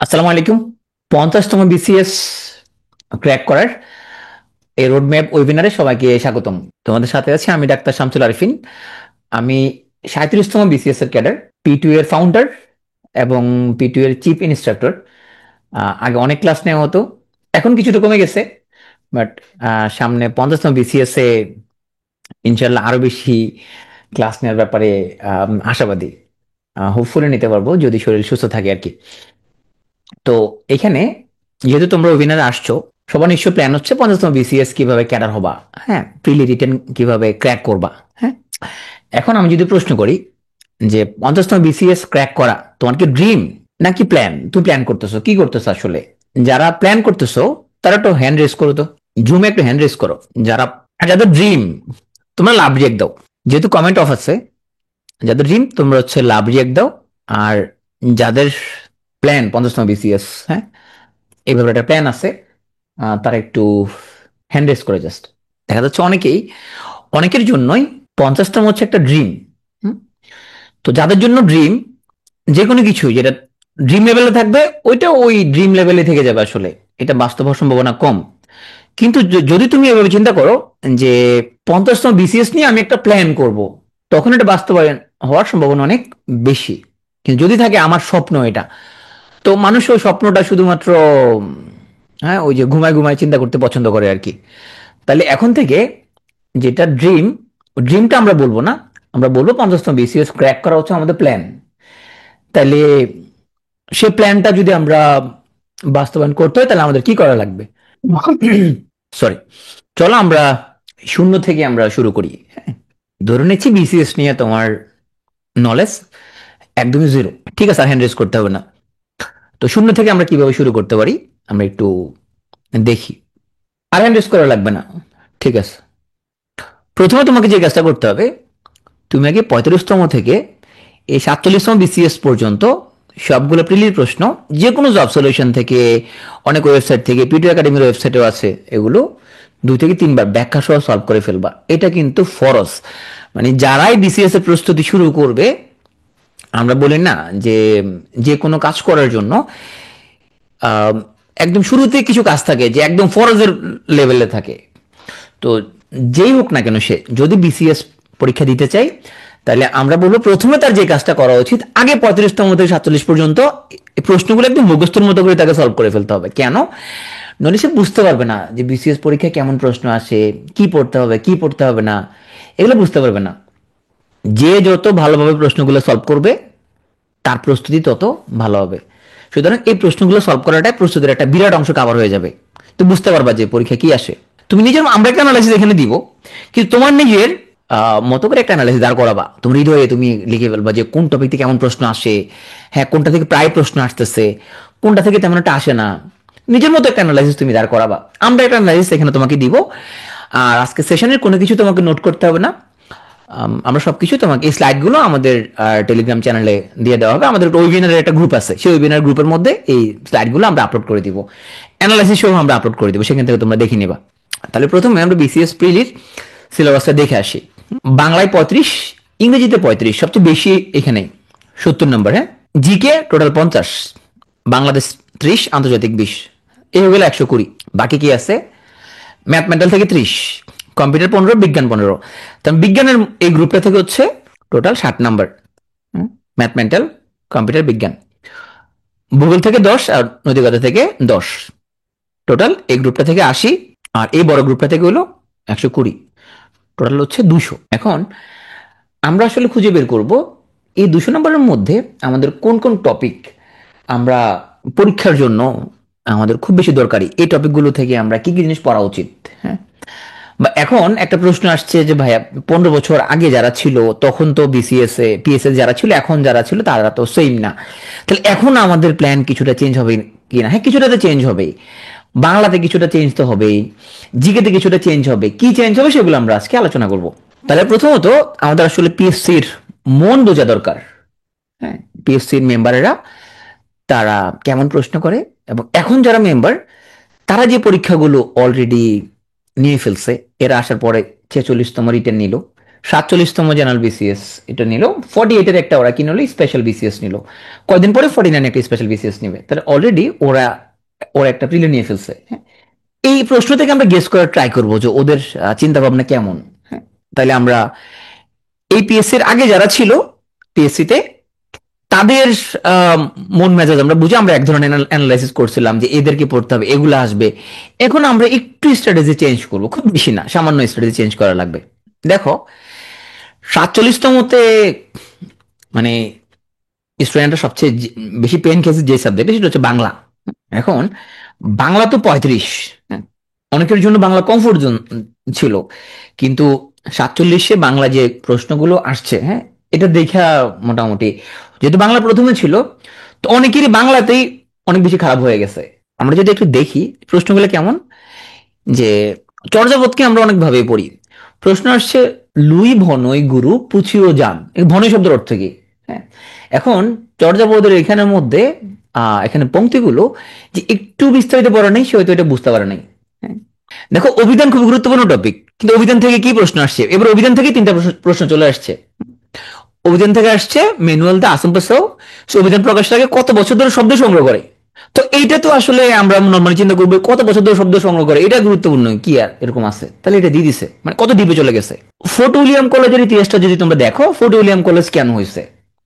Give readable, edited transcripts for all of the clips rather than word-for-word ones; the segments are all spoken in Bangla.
আসসালামু আলাইকুম। 50তম বিসিএস ক্র্যাক করার এই রোডম্যাপ ওয়েবিনারে সবাইকে স্বাগতম। তোমাদের সাথে আছি আমি ডাক্তার শামসুল আরিফিন। আমি 37তম বিসিএস এর ক্যাডার, P2 এর ফাউন্ডার এবং P2 এর চিফ ইনস্ট্রাক্টর। আগে অনেক ক্লাস নেওয়া হতো, এখন কিছুটা কমে গেছে, বাট সামনে 50তম বিসিএস এ ইনশাল্লাহ আরো বেশি ক্লাস নেওয়ার ব্যাপারে আশাবাদী। হোপফুলি নিতে পারবো যদি শরীর সুস্থ থাকে আর কি। তো এখানে যেহেতু তোমরা ওয়েবিনারে আসছো, সবার নিশ্চয় প্ল্যান হচ্ছে 50তম বিসিএস কিভাবে ক্যাডার হবা, হ্যাঁ, প্রিলি রিটেন কিভাবে ক্র্যাক করবা। হ্যাঁ, এখন আমি যদি প্রশ্ন করি যে 50তম বিসিএস ক্র্যাক করা তোমার কি ড্রিম নাকি প্ল্যান? তুমি প্ল্যান করতেছো, কি করতেছো আসলে? যারা প্ল্যান করতেছো তারা একটু হ্যান্ড রেস করো, তো জুমে একটু হ্যান্ড রেস করো। যারা আর যাদের ড্রিম, তোমরা লাভ রিয়েক্ট দাও, যেহেতু কমেন্ট অফ আছে। যাদের ড্রিম তোমরা হচ্ছে লাভ রিয়েক্ট দাও। আর যাদের প্ল্যান 50তম বিসিএস, হ্যাঁ, এইভাবে একটা প্ল্যান আছে, তারা একটু হ্যান্ড রেস করে জাস্ট। দেখা যাচ্ছে অনেকের জন্যই 50তম হচ্ছে একটা ড্রিম। তো যাদের জন্য ড্রিম, যে কোনো কিছু যেটা ড্রিম লেভেলে থাকবে ওইটা ওই ড্রিম লেভেলে থেকে যাবে, আসলে এটা বাস্তব হওয়ার সম্ভাবনা কম। কিন্তু যদি তুমি এভাবে চিন্তা করো যে 50তম বিসিএস নিয়ে আমি একটা প্ল্যান করব, তখন এটা বাস্তবায়ন হওয়ার সম্ভাবনা অনেক বেশি। কিন্তু যদি থাকে আমার স্বপ্ন এটা, তো মানুষ ওই স্বপ্নটা শুধুমাত্র হ্যাঁ ওই যে ঘুমায় ঘুমায় চিন্তা করতে পছন্দ করে আর কি। তাহলে এখন থেকে যেটা ড্রিম, ড্রিমটা আমরা বলবো না, আমরা বলবো 50তম বিসিএস ক্র্যাক করা হচ্ছে আমাদের প্ল্যান। তাহলে সে প্ল্যানটা যদি আমরা বাস্তবায়ন করতে হয় তাহলে আমাদের কি করা লাগবে? সরি, চলো আমরা শূন্য থেকে আমরা শুরু করি। হ্যাঁ, ধরে নিচ্ছি বিসিএস নিয়ে তোমার নলেজ একদমই জিরো, ঠিক আছে, আর হ্যান্ড রেজ করতে হবে না। তো শূন্য থেকে আমরা কিভাবে শুরু করতে পারি আমরা একটু দেখি। আর হ্যান্ড রেজ করা লাগবে না, ঠিক আছে। প্রথমে তোমাকে যে কাজটা করতে হবে, তুমি আগে 35তম থেকে এই 47তম বিসিএস পর্যন্ত সবগুলো প্রিলির প্রশ্ন, যে কোনো জব সলিউশন থেকে, অনেক ওয়েবসাইট থেকে, পিটু একাডেমির ওয়েবসাইটেও আছে, এগুলো 2 থেকে 3 বার ব্যাখ্যা সহ সলভ করে ফেলবা। এটা কিন্তু ফরজ, মানে যারাই বিসিএস এর প্রস্তুতি শুরু করবে, আমরা বলি না যে যে কোনো কাজ করার জন্য আহ, একদম শুরুতে কিছু কাজ থাকে যে একদম ফরজের লেভেলে থাকে। তো যেই হোক না কেন সে যদি বিসিএস পরীক্ষা দিতে চাই, তাহলে আমরা বলবো প্রথমে তার যে কাজটা করা উচিত, আগে 35তম থেকে 47 পর্যন্ত এই প্রশ্নগুলো একদম মুখস্থর মতো করে তাকে সলভ করে ফেলতে হবে। কেন? নইলে সে বুঝতে পারবে না যে বিসিএস পরীক্ষায় কেমন প্রশ্ন আসে, কি পড়তে হবে কি পড়তে হবে না, এগুলো বুঝতে পারবে না। যে যত ভালোভাবে প্রশ্নগুলো সলভ করবে তার প্রস্তুতি তত ভালো হবে। সুতরাং এই প্রশ্নগুলো সলভ করাটাই প্রস্তুতির একটা বিরাট অংশ কাভার হয়ে যাবে। তো বুঝতে পারবা যে পরীক্ষা কি আসে। তুমি নিজের, আমরা একটা অ্যানালাইসিস এখানে দিব, কিন্তু তোমার নিজের মতো করে একটা অ্যানালাইসিস দাঁড় করাবা। তুমি হৃদয়ে তুমি লিখে ফেলবা যে কোন টপিক থেকে কেমন প্রশ্ন আসে, হ্যাঁ কোনটা থেকে প্রায় প্রশ্ন আসতেছে, কোনটা থেকে তেমন একটা আসে না। নিজের মতো একটা অ্যানালাইসিস তুমি দাঁড় করাবা, আমরা একটা অ্যানালাইসিস এখানে তোমাকে দিব। আর আজকে সেশনের কোনো কিছু তোমাকে নোট করতে হবে না। আমরা সবকিছু তোমাকে এই স্লাইডগুলো আমাদের টেলিগ্রাম চ্যানেলে দিয়ে দেওয়া হবে। আমাদের ওয়েবিনারের একটা গ্রুপ আছে, সেই ওয়েবিনার গ্রুপের মধ্যে এই স্লাইডগুলো আমরা আপলোড করে দিব, অ্যানালাইসিস সহ আমরা আপলোড করে দিব, সেখান থেকে তোমরা দেখে নিবা। তাহলে প্রথমে আমরা বিসিএস প্রিলির সিলেবাসটা দেখে আসি। বাংলায় 35, ইংরেজিতে 35, সবচেয়ে বেশি এখানে 70 নম্বর। হ্যাঁ, জিকে টোটাল 50, বাংলাদেশ 30, আন্তর্জাতিক 20, এই হয়ে গেলে 120। বাকি কি আছে? ম্যাথমেটাল থেকে 30, কম্পিউটার 15, বিজ্ঞান 15। তার বিজ্ঞানের এই গ্রুপটা থেকে হচ্ছে টোটাল 60 নম্বর। ম্যাথমেটাল, কম্পিউটার, বিজ্ঞান। ভূগোল থেকে 10 আর নৈতিকতা থেকে 10, টোটাল এই গ্রুপটা থেকে 80। আর এই বড় গ্রুপটা থেকে হলো 120, টোটাল হচ্ছে 200। এখন আমরা আসলে খুঁজে বের করব এই 200 নম্বরের মধ্যে আমাদের কোন কোন টপিক আমরা পরীক্ষার জন্য আমাদের খুব বেশি দরকারি, এই টপিকগুলো থেকে আমরা কি কি জিনিস পড়া উচিত। হ্যাঁ, বা এখন একটা প্রশ্ন আসছে যে ভাইয়া 15 বছর আগে যারা ছিল তখন তো বিসিএস এ পিএসএস যারা ছিল এখন যারা ছিল তারা তো সেম না, তাহলে এখন আমাদের প্ল্যান কিছুটা চেঞ্জ হবে কিনা? হ্যাঁ, কিছুটা তো চেঞ্জ হবে, বাংলাতে কিছুটা চেঞ্জ তো হবেই, জিকেতে কিছুটা চেঞ্জ হবে। কি চেঞ্জ হবে সেগুলো আমরা আজকে আলোচনা করব। তাহলে প্রথমত আমাদের আসলে পিএসসির মন বোঝা দরকার। হ্যাঁ, পিএসসির মেম্বারেরা তারা কেমন প্রশ্ন করে, এবং এখন যারা মেম্বার তারা যে পরীক্ষাগুলো অলরেডি নিয়ে ফেলছে, এরা আসার পরে 46তম রিটেন নিল, 47তম জেনারেল বিসিএস এটা নিল, 48-এর একটা ওরা কি নিল, স্পেশাল বিসিএস নিল, কয়দিন পরে 49 একটা স্পেশাল বিসিএস নিবে, তাহলে অলরেডি ওরা ওরা একটা প্রিলি নিয়ে ফেলছে। হ্যাঁ, এই প্রশ্ন থেকে আমরা গেস করার ট্রাই করবো যে ওদের চিন্তা ভাবনা কেমন। হ্যাঁ, তাহলে আমরা এই পিএসসির আগে যারা ছিল পিএসসিতে তাদের আহ, মন মেজাজ আমরা বুঝে আমরা এক ধরনের অ্যানালাইসিস করছিলাম যে এদেরকে পড়তে হবে, এগুলো আসবে। এখন আমরা একটু স্ট্র্যাটেজি চেঞ্জ করবো, খুব বেশি না, সামান্য স্ট্র্যাটেজি চেঞ্জ করা লাগবে। দেখো, 47তমতে মানে স্টুডেন্টরা সবচেয়ে বেশি পেন খেয়েছে যে সাবজেক্ট, সেটা হচ্ছে বাংলা। এখন বাংলা তো 35, হ্যাঁ, অনেকের জন্য বাংলা কমফোর্ট জোন ছিল, কিন্তু 47-এ বাংলা যে প্রশ্নগুলো আসছে, হ্যাঁ, এটা দেখা মোটামুটি, যেহেতু বাংলা প্রথমে ছিল, তো অনেকেরই বাংলাতেই অনেক বেশি খারাপ হয়ে গেছে। আমরা যদি একটু দেখি প্রশ্নগুলো কেমন, যে চর্যাপদকে আমরা অনেকভাবে পড়ি। প্রশ্ন আসছে, লুই ভনই গুরু পুছিও যান, এই ভনই শব্দের অর্থ কি? হ্যাঁ, এখন চর্যাপদের এখানের মধ্যে এখানে পংক্তিগুলো যে একটু বিস্তারিত পড়া নেই, সে হয়তো এটা বুঝতে পারে নাই। হ্যাঁ, দেখো অভিধান খুব গুরুত্বপূর্ণ টপিক, কিন্তু অভিধান থেকে কি প্রশ্ন আসছে? এবার অভিধান থেকে তিনটা প্রশ্ন চলে আসছে। অভিধান থেকে আসছে ম্যানুয়াল দা আসাম পাসাও, সে অভিধান প্রকাশের আগে কত বছর ধরে শব্দ সংগ্রহ করে। তো এইটা তো আসলে আমরা নর্মালি চিন্তা করবো কত বছর ধরে শব্দ সংগ্রহ করে, এটা গুরুত্বপূর্ণ কি আর এরকম আছে, তাহলে এটা দিয়ে দিছে, মানে কত ডিপে চলে গেছে। ফোর্ট উইলিয়াম কলেজের ইতিহাসটা যদি তোমরা দেখো, ফোর্ট উইলিয়াম কলেজ কেন হয়েছে?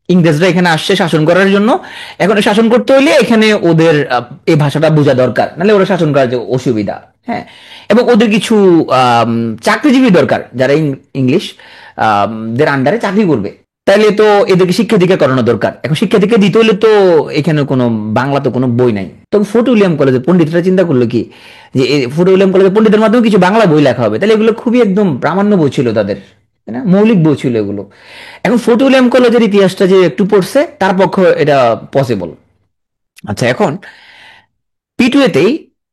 ইংরেজরা এখানে আসছে শাসন করার জন্য, এখন শাসন করতে হইলে এখানে ওদের এই ভাষাটা বোঝা দরকার, নাহলে ওরা শাসন করার যে অসুবিধা। হ্যাঁ, এবং ওদের কিছু চাকরিজীবী দরকার যারা ইংলিশ দের আন্ডারে চাকরি করবে, তাহলে তো এদেরকে শিক্ষা দীক্ষা করানো দরকার। এখন শিক্ষা দীক্ষা দিতে হলে তো এখানে কোনো বাংলা তো কোনো বই নাই। তবে ফোর্ট উইলিয়াম কলেজে পণ্ডিতরা চিন্তা করলো কি, যে ফোর্ট উইলিয়াম কলেজে পণ্ডিতের মাধ্যমে কিছু বাংলা বই লেখা হবে, তাহলে এগুলো খুবই একদম প্রামাণ্য বই ছিল তাদের, তাই না, মৌলিক বই ছিল এগুলো। এখন ফোর্ট উইলিয়াম কলেজের ইতিহাসটা যে একটু পড়ছে তার পক্ষে এটা পসিবল। আচ্ছা, এখন পিটুয়েতেই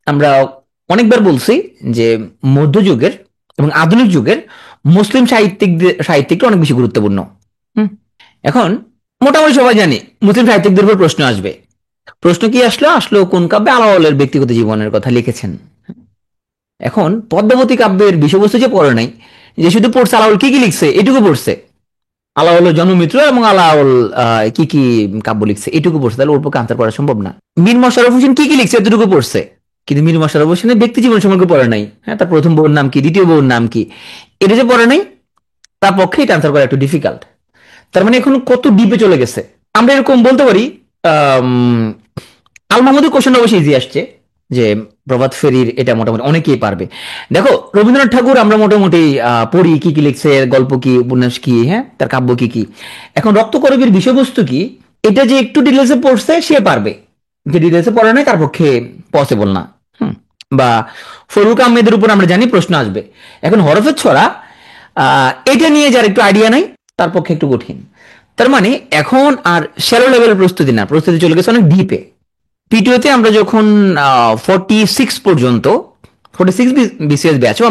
আমরা অনেকবার বলছি যে মধ্যযুগের এবং আধুনিক যুগের মুসলিম সাহিত্যিকটা অনেক বেশি গুরুত্বপূর্ণ। হুম, এখন মোটামুটি সবাই জানি মুসলিম সাহিত্যিকদের উপর প্রশ্ন আসবে। প্রশ্ন কি আসলো? আসলো কোন কাব্যে আলাওলের ব্যক্তিগত জীবনের কথা লিখেছেন। এখন পদ্মাবতী কাব্যের বিষয়বস্তু যে পড়ে নাই, যে শুধু পড়ছে আলাওল কি কি লিখছে এটুকু পড়ছে, আলাওলের জন্মমিত্র এবং আলাওল কি কি কাব্য লিখছে এটুকু পড়ছে, তাহলে ওর পক্ষে আনসার করা সম্ভব না। মীর মশাররফ হোসেন কি কি লিখছে এতটুকু পড়ছে, কিন্তু মীর মশাররফ হোসেনের ব্যক্তি জীবন সম্পর্কে পড়ে নাই। হ্যাঁ, তার প্রথম বউর নাম কি, দ্বিতীয় বউর নাম কি, এটা যে পড়ে নাই, তার পক্ষে এটা আনসার করা একটু ডিফিকাল্ট। তার মানে এখন কত ডিপে চলে গেছে। আমরা এরকম বলতে পারি, আল মাহমুদের কোশ্চেন অবশ্যই ইজি আসছে, যে প্রভাত ফেরির এটা মোটামুটি অনেকেই পারবে। দেখো রবীন্দ্রনাথ ঠাকুর আমরা মোটামুটি পড়ি, কি কি লিখছে, গল্প কি, উপন্যাস কি, হ্যাঁ, তার কাব্য কি কি। এখন রক্তকরবীর বিষয়বস্তু কি, এটা যে একটু ডিটেলসে পড়ছে সে পারবে, যে ডিটেলসে পড়ে নাই তার পক্ষে পসিবল না। বা ফরুক আহমেদের উপর আমরা জানি প্রশ্ন আসবে। এখন হরফের ছড়া এটা নিয়ে যার একটু আইডিয়া নাই তার পক্ষে একটু কঠিন। তার মানে এখন আর শ্যালো লেভেলের প্রস্তুতি না, প্রস্তুতি চলে গেছে অনেক ডিপে। পিটিওতে আমরা যখন 46 পর্যন্ত 46 বিসিএস ব্যাচও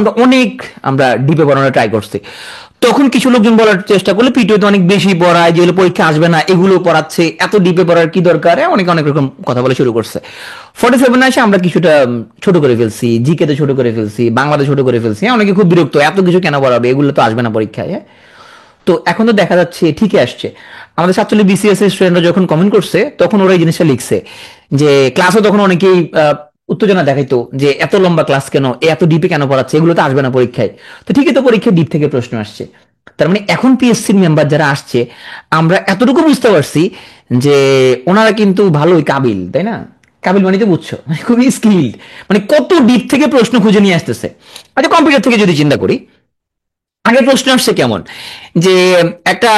আমরা ডিপে পড়ানোর ট্রাই করছি, তখন কিছু লোকজন বলার চেষ্টা করলে পিটিওতে অনেক বেশি পড়ায়, যেগুলো পরীক্ষা আসবে না এগুলো পড়াচ্ছে, এত ডিপে পড়ার কি দরকার, অনেকে অনেক রকম কথা বলা শুরু করছে। 47 এসে আমরা কিছুটা ছোট করে ফেলছি, জিকে তে ছোট করে ফেলছি, বাংলাতে ছোট করে ফেলছি। অনেকে খুব বিরক্ত, এত কিছু কেন পড়াবে, এগুলো তো আসবে না পরীক্ষায়। তো এখন তো দেখা যাচ্ছে ঠিকই আসছে। আমাদের 47 বিসিএস এর স্টুডেন্টরা যখন কমেন্ট করছে তখন ওরা এই জিনিসটা লিখছে, যে ক্লাসও তখন অনেকেই উত্তেজনা দেখাইতো যে এত লম্বা ক্লাস কেন, এত ডিপে কেন পড়াচ্ছে, এগুলো তো আসবে না পরীক্ষায়। তো ঠিকই তো, পরীক্ষায় ডিপ থেকে প্রশ্ন আসছে। তার মানে এখন পিএসসির মেম্বার যারা আসছে, আমরা এতটুকু বুঝতে পারছি যে ওনারা কিন্তু ভালোই কাবিল, তাই না? কাবিল মানে তো বুঝছো, মানে খুবই স্কিল্ড, মানে কত ডিপ থেকে প্রশ্ন খুঁজে নিয়ে আসতেছে। আচ্ছা, কম্পিউটার থেকে যদি চিন্তা করি, আগে প্রশ্ন আসছে কেমন, যে একটা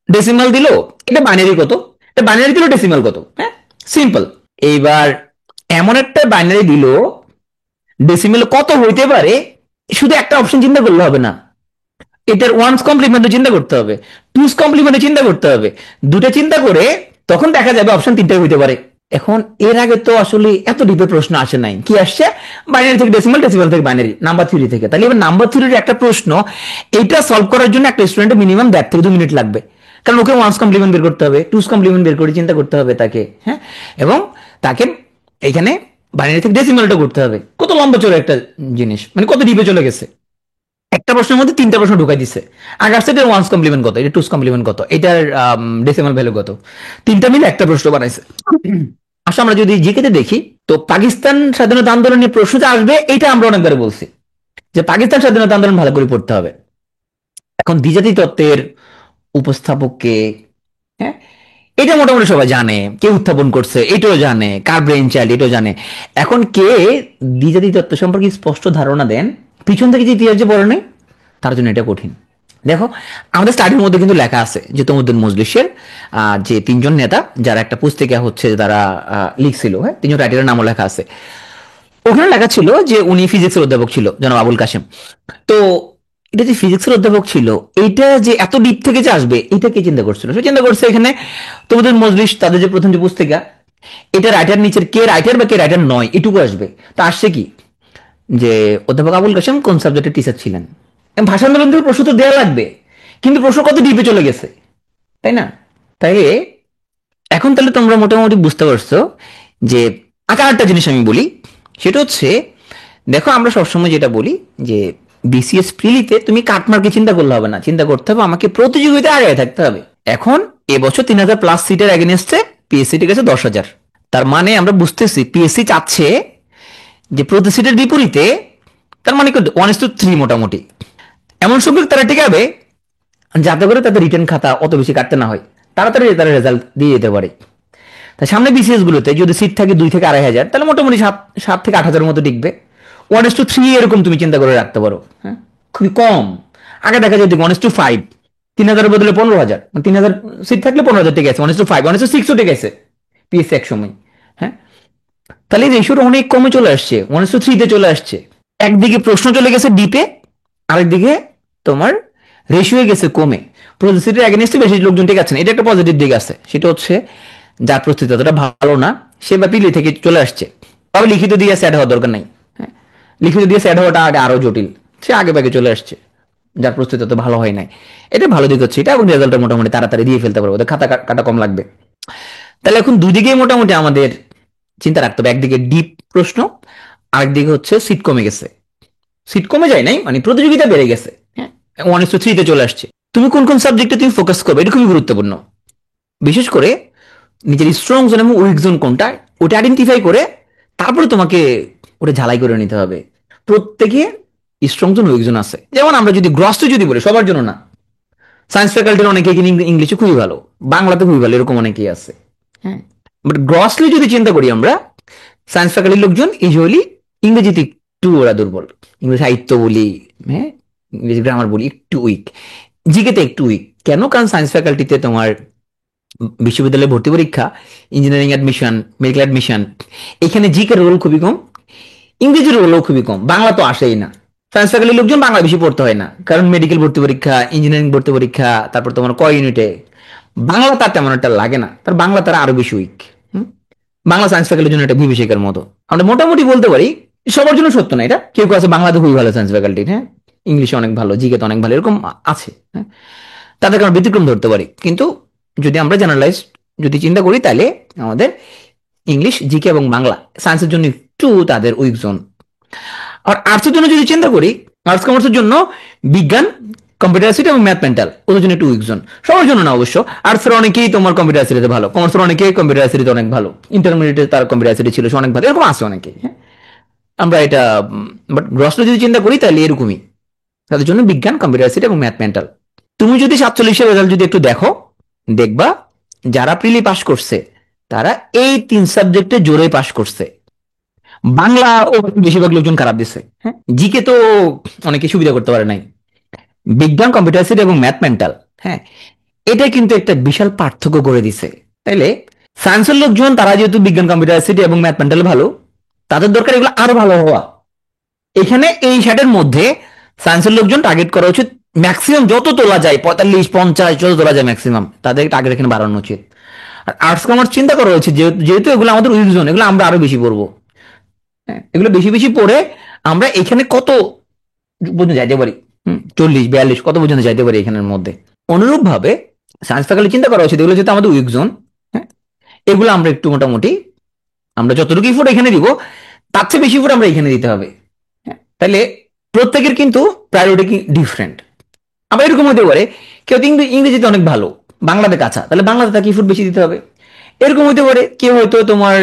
ডেসিমাল দিল, এটা বাইনারি কত, এটা বাইনারি দিল, ডেসিমাল কত, হ্যাঁ, সিম্পল। এইবার এমন একটা বাইনারি দিল, ডেসিমাল কত হইতে পারে, শুধু একটা অপশন চিন্তা করলে হবে না, এটার ওয়ান্স কমপ্লিমেন্ট চিন্তা করতে হবে, টুস কমপ্লিমেন্ট চিন্তা করতে হবে, দুটো চিন্তা করে তখন দেখা যাবে অপশন তিনটা হইতে পারে। এখন এর আগে তো আসলে এত ডিপে প্রশ্ন আসে নাই, কি আসছে, বাইনারি থেকে ডেসিমাল, ডেসিমাল থেকে বাইনারি, নাম্বার থিওরি থেকে। তাহলে এবার নাম্বার থিওরির একটা প্রশ্ন, এটা সলভ করার জন্য একটা স্টুডেন্টের মিনিমাম 1.5 থেকে 2 মিনিট লাগবে, কারণ ওকে ওয়ান্স কমপ্লিমেন্ট বের করতে হবে, টুস কমপ্লিমেন্ট বের করে চিন্তা করতে হবে তাকে, হ্যাঁ, এবং তাকে এখানে বাইনারি থেকে ডেসিমালটা করতে হবে। কত লম্বা চলে একটা জিনিস, মানে কত ডিপে চলে গেছে। একটা প্রশ্নের মধ্যে 3টা প্রশ্ন ঢুকাই দিচ্ছে। আগে আসছে এটার ওয়ান্স কমপ্লিমেন্ট কত, এটা টুস কমপ্লিমেন্ট কত, এটার ডেসিমাল ভ্যালু কত, 3টা মিলে একটা প্রশ্ন বানাইছে। আসলে আমরা যদি জিকেতে দেখি, তো পাকিস্তান স্বাধীনতা আন্দোলনের প্রশ্ন যে আসবে এটা আমরা অনেকবার বলছি যে পাকিস্তান স্বাধীনতা আন্দোলন ভালো করে পড়তে হবে। এখন দ্বিজাতি তত্ত্বের উপস্থাপক কে, হ্যাঁ, এটা মোটামুটি সবাই জানে, কে উত্থাপন করছে এটাও জানে, কার ব্রেন চাইল্ড এটাও জানে। এখন কে দ্বিজাতি তত্ত্ব সম্পর্কে স্পষ্ট ধারণা দেন পিছন থেকে যে ইতিহাস যে পড়ে নেই, তার জন্য এটা কঠিন। দেখো আমাদের স্টাডির মধ্যে কিন্তু লেখা আছে যে তমুদ্দিন মজলিসের যে 3জন নেতা যারা একটা পুস্তিকা হচ্ছে তারা লিখছিল, হ্যাঁ, 3জন রাইটারের নামও লেখা আছে। ওখানে লেখা ছিল যে উনি ফিজিক্সের অধ্যাপক ছিল, জনাব আবুল কাশেম। তো এটা যে ফিজিক্সের অধ্যাপক ছিল, এইটা যে এত ডিপ থেকে যে আসবে এটা কে চিন্তা করছিল? সে চিন্তা করছে এখানে তোমাদের মজলিস তাদের যে প্রথম যে পুস্তিকা, এটা রাইটার নিচের কে রাইটার বা কে রাইটার নয় এটুকু আসবে। তা আসছে কি যে অধ্যাপক আবুল কাশেম কোন সাবজেক্টের টিচার ছিলেন। ভাষা আন্দোলন থেকে প্রশ্ন তো দেওয়া লাগবে, কিন্তু প্রশ্ন কত ডিপে চলে গেছে, তাই না? তাই এখন তাহলে তোমরা মোটামুটি বুঝতে পারছো যে আরেকটা জিনিস আমি বলি, সেটা হচ্ছে দেখো আমরা সবসময় যেটা বলি যে বিসিএস প্রিলিতে তুমি কাটমার্কে চিন্তা করলে হবে না, চিন্তা করতে হবে আমাকে প্রতিযোগিতায় আগে থাকতে হবে। এখন এবছর 3000+ সিটের এগেনস্টে পিএসসি ঠিক আছে 10,000। তার মানে আমরা বুঝতেছি পিএসসি চাচ্ছে যে প্রতি সিটের বিপরীতে, তার মানে 1:3 মোটামুটি এমন সংখ্যক তারা টিকাবে যাতে করে তাদের রিটার্ন খাতা অত বেশি কাটতে না হয়, তাড়াতাড়ি তারা রেজাল্ট দিয়ে যেতে পারে। তা সামনে বিসিএস গুলোতে যদি সিট থাকে 2 থেকে 2,500, তাহলে মোটামুটি 7 থেকে 8,000 মতো টিকবে। 1:3 এরকম তুমি চিন্তা করে রাখতে পারো, হ্যাঁ, খুবই কম। আগে দেখা যায় 1:5, 3,000-এর বদলে 15,000, 3,000 সিট থাকলে 15,000 টিকে আছে, 1:5, 1:6ও টিকে আছে পিএসসি এক সময়, হ্যাঁ। তাহলে এই রেশিওটা অনেক কমে চলে আসছে, 1:3 চলে আসছে। একদিকে প্রশ্ন চলে গেছে ডিপে, আরেকদিকে তোমার রেশিও গেছে কমে। প্রতিশ্রুতির এগেনস্টে বেশি লোকজন ঠিক আছে, এটা একটা পজিটিভ দিক আছে, সেটা হচ্ছে যার প্রস্তুতি ততটা ভালো না সে বা পিলি থেকে চলে আসছে, তবে লিখিত দিয়ে স্যাড হওয়ার দরকার নাই, হ্যাঁ, লিখিত দিয়ে স্যাড হওয়াটা আরো জটিল, সে আগে ভাগে চলে আসছে যার প্রস্তুতি তত ভালো হয় নাই। এটা ভালো দিক হচ্ছে এটা, এবং রেজাল্টটা মোটামুটি তাড়াতাড়ি দিয়ে ফেলতে পারবো, ওদের খাতা কাটা কম লাগবে। তাহলে এখন দুই দিকেই মোটামুটি আমাদের চিন্তা রাখতে হবে, একদিকে ডিপ প্রশ্ন, আরেকদিকে হচ্ছে সিট কমে গেছে। সিট কমে যায় নাই, মানে প্রতিযোগিতা বেড়ে গেছে, হ্যাঁ, 1:3 চলে আসছে। তুমি কোন কোন সাবজেক্টে তুমি ফোকাস করবে এটা খুবই গুরুত্বপূর্ণ। বিশেষ করে নিজের স্ট্রং জোন এবং উইক জোন কোনটা ওটা আইডেন্টিফাই করে তারপরে তোমাকে ওটা ঝালাই করে নিতে হবে। প্রত্যেকে স্ট্রং জোন উইক জোন আছে। যেমন আমরা যদি গ্রসটা যদি বলি, সবার জন্য না, সায়েন্স ফ্যাকাল্টির অনেকে ইংলিশে খুবই ভালো, বাংলাতে খুবই ভালো, এরকম অনেকেই আছে, হ্যাঁ। বাট গ্রসলি যদি চিন্তা করি আমরা, সায়েন্স ফ্যাকাল্টির লোকজন ইউজুয়ালি ইংরেজিতে একটু ওরা দুর্বল, ইংরেজি সাহিত্য বলি, হ্যাঁ, ইংরেজি গ্রামার বলি একটু উইক, জিকেতে একটু উইক। কেন? কারণ সায়েন্স ফ্যাকাল্টিতে তোমার বিশ্ববিদ্যালয়ে ভর্তি পরীক্ষা, ইঞ্জিনিয়ারিং অ্যাডমিশন, মেডিকেল অ্যাডমিশন, এখানে জিকের রোল খুবই কম, ইংরেজির রোলও খুবই কম, বাংলা তো আসেই না। সায়েন্স ফ্যাকাল্টির লোকজন বাংলা বেশি পড়তে হয় না, কারণ মেডিকেল ভর্তি পরীক্ষা, ইঞ্জিনিয়ারিং ভর্তি পরীক্ষা, তারপর তোমার ক ইউনিটে বাংলা তার তেমন একটা লাগে না, তার বাংলা তারা আরো বেশি উইক। বাংলা সায়েন্স ফ্যাকাল্টির জন্য একটা বিভীষিকার মতো। আমরা মোটামুটি বলতে পারি, সবার জন্য সত্য না এটা, কেউ কেউ আছে বাংলাতে খুবই ভালো সায়েন্স ফ্যাকাল্টির, হ্যাঁ, ইংলিশে অনেক ভালো, জিকেতে অনেক ভালো, এরকম আছে, হ্যাঁ, তাদেরকে আমরা ব্যতিক্রম ধরতে পারি। কিন্তু যদি আমরা জেনারেলাইজ যদি চিন্তা করি, তাহলে আমাদের ইংলিশ, জিকে এবং বাংলা সায়েন্সের জন্য একটু তাদের উইক জোন। আর আর্টসের জন্য যদি চিন্তা করি, আর্টস কমার্সের জন্য বিজ্ঞান, কম্পিউটার সিটি এবং ম্যাথমেন্টাল ওদের জন্য একটু উইক জোন। সবার জন্য না অবশ্য, আর্টসের অনেকেই তোমার কম্পিউটার সিটিতে ভালো, কমার্সের অনেকেই কম্পিউটার সিটিতে অনেক ভালো, ইন্টারমিডিয়েটে তার কম্পিউটার সিটি ছিল সে অনেক ভালো, এরকম আছে অনেকেই, হ্যাঁ। আমরা এটা বাট গ্রসলি যদি চিন্তা করি তাহলে এরকমই, তাদের জন্য বিজ্ঞান, কম্পিউটার সিটি এবং ম্যাথমেন্টাল। তুমি যদি 47-এর রেজাল্ট যদি একটু দেখো, দেখবা যারা প্রিলি পাস করছে তারা এই 3 সাবজেক্টে জোরে পাস করছে। বাংলা ও বেশিরভাগ লোকজন খারাপ দিচ্ছে, হ্যাঁ, জিকে তো অনেকে সুবিধা করতে পারে নাই। বিজ্ঞান, কম্পিউটার সায়েন্স এবং ম্যাথমেন্টাল, হ্যাঁ, এটা কিন্তু একটা বিশাল পার্থক্য করে দিছে। তাইলে সায়েন্সের লোকজন তারা যেহেতু বিজ্ঞান, কম্পিউটার সিটি এবং ম্যাথমেন্টাল ভালো, তাদের দরকার এগুলো আরো ভালো হওয়া। এখানে এই সেটের মধ্যে সায়েন্সের লোকজন টার্গেট করা উচিত ম্যাক্সিমাম যত তোলা যায়, 45, 50 যত তোলা যায় ম্যাক্সিমাম, তাদের টার্গেট এখানে বাড়ানো উচিত। আর আর্টস কমার্স চিন্তা করা উচিত, যেহেতু এগুলো আমাদের উইক জোন, এগুলো আমরা আরো বেশি পড়বো, হ্যাঁ, এগুলো বেশি বেশি পড়ে আমরা এখানে কত পর্যন্ত যাইতে পারি, 40, 42 কত পর্যন্ত যাইতে পারি এখানের মধ্যে। অনুরূপ ভাবে সায়েন্স ফ্যাকাল্টি চিন্তা করা উচিত এগুলো যেহেতু আমাদের উইক জোন, হ্যাঁ, এগুলো আমরা একটু মোটামুটি আমরা যতটুকু ফুট এখানে দিব তার চেয়ে বেশি ফুট আমরা এখানে দিতে হবে, হ্যাঁ। তাহলে প্রত্যেকের কিন্তু প্রায়োরিটি কি ডিফারেন্ট। আবার এরকম হতে পারে কেউ কিন্তু ইংরেজিতে অনেক ভালো, বাংলাতে কাঁচা, তাহলে বাংলাতে তাকে ইফোর্ট বেশি দিতে হবে। এরকম হতে পারে কেউ হয়তো তোমার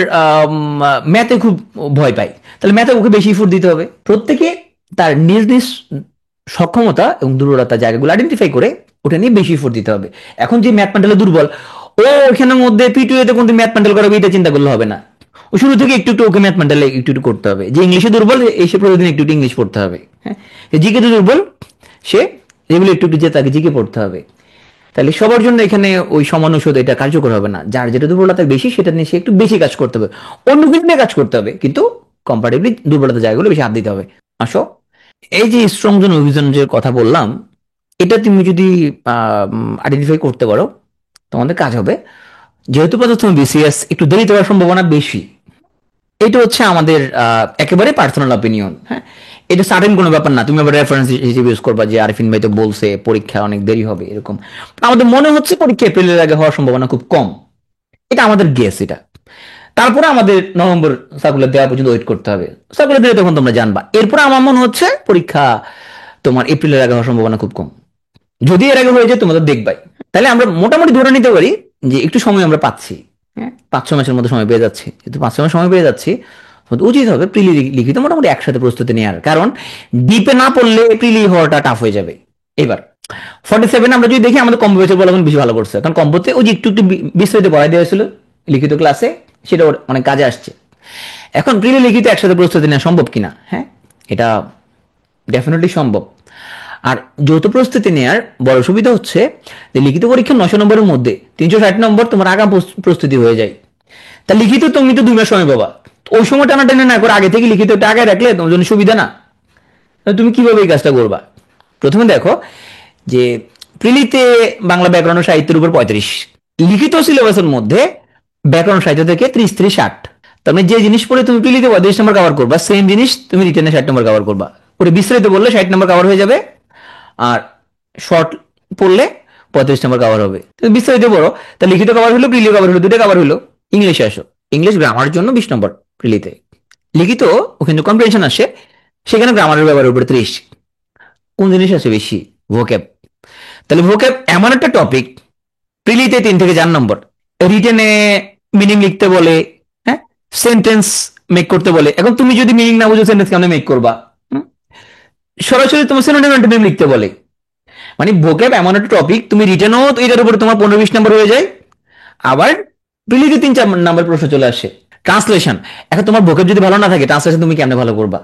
ম্যাথে খুব ভয় পায়, তাহলে ম্যাথে ওকে বেশি ইফোর্ট দিতে হবে। প্রত্যেকে তার নিজ নিজ সক্ষমতা এবং দুর্বলতা জায়গাগুলো আইডেন্টিফাই করে ওটা নিয়ে বেশি ইফোর্ট দিতে হবে। এখন যে ম্যাথ প্যান্ডেলে দুর্বল, ও ওখানের মধ্যে পিটুয়েতে কোন ম্যাথ প্যান্ডেল করাবে এটা চিন্তা করলে হবে না। ও শুরু থেকে একটু একটু ওকে ম্যাথ প্যান্ডেলে একটু একটু করতে হবে। যে ইংলিশে দুর্বল এসে প্রতিদিন একটু একটু ইংলিশ পড়তে হবে। হ্যাঁ, জিকে দুর্বল সে যেগুলো একটু একটু যে তাকে জিকে পড়তে হবে। তাহলে সবার জন্য এখানে ওই সমান ঔষধ এটা কার্যকর হবে না। যার যেটা দুর্বলতা বেশি সেটা নিয়ে সে একটু বেশি কাজ করতে হবে, অন্য কিছু নিয়ে কাজ করতে হবে, কিন্তু কম্পারেটিভলি দুর্বলতা জায়গাগুলো বেশি হাত দিতে হবে। আসো, এই যে স্ট্রং জোন অভিযানের কথা বললাম, এটা তুমি যদি আইডেন্টিফাই করতে পারো তোমাদের কাজ হবে। যেহেতু প্রথম বিসিএস একটু দেরিতে হওয়ার সম্ভাবনা বেশি, এটা হচ্ছে আমাদের একেবারে পার্সোনাল অপিনিয়ন। হ্যাঁ, এটা সার্টেন কোনো ব্যাপার না, তুমি আবার রেফারেন্স হিসেবে ইউজ করবা যে আরিফিন ভাই তো বলছে পরীক্ষা অনেক দেরি হবে এরকম। আমাদের মনে হচ্ছে পরীক্ষা এপ্রিলের আগে হওয়ার সম্ভাবনা খুব কম, এটা আমাদের গেস। এটা তারপরে আমাদের নভেম্বর সার্কুলার দেওয়া পর্যন্ত ওয়েট করতে হবে। সার্কুলার দিলে তখন তোমরা জানবা। এরপরে আমার মনে হচ্ছে পরীক্ষা তোমার এপ্রিলের আগে হওয়ার সম্ভাবনা খুব কম। যদি এর আগে হয়ে যায় তোমাদের দেখবাই। তাহলে আমরা মোটামুটি ধরে নিতে পারি যে একটু সময় আমরা পাচ্ছি। হ্যাঁ, 5-6 মাসের মধ্যে সময় পেয়ে যাচ্ছি। যেহেতু 5-6 মাস সময় পেয়ে যাচ্ছি, উচিত হবে প্রিলি লিখিত মোটামুটি একসাথে প্রস্তুতি নেওয়ার। কারণ ডিপে না পড়লে প্রিলি হওয়াটা টাফ হয়ে যাবে। এবার 47 আমরা যদি দেখি আমাদের কম্বো বেচে বলা বেশি ভালো করছে, কারণ কম্বোতে ওই যে একটু একটু বিস্তারিত পড়াই দেওয়া হয়েছিল লিখিত ক্লাসে, সেটা অনেক কাজে আসছে। এখন প্রিলি লিখিত একসাথে প্রস্তুতি নেওয়া সম্ভব কিনা? হ্যাঁ, এটা ডেফিনেটলি সম্ভব। আর যৌথ প্রস্তুতি নেওয়ার বড় সুবিধা হচ্ছে যে লিখিত পরীক্ষা 900 নম্বরের মধ্যে 360 নম্বর তোমার আগাম প্রস্তুতি হয়ে যায়। তা লিখিত তুমি তো 2 মাস সময় পাবা, ওই সময় টানা টেনে না করে আগে থেকে লিখিত আগে রাখলে তোমার জন্য সুবিধা না? তুমি কিভাবে এই কাজটা করবা? প্রথমে দেখো যে প্রিলিতে বাংলা ব্যাকরণ ও সাহিত্যের উপর 35, লিখিত সিলেবাসের মধ্যে ব্যাকরণ সাহিত্য থেকে 30-60। তার মানে যে জিনিস পড়ে তুমি প্রিলিতে 35 নম্বর কভার করবা, সেম জিনিস তুমি রিটেনে 60 নম্বর কভার করবা। ওটা বিস্তারিত বললে 60 নম্বর কভার হয়ে যাবে, আর শর্ট পড়লে 35 নম্বর কভার হবে। তুমি বিস্তারিত পড়ো, তা লিখিত কভার হলো, প্রিলি কভার হলো, দুটো কভার হলো। ইংলিশে আসো, ইংলিশ গ্রামার জন্য 20 নম্বর প্রিলিতে। লিখিত ওখানে কম্প্রিহেনশন আসে, সেখানে গ্রামারের ব্যাপারের উপরে 30। কোন জিনিস আছে বেশি? ভোক্যাব। তাহলে ভোক্যাব এমন একটা টপিক, প্রিলিতে 3 থেকে 4 নম্বর, রিটেনে মিনিং লিখতে বলে, হ্যাঁ, সেন্টেন্স মেক করতে বলে। এখন তুমি যদি মিনিং না বুঝো সেন্টেন্স কেমন মেক করবা? সরাসরি তোমার সিনোনিম লিখতে বলে। মানে ভোক্যাব এমন একটা টপিক, তুমি রিটেনও এটার উপরে তোমার 15-20 নম্বর হয়ে যায়, আবার প্রিলিতে 3-4 নম্বর প্রশ্ন চলে আসে। ট্রান্সলেশন, এখন তোমার ভোক্যাব যদি ভালো না থাকে, ট্রান্সলেশন তুমি কেমনে ভালো করবা?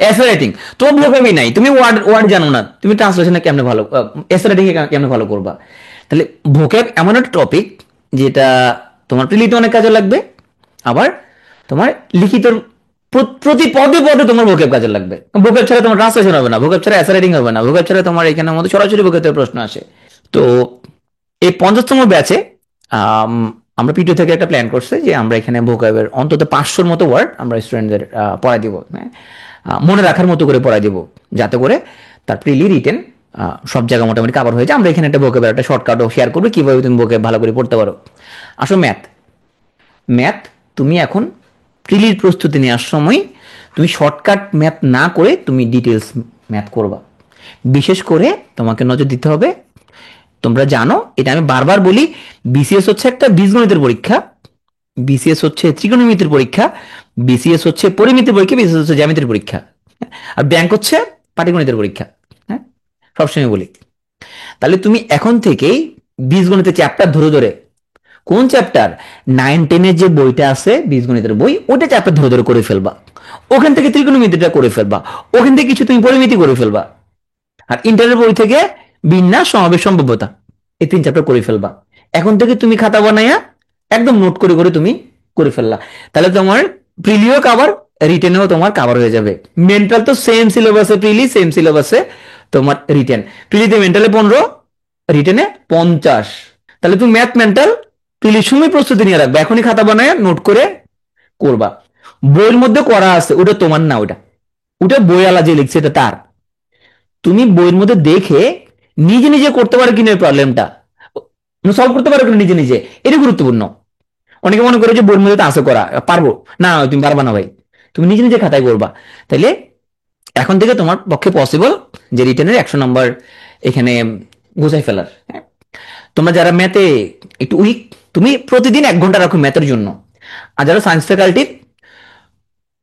এসে রাইটিং, তোমার ভোক্যাবই নাই, তুমি ওয়ার্ড ওয়ার্ড জানো না, তুমি ট্রান্সলেশনে কেমনে ভালো, এসে রাইটিং কেমনে ভালো করবা? তাহলে ভোক্যাব এমন একটা টপিক যেটা তোমার প্রিলিতে অনেক কাজে লাগবে, আবার তোমার লিখিত প্রতি পদে পদে তোমার ভোক্যাব কাজে লাগবে। ভোক্যাব ছাড়া তোমার ট্রান্সলেশন হবে না, ভোক্যাব ছাড়া এসে রাইটিং হবে না, ভোক্যাব ছাড়া তোমার এখানের মধ্যে সরাসরি ভোক্যাবের প্রশ্ন আসে। তো এই 50তম ব্যাচে আমরা পিটিও থেকে একটা প্ল্যান করছে যে আমরা এখানে ভোক্যাবের অন্তত 500-র মতো ওয়ার্ড আমরা স্টুডেন্টদের পড়াই দিব, মনে রাখার মতো করে পড়াই দিব, যাতে করে তার প্রিলি রিটেন সব জায়গা মোটামুটি কভার হয়ে যায়। আমরা এখানে একটা ভোক্যাবের একটা শর্টকাটও শেয়ার করবো কিভাবে তুমি ভোক্যাব ভালো করে পড়তে পারো। আসো ম্যাথ, ম্যাথ তুমি এখন প্রিলির প্রস্তুতি নেওয়ার সময় তুমি শর্টকাট ম্যাথ না করে তুমি ডিটেলস ম্যাথ করবা। বিশেষ করে তোমাকে নজর দিতে হবে, তোমরা জানো এটা আমি বারবার বলি, বিসিএস হচ্ছে একটা বীজগণিতের পরীক্ষা, বিসিএস হচ্ছে ত্রিকোণমিতির পরীক্ষা, বিসিএস হচ্ছে পরিমিতির পরীক্ষা, বিসিএস হচ্ছে জ্যামিতির পরীক্ষা, আর ব্যাংক হচ্ছে পাটিগণিতের পরীক্ষা। হ্যাঁ, সবসময় বলি। তাহলে তুমি এখন থেকেই বীজগণিতের চ্যাপ্টার ধরে ধরে, কোন চ্যাপ্টার? 9-10-এর যে বইটা আছে বীজগণিতের বই, ওটা চ্যাপ্টার ধরে ধরে করে ফেলবা। ওখান থেকে ত্রিকোণমিতিটা করে ফেলবা, ওখান থেকে কিছু তুমি পরিমিতি করে ফেলবা, আর ইন্টারের বই থেকে বিন্যাস, সমাবেশ, সম্ভাব্যতা, এই 3 চ্যাপ্টার করে ফেলবা। এখন থেকে তুমি খাতা বানাইয়া একদম নোট করে করে তুমি করে ফেললা। তাহলে তোমার প্রিলিও কাভার, রিটেনেও তোমার কাভার হয়ে যাবে। মেন্টাল তো সেম সিলেবাসে প্রিলি, সেম সিলেবাসে তোমার রিটেন। প্রিলিতে মেন্টালে 15, রিটেনে 50। তাহলে তুমি ম্যাথ মেন্টাল প্রিলির সময় প্রস্তুতি নিয়ে রাখবা, এখনই খাতা বানায় নোট করে করবা। বইয়ের মধ্যে করা আছে, ওটা তোমার না, ওটা ওটা বইওয়ালা যে লিখছে এটা তার। তুমি বইয়ের মধ্যে দেখে নিজে নিজে করতে পারো কিনা এই প্রবলেমটা, সলভ করতে পারো কিনা নিজে নিজে, এটা গুরুত্বপূর্ণ। অনেকে মনে করে যে বইয়ের মধ্যে তো আছে করা, পারবো না, তুমি পারবা না ভাই, তুমি নিজে নিজে খাতায় করবা। তাইলে এখন থেকে তোমার পক্ষে পসিবল যে রিটেনের 100 নম্বর এখানে গুছাই ফেলার। হ্যাঁ, তোমরা যারা ম্যাথে একটু উইক, তুমি প্রতিদিন 1 ঘন্টা রাখো ম্যাথের জন্য। আর যারা সায়েন্স ফ্যাকাল্টির,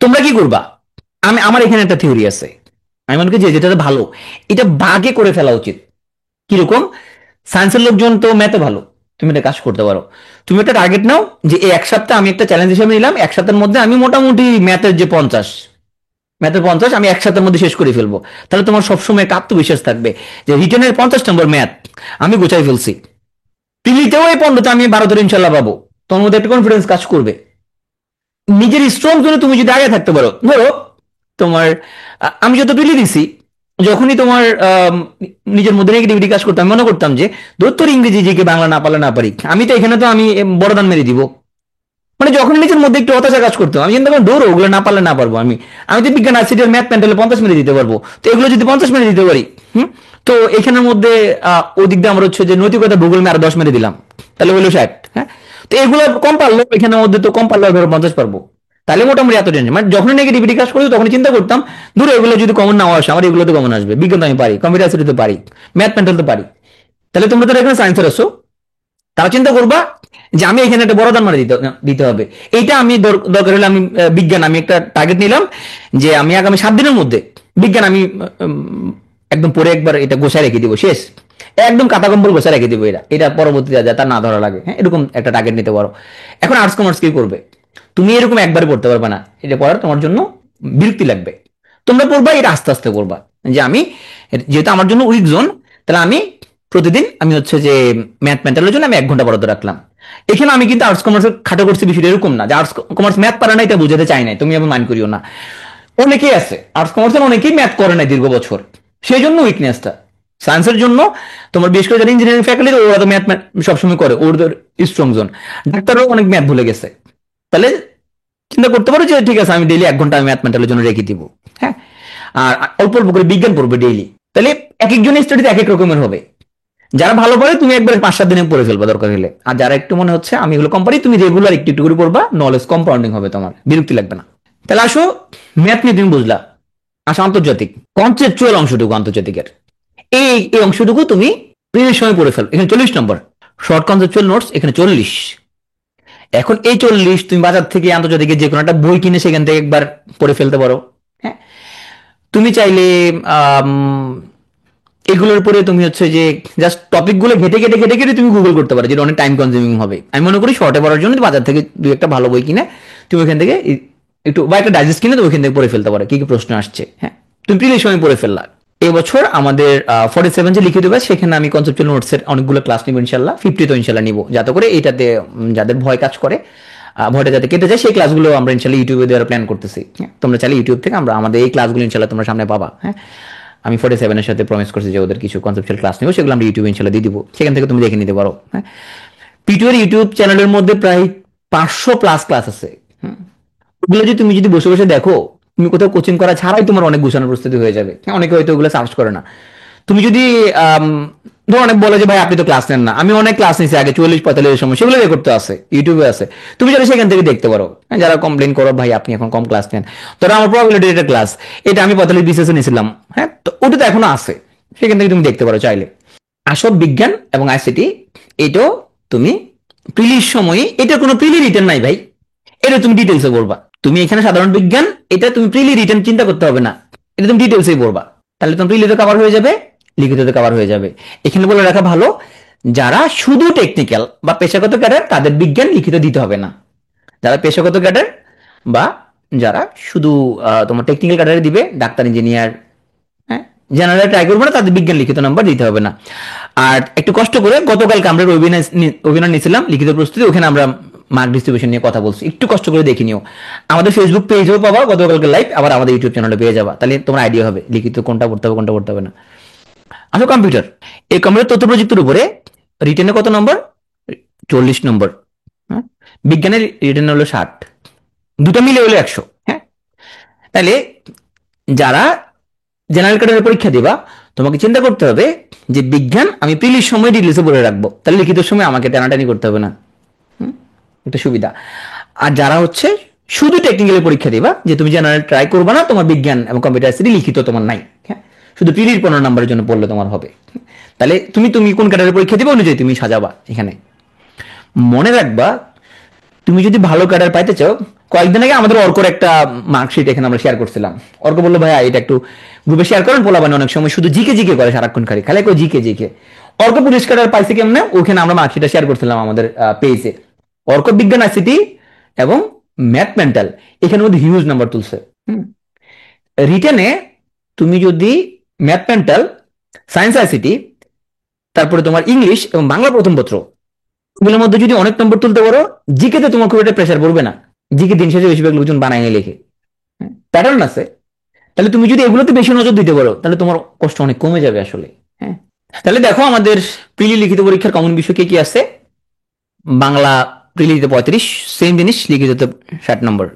তোমরা কি করবা, আমার এখানে একটা থিওরি আছে। আমি মনে করি যে যেটা ভালো, এটা বাগে করে ফেলা উচিত। কিরকম? সায়েন্সের লোকজন তো ম্যাথে ভালো, তুমি একটা কাজ করতে পারো। তুমি একটা টার্গেট নাও যে এই 1 সপ্তাহ আমি একটা চ্যালেঞ্জ হিসেবে নিলাম, 1 সপ্তাহের মধ্যে আমি মোটামুটি ম্যাথের 50 আমি 1 সপ্তাহের মধ্যে শেষ করে ফেলবো। তাহলে তোমার সবসময় একটা আত্মবিশ্বাস থাকবে যে রিটেনের 50 নম্বর ম্যাথ আমি গোছাই ফেলছি, প্রিলিতেও এই 15টা আমি 12 ধরে ইনশাল্লাহ পাবো। তোমার মধ্যে একটা কনফিডেন্স কাজ করবে। নিজের স্ট্রং জোনে তুমি যদি আগে থাকতে পারো, ধরো তোমার আমি যত প্রিলি দিছি, যখনই তোমার নিজের মধ্যে নেগেটিভিটি কাজ করতাম, মনে করতাম যে তোর ইংরেজি জিকে বাংলা না পারলে না পারি, আমি তো এখানে তো আমি বড়দান মেরে দিব। মানে যখন নিজের মধ্যে একটু হতাশা কাজ করতো, আমি চিন্তা করি দৌড়ো, ওগুলো না পারলে না পারবো। আমি তো বিজ্ঞান আর্টসের ম্যাথ প্যান্ডেলে 50 মেরে দিতে পারবো, তো এগুলো যদি 50 মেরে দিতে পারি, তো এখানের মধ্যে ওদিক দিয়ে আমার হচ্ছে যে নৈতিকতা ভূগোল আমি আরো 10 মেরে দিলাম, তাহলে হলো 60। হ্যাঁ, তো এগুলো কম পারলো, এখানের মধ্যে তো কম পারলে ধরো 50 পারবো। তাহলে মোটামুটি এত টেনশন, মানে যখন নেগেটিভিটি কাজ করতো তখন চিন্তা করতাম দূরে এগুলো যদি কমন নাও আসে, আমার এগুলো তো কমন আসবে, বিজ্ঞান তো আমি পারি, কম্পিউটার সায়েন্স তো পারি, ম্যাথ প্যান্ডেল তো পারি। তাহলে তোমরা তো এখানে সায়েন্সের আসো, তারা চিন্তা করবা যে আমি এখানে একটা বড় দান মানে দিতে হবে। এইটা আমি দরকার হলে আমি বিজ্ঞান আমি একটা টার্গেট নিলাম যে আমি আগামী 7 দিনের মধ্যে বিজ্ঞান আমি একদম পরে একবার এটা গোছায় রেখে দিব, শেষ একদম কাটা কম্বল গোছায় রেখে দিব, এটা পরবর্তীতে যা তার না ধরা লাগে। হ্যাঁ, এরকম একটা টার্গেট নিতে পারো। এখন আর্টস কমার্স কি করবে, তুমি এরকম একবারে পড়তে পারবে না, এটা পড়ার তোমার জন্য বিরক্তি লাগবে। তোমরা পড়বা এটা আস্তে আস্তে পড়বা, যে আমি যেহেতু আমার জন্য উইক জোন, তাহলে আমি প্রতিদিন আমি হচ্ছে যে ম্যাথ মেন্টালের জন্য আমি 1 ঘন্টা বরাদ্দ রাখলাম। এখানে আমি কিন্তু আর্টস কমার্স খাটো করছি, বিষয়টা এরকম না যে আর্টস কমার্স ম্যাথ পারে না এটা বুঝাতে চাই নাই, তুমি আমি মাইন্ড করিও না। অনেকেই আছে আর্টস কমার্সের, অনেকেই ম্যাথ করে নাই দীর্ঘ বছর, সেই জন্য উইকনেসটা। সায়েন্সের জন্য তোমার বিশেষ করে যারা ইঞ্জিনিয়ারিং ফ্যাকাল্টি, ওরা তো ম্যাথ সবসময় করে, ওদের স্ট্রং জোন। ডাক্তাররাও অনেক ম্যাথ ভুলে গেছে, তাহলে চিন্তা করতে পারো যে ঠিক আছে আমি ডেইলি 1 ঘন্টা ম্যাথ মেন্টালের জন্য রেখে দিব। হ্যাঁ, আর অল্প অল্প করে বিজ্ঞান পড়বে ডেইলি। তাহলে এক একজনের স্টাডিতে এক এক রকমের হবে। যারা ভালো পড়ে তুমি একবার 5-7 দিনে পড়ে ফেলবা দরকার হলে, আর যারা একটু মনে হচ্ছে আমি এগুলো কম পারি, তুমি রেগুলার একটু একটু করে পড়বা, নলেজ কম্পাউন্ডিং হবে, তোমার বিরক্তি লাগবে না। তাহলে আসো, ম্যাথ নিয়ে তুমি বুঝলা, আসো আন্তর্জাতিক কনসেপচুয়াল অংশটুকু আন্তর্জাতিকের, এই অংশটুকু তুমি প্রিভিয়াস সময় পড়ে ফেল। এখানে 40 নম্বর শর্ট কনসেপচুয়াল নোটস, এখানে 40। এখন এই 40 তুমি বাজার থেকে আন্তর্জাতিকের যে কোনো একটা বই কিনে সেখান থেকে একবার পড়ে ফেলতে পারো। হ্যাঁ, তুমি চাইলে এগুলোর উপরে তুমি হচ্ছে যে জাস্ট টপিক গুলো ঘেটে ঘেটে ঘেটে ঘেটে তুমি গুগল করতে পারো, যেটা অনেক টাইম কনজিউমিং হবে। আমি মনে করি শর্টে পড়ার জন্য বাজার থেকে দুই একটা ভালো বই কিনে তুমি ওখান থেকে একটু বা একটা ডাইজেস্ট কিনে তুমি ওখান থেকে পড়ে ফেলতে পারো কি কি প্রশ্ন আসছে। হ্যাঁ, তুমি প্রিলির সময় পড়ে ফেললা। এবছর আমাদের 47 যে লিখিত ব্যাচ, সেখানে আমি কনসেপচুয়াল নোটসের অনেকগুলো ক্লাস নিব ইনশাল্লাহ, 50 তো ইনশাল্লাহ নিব, যাতে করে এটাতে যাদের ভয় কাজ করে, ভয়টা যাতে কেটে যায়, সেই ক্লাসগুলো আমরা ইনশাল্লাহ ইউটিউবে দেওয়ার প্ল্যান করতেছি। তোমরা চাইলে ইউটিউব থেকে আমরা আমাদের এই ক্লাসগুলো ইনশাল্লাহ তোমরা সামনে পাবা। হ্যাঁ, আমি 47 সাথে প্রমিস করছি যে ওদের কিছু কনসেপচুয়াল ক্লাস নেব, সেগুলো আমরা ইউটিউবে ইনশাল্লাহ দিয়ে দিব, সেখান থেকে তুমি দেখে নিতে পারো। হ্যাঁ, পিটুয়ের ইউটিউব চ্যানেলের মধ্যে প্রায় 500+ ক্লাস আছে। ওগুলো যদি তুমি যদি বসে বসে দেখো, তুমি কোথাও কোচিং করা ছাড়াই তোমার অনেক গুছানোর প্রস্তুতি হয়ে যাবে। অনেকে হয়তো ওগুলো সার্চ করে না। তুমি যদি ধরো অনেক বলে যে ভাই আপনি তো ক্লাস নেন না, আমি অনেক ক্লাস নিয়েছি আগে 40-45 সময়, সেগুলো রেকর্ড তো আছে, ইউটিউবে আছে, তুমি যদি সেখান থেকে দেখতে পারো। যারা কমপ্লেন করো ভাই আপনি এখন কম ক্লাস নেন, ধরো আমার প্রবাবিলিটি এটা ক্লাস, এটা আমি 45 BCS নিয়েছিলাম, হ্যাঁ, তো ওটা তো এখনো আছে, সেখান থেকে তুমি দেখতে পারো চাইলে। আসব বিজ্ঞান এবং আইসিটি, এটাও তুমি প্রিলির সময়, এটা কোনো প্রিলি রিটার্ন নাই ভাই, এটা তুমি ডিটেলসে বলবা। তুমি এখানে সাধারণ বিজ্ঞান, এটা তুমি প্রিলি রিটার্ন চিন্তা করতে হবে না, এটা তুমি ডিটেলসেই পড়বা, তাহলে তুমি প্রিলিতে কভার হয়ে যাবে, লিখিততে কভার হয়ে যাবে। এখানে বলে রাখা ভালো, যারা শুধু টেকনিক্যাল বা পেশাগত ক্যাডার তাদের বিজ্ঞান লিখিত দিতে হবে না। যারা পেশাগত ক্যাডার বা যারা শুধু তোমার টেকনিক্যাল ক্যাডারে দিবে, ডাক্তার ইঞ্জিনিয়ার, হ্যাঁ, জেনারেল ট্রাই করবো না, তাদের বিজ্ঞান লিখিত নাম্বার দিতে হবে না। আর একটু কষ্ট করে গতকালকে আমরা ওয়েবিনার নিয়েছিলাম লিখিত প্রস্তুতি, ওখানে আমরা মার্ক ডিস্ট্রিবিউশন নিয়ে কথা বলছি, একটু কষ্ট করে দেখে নিও। আমাদের ফেসবুক পেজেও পাবা গতকালকে লাইভ, আবার আমাদের ইউটিউব চ্যানেলে পেয়ে যাবা, তাহলে তোমার আইডিয়া হবে লিখিত কোনটা পড়তে হবে কোনটা পড়তে হবে না। আসো কম্পিউটার, এই কম্পিউটার তথ্য প্রযুক্তির উপরে রিটেনে কত নম্বর? 40 নম্বর। হ্যাঁ, বিজ্ঞানের রিটেন হলো 60, দুটো মিলে হলো 100। হ্যাঁ, তাহলে যারা জেনারেল ক্যাডারের পরীক্ষা দিবা, তোমাকে চিন্তা করতে হবে যে বিজ্ঞান আমি প্রিলির সময় ডিটেলসে বলে রাখবো, তাহলে লিখিত সময় আমাকে টানাটানি করতে হবে না, একটা সুবিধা। আর যারা হচ্ছে শুধু টেকনিক্যাল পরীক্ষা দিবা, যে তুমি জেনারেল ট্রাই করবা না, তোমার বিজ্ঞান এবং কম্পিউটার আইসিটি লিখিত তোমার নাই। হ্যাঁ, শুধু প্রিলির 15 নাম্বারের জন্য পড়লে তোমার হবে। তাহলে তুমি তুমি কোন ক্যাডারের পরীক্ষা দিবে অনুযায়ী তুমি সাজাবা। এখানে মনে রাখবা, তুমি যদি ভালো ক্যাডার পাইতে চাও, কয়েকদিন আগে আমাদের অর্কর একটা মার্কশিট এখানে আমরা শেয়ার করছিলাম। অর্ক বললো ভাইয়া এটা একটু গ্রুপে শেয়ার করেন, পোলাবান অনেক সময় শুধু জিকে জিকে করে সারাক্ষণ, খালি খালি করে GK GK. Arka police cadre পাইছে কেমনে, ওখানে আমরা মার্কশিটটা শেয়ার করছিলাম আমাদের পেজে। অর্ক বিজ্ঞান আইসিটি এবং ম্যাথ মেন্টাল এখানের মধ্যে হিউজ নাম্বার তুলছে। রিটেনে তুমি যদি ম্যাথ মেন্টাল, সায়েন্স আইসিটি, তারপরে তোমার ইংলিশ এবং বাংলা প্রথম পত্র এগুলোর মধ্যে যদি অনেক নম্বর তুলতে পারো, জিকে তে তোমার খুব একটা প্রেশার পড়বে না। জিকে দিন শেষে বেশিরভাগ লোকজন বানায় লেখে, প্যাটার্ন আছে। তাহলে তুমি যদি এগুলোতে বেশি নজর দিতে পারো, তাহলে তোমার কষ্ট অনেক কমে যাবে আসলে। হ্যাঁ, তাহলে দেখো আমাদের প্রিলি লিখিত পরীক্ষার কমন বিষয় কি আছে। বাংলা প্রিলিতে 35, সেম জিনিস লিখিততে 60 নম্বর।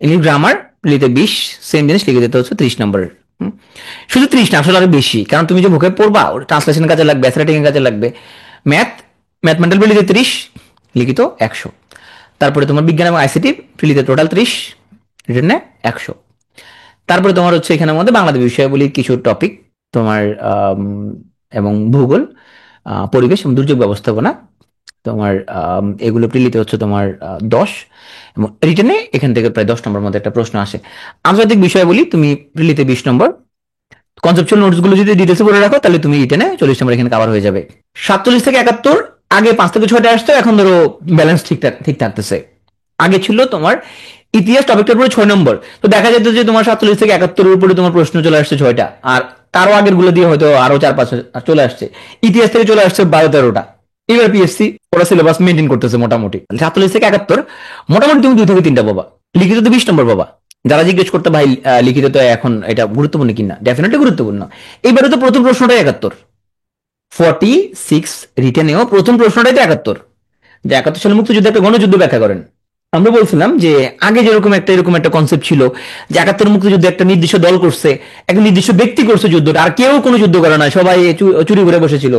ইংলিশ গ্রামার প্রিলিতে 20, সেম জিনিস লিখিততে হচ্ছে 30 নম্বর। শুধু 30 না, আসলে আরো বেশি, কারণ তুমি যে ভোকে পড়বা ট্রান্সলেশন কাজে লাগবে, রাইটিং এর কাজে লাগবে। ম্যাথমেন্টাল প্রিলিতে 30, লিখিত 100। তারপরে তোমার বিজ্ঞান এবং আইসিটি প্রিলিতে টোটাল 30, রিটেনে 100। তারপরে তোমার হচ্ছে এখানের মধ্যে বাংলাদেশ বিষয়াবলী কিছু টপিক তোমার এবং ভূগোল, পরিবেশ এবং দুর্যোগ ব্যবস্থাপনা তোমার এগুলো প্রিলিতে হচ্ছে তোমার 10, এবং রিটেনে এখান থেকে প্রায় 10 নম্বর মধ্যে একটা প্রশ্ন আসে। আন্তর্জাতিক বিষয়াবলী তুমি প্রিলিতে 20 নম্বর। কনসেপচুয়াল নোটস গুলো যদি ডিটেলসে পড়ে রাখো, তাহলে তুমি রিটেনে 40 নম্বর এখানে কভার হয়ে যাবে। 47 থেকে 71 আগে 5 থেকে 6টা আসতো, এখন ধরো ব্যালেন্স ঠিক থাকতেছে। আগে ছিল তোমার ইতিহাস টপিকটার উপরে 6 নম্বর, তো দেখা যেত যে তোমার 47 থেকে 71 উপরে তোমার প্রশ্ন চলে আসছে 6টা, আর তারও আগের গুলো দিয়ে হয়তো আরো 4-5 চলে আসছে। ইতিহাস থেকে চলে আসছে 12-13টা। এবার পিএসসি ওরা সিলেবাস মেনটেন করতেছে মোটামুটি। 47 থেকে 71 মোটামুটি তুমি 2 থেকে 3টা পাবা। লিখিত তো 20 নম্বর পাবা। যারা জিজ্ঞেস করতে ভাই লিখিত তো এখন এটা গুরুত্বপূর্ণ কিনা, ডেফিনেটলি গুরুত্বপূর্ণ। এবারে তো প্রথম প্রশ্নটাই 71, 46 রিটেনেও প্রথম প্রশ্নটাই তো 71, যে 71 সালে মুক্তিযুদ্ধ একটা গণযুদ্ধ ব্যাখ্যা করেন। আমরা বলছিলাম যে আগে যেরকম এরকম একটা কনসেপ্ট ছিল যে 71 মুক্তিযুদ্ধ একটা নির্দিষ্ট দল করছে, একটা নির্দিষ্ট ব্যক্তি করছে যুদ্ধটা, আর কেউ কোনো যুদ্ধ করে না, সবাই চুরি করে বসেছিল,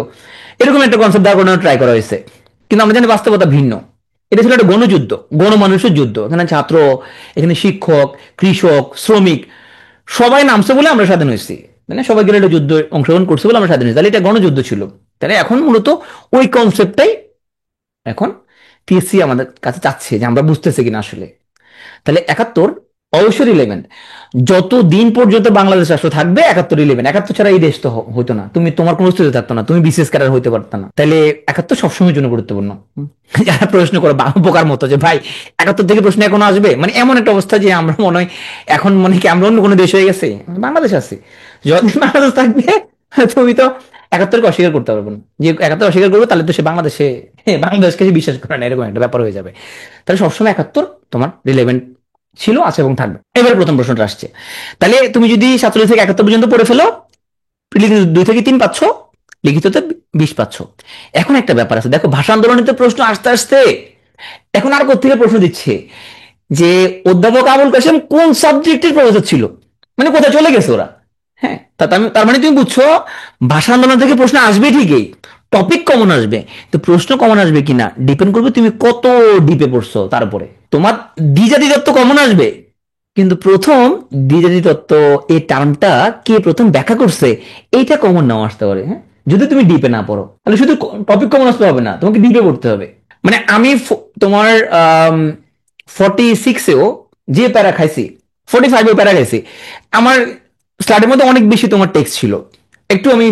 এরকম একটা কনসেপ্ট দাঁড় করানোর ট্রাই করা হয়েছে। কিন্তু আমরা জানি বাস্তবতা ভিন্ন। এটা ছিল একটা গণযুদ্ধ, গণমানুষের যুদ্ধ। এখানে ছাত্র, এখানে শিক্ষক, কৃষক, শ্রমিক সবাই নামছে বলে আমরা স্বাধীন হয়েছি, মানে সবাই গেলে একটা যুদ্ধ অংশগ্রহণ করছে বলে আমরা স্বাধীন হয়েছি। তাহলে এটা গণযুদ্ধ ছিল। তাহলে এখন মূলত ওই কনসেপ্টটাই এখন টিএসসি আমাদের কাছে চাচ্ছে যে আমরা বুঝতেছি কিনা আসলে। তাহলে 71 অবশ্যই রিলেভেন্ট। যত দিন পর্যন্ত বাংলাদেশ রাষ্ট্র থাকবে 71 রিলেভেন্ট। 71 ছাড়া এই দেশ তো হইতো না, তুমি তোমার কোনো অস্তিত্ব থাকতো না, তুমি বিশেষ ক্যাডার হইতে পারতো না। তাহলে 71 সবসময়ের জন্য গুরুত্বপূর্ণ। যারা প্রশ্ন করে বোকার মতো যে ভাই 71 থেকে প্রশ্ন এখনো আসবে, মানে এমন একটা অবস্থা যে আমরা মনে হয় এখন মনে কি আমরা অন্য কোনো দেশ হয়ে গেছে, বাংলাদেশ আছে। যতদিন বাংলাদেশ থাকবে তুমি তো 71কে অস্বীকার করতে পারবো না। যে 71 অস্বীকার করবো তাহলে তো সে বাংলাদেশকে বিশ্বাস করে না, এরকম একটা ব্যাপার হয়ে যাবে। তাহলে সবসময় 71 তোমার রিলেভেন্ট ছিল, আছে এবং থাকবে। এবারে প্রথম প্রশ্নটা আসছে। তাহলে তুমি যদি 47 থেকে 71 পর্যন্ত পড়ে ফেলো, 2 থেকে 3 পাচ্ছ, লিখিততে 20 পাচ্ছ। এখন একটা ব্যাপার আছে, দেখো ভাষা আন্দোলনের প্রশ্ন আসতে আসতে এখন আর কোথা থেকে প্রশ্ন দিচ্ছে যে অধ্যাপক আবুল কাসেম কোন সাবজেক্টের প্রফেসর ছিল, মানে কোথায় চলে গেছে ওরা। হ্যাঁ, তার মানে তুমি বুঝছো ভাষা আন্দোলন থেকে প্রশ্ন আসবে ঠিকই, টপিক কমন আসবে, তো প্রশ্ন কমন আসবে কিনা ডিপেন্ড করবে তুমি কত ডিপে পড়ছো তার উপরে। তোমার দ্বিজাতি তত্ত্ব কমন আসবে, কিন্তু প্রথম দ্বিজাতি তত্ত্ব এই টার্মটা কে প্রথম ব্যাখ্যা করছে এইটা কমন নাও আসতে পারে। হ্যাঁ, যদি তুমি ডিপে না পড়ো তাহলে শুধু টপিক কমন আসতে হবে না, তোমাকে ডিপে পড়তে হবে। মানে আমি তোমার 46-এও যে প্যারা খাইছি, 45-এও প্যারা খাইছি, আমার স্টার্টের মধ্যে অনেক বেশি তোমার টেক্সট ছিল, একটু আমি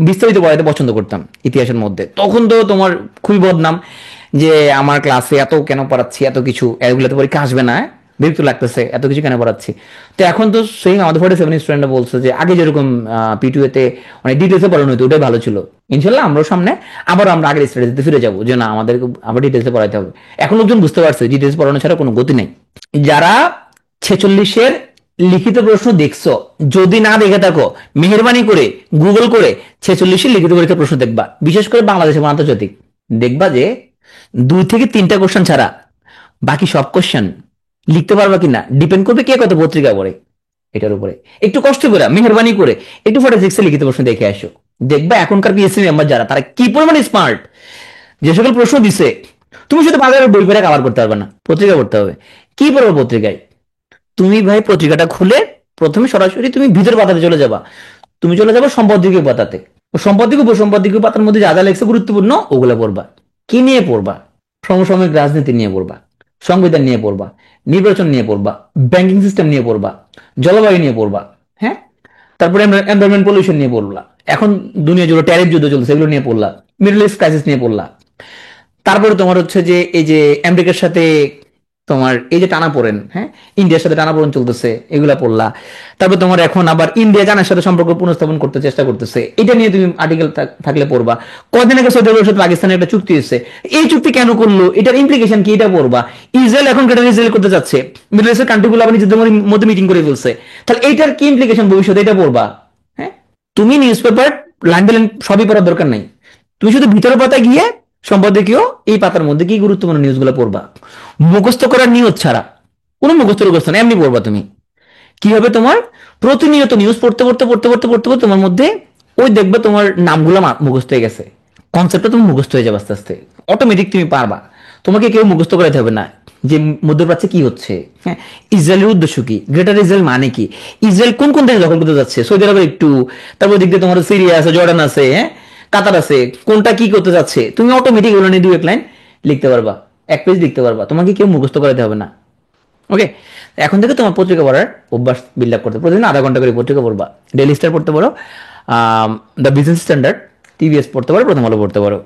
বিস্তারিত পড়াইতে পছন্দ করতাম ইতিহাসের মধ্যে। তখন তো তোমার খুবই বদনাম যে আমার ক্লাসে এত কেন পড়াচ্ছি, এত কিছু, এগুলো তো পরীক্ষা আসবে না, বিরক্ত লাগতেছে, এত কিছু কেন পড়াচ্ছি। তো এখন তো সেই আমাদের 47 স্টুডেন্টরা বলছে যে আগে যেরকম পিটুয়েতে অনেক ডিটেলসে পড়ানো হতো ওটাই ভালো ছিল। ইনশাল্লাহ আমরাও সামনে আবার আমরা আগের স্ট্র্যাটেজিতে ফিরে যাবো, যে না আমাদেরকে আবার ডিটেলসে পড়াইতে হবে। এখন লোকজন বুঝতে পারছে ডিটেলস পড়ানো ছাড়া কোনো গতি নেই। যারা 46-এর লিখিত প্রশ্ন দেখছো, যদি না দেখে থাকো মেহরবানি করে গুগল করে 46-এর লিখিত পরীক্ষার প্রশ্ন দেখবা, বিশেষ করে বাংলাদেশ এবং আন্তর্জাতিক। দেখবা যে 2 থেকে 3টা কোশ্চেন ছাড়া বাকি সব কোশ্চেন লিখতে পারবা কিনা ডিপেন্ড করবে কে কত পত্রিকা পড়ে এটার উপরে। একটু কষ্ট করে মেহরবানি করে একটু 46-এর লিখিত প্রশ্ন দেখে আসো, দেখবা এখনকার পিএসসি মেম্বার যারা তারা কি পরিমাণ স্মার্ট। যে সকল প্রশ্ন দিছে তুমি শুধু বাজারের বই পড়ে কভার করতে পারবে না, পত্রিকা পড়তে হবে। কি পড়বো পত্রিকায়? তুমি ভাই পত্রিকাটা খুলে প্রথমে সরাসরি তুমি ভিতর পাতাতে চলে যাবা। তুমি চলে যাবে সম্পাদকীয় পাতাতে। সম্পাদকীয় উপসম্পাদকীয় পাতার মধ্যে যা যা লেখছে গুরুত্বপূর্ণ ওগুলো পড়বা। কি নিয়ে পড়বা? সমসাময়িক রাজনীতি নিয়ে পড়বা, সংবিধান নিয়ে পড়বা, নির্বাচন নিয়ে পড়বা, ব্যাংকিং সিস্টেম নিয়ে পড়বা, জলবায়ু নিয়ে পড়বা, হ্যাঁ, তারপরে এনভায়রনমেন্ট পলিউশন নিয়ে পড়লা, এখন দুনিয়া জুড়ে ট্যারিফ যুদ্ধ চলছে এগুলো নিয়ে পড়লা, মিডল ইস্ট ক্রাইসিস নিয়ে পড়লা, তারপরে তোমার হচ্ছে যে এই যে আমেরিকার সাথে তোমার এই যে টানাপোড়েন, হ্যাঁ, ইন্ডিয়ার সাথে টানাপোড়েন চলতেছে এগুলা পড়লা। তারপর তোমার এখন আবার ইন্ডিয়া জানার সাথে সম্পর্ক পুনঃস্থাপন করতে চেষ্টা করতেছে, এটা নিয়ে তুমি আর্টিকেল থাকলে পড়বা। কদিন আগে সৌদি আরবের সাথে পাকিস্তানের একটা চুক্তি হয়েছে, এই চুক্তি কেন করলো, এটার ইমপ্লিকেশন কি, এটা পড়বা। ইসরায়েল এখন গ্রেটার ইসরায়েল করতে যাচ্ছে, মিডল ইস্টের কান্ট্রিগুলো আবার নিজেদের মধ্যে মিটিং করে ফেলছে, তাহলে এইটার কি ইমপ্লিকেশন ভবিষ্যতে, এটা পড়বা। হ্যাঁ, তুমি newspaper line by line সবই পড়ার দরকার নাই, তুমি শুধু ভিতরের পাতায় গিয়ে সম্পাদকীয় এই পাতার মধ্যে কি গুরুত্বপূর্ণ নিউজগুলো পড়বা। মুখস্থ করার নিয়ত ছাড়া, কোনো মুখস্থ না, এমনি পড়বা তুমি। কি হবে তোমার, প্রতিনিয়ত নিউজ পড়তে পড়তে পড়তে পড়তে পড়তে পড়তে তোমার মধ্যে ওই দেখবে তোমার নামগুলো মুখস্থ হয়ে গেছে, কনসেপ্টটা তুমি মুখস্থ হয়ে যাবে আস্তে আস্তে, অটোমেটিক তুমি পারবা। তোমাকে কেউ মুখস্থ করাতে হবে না যে মধ্যপ্রাচ্যে কি হচ্ছে, হ্যাঁ, ইসরায়েলের উদ্দেশ্য কি, গ্রেটার ইসরায়েল মানে কি, ইসরায়েল কোন কোন দেশ দখল করতে যাচ্ছে, সৌদি আরবের একটু, তারপর দিক দিয়ে তোমার সিরিয়া আছে, জর্ডান আছে, হ্যাঁ, কাতার আছে, কোনটা কি করতে যাচ্ছে, তুমি অটোমেটিক ওগুলো নিয়ে 2-1 লাইন লিখতে পারবা, 1 পেজ লিখতে পারবা, তোমাকে কেউ মুখস্থ করাতে হবে না। ওকে, এখন থেকে তোমার পত্রিকা পড়ার অভ্যাস বিল্ড আপ করতে, প্রতিদিন আধা ঘন্টা করে পত্রিকা পড়বা। ডেইলি স্টার পড়তে পারো, দ্য বিজনেস স্ট্যান্ডার্ড, টিভিএস পড়তে পারো, প্রথম আলো পড়তে পারো।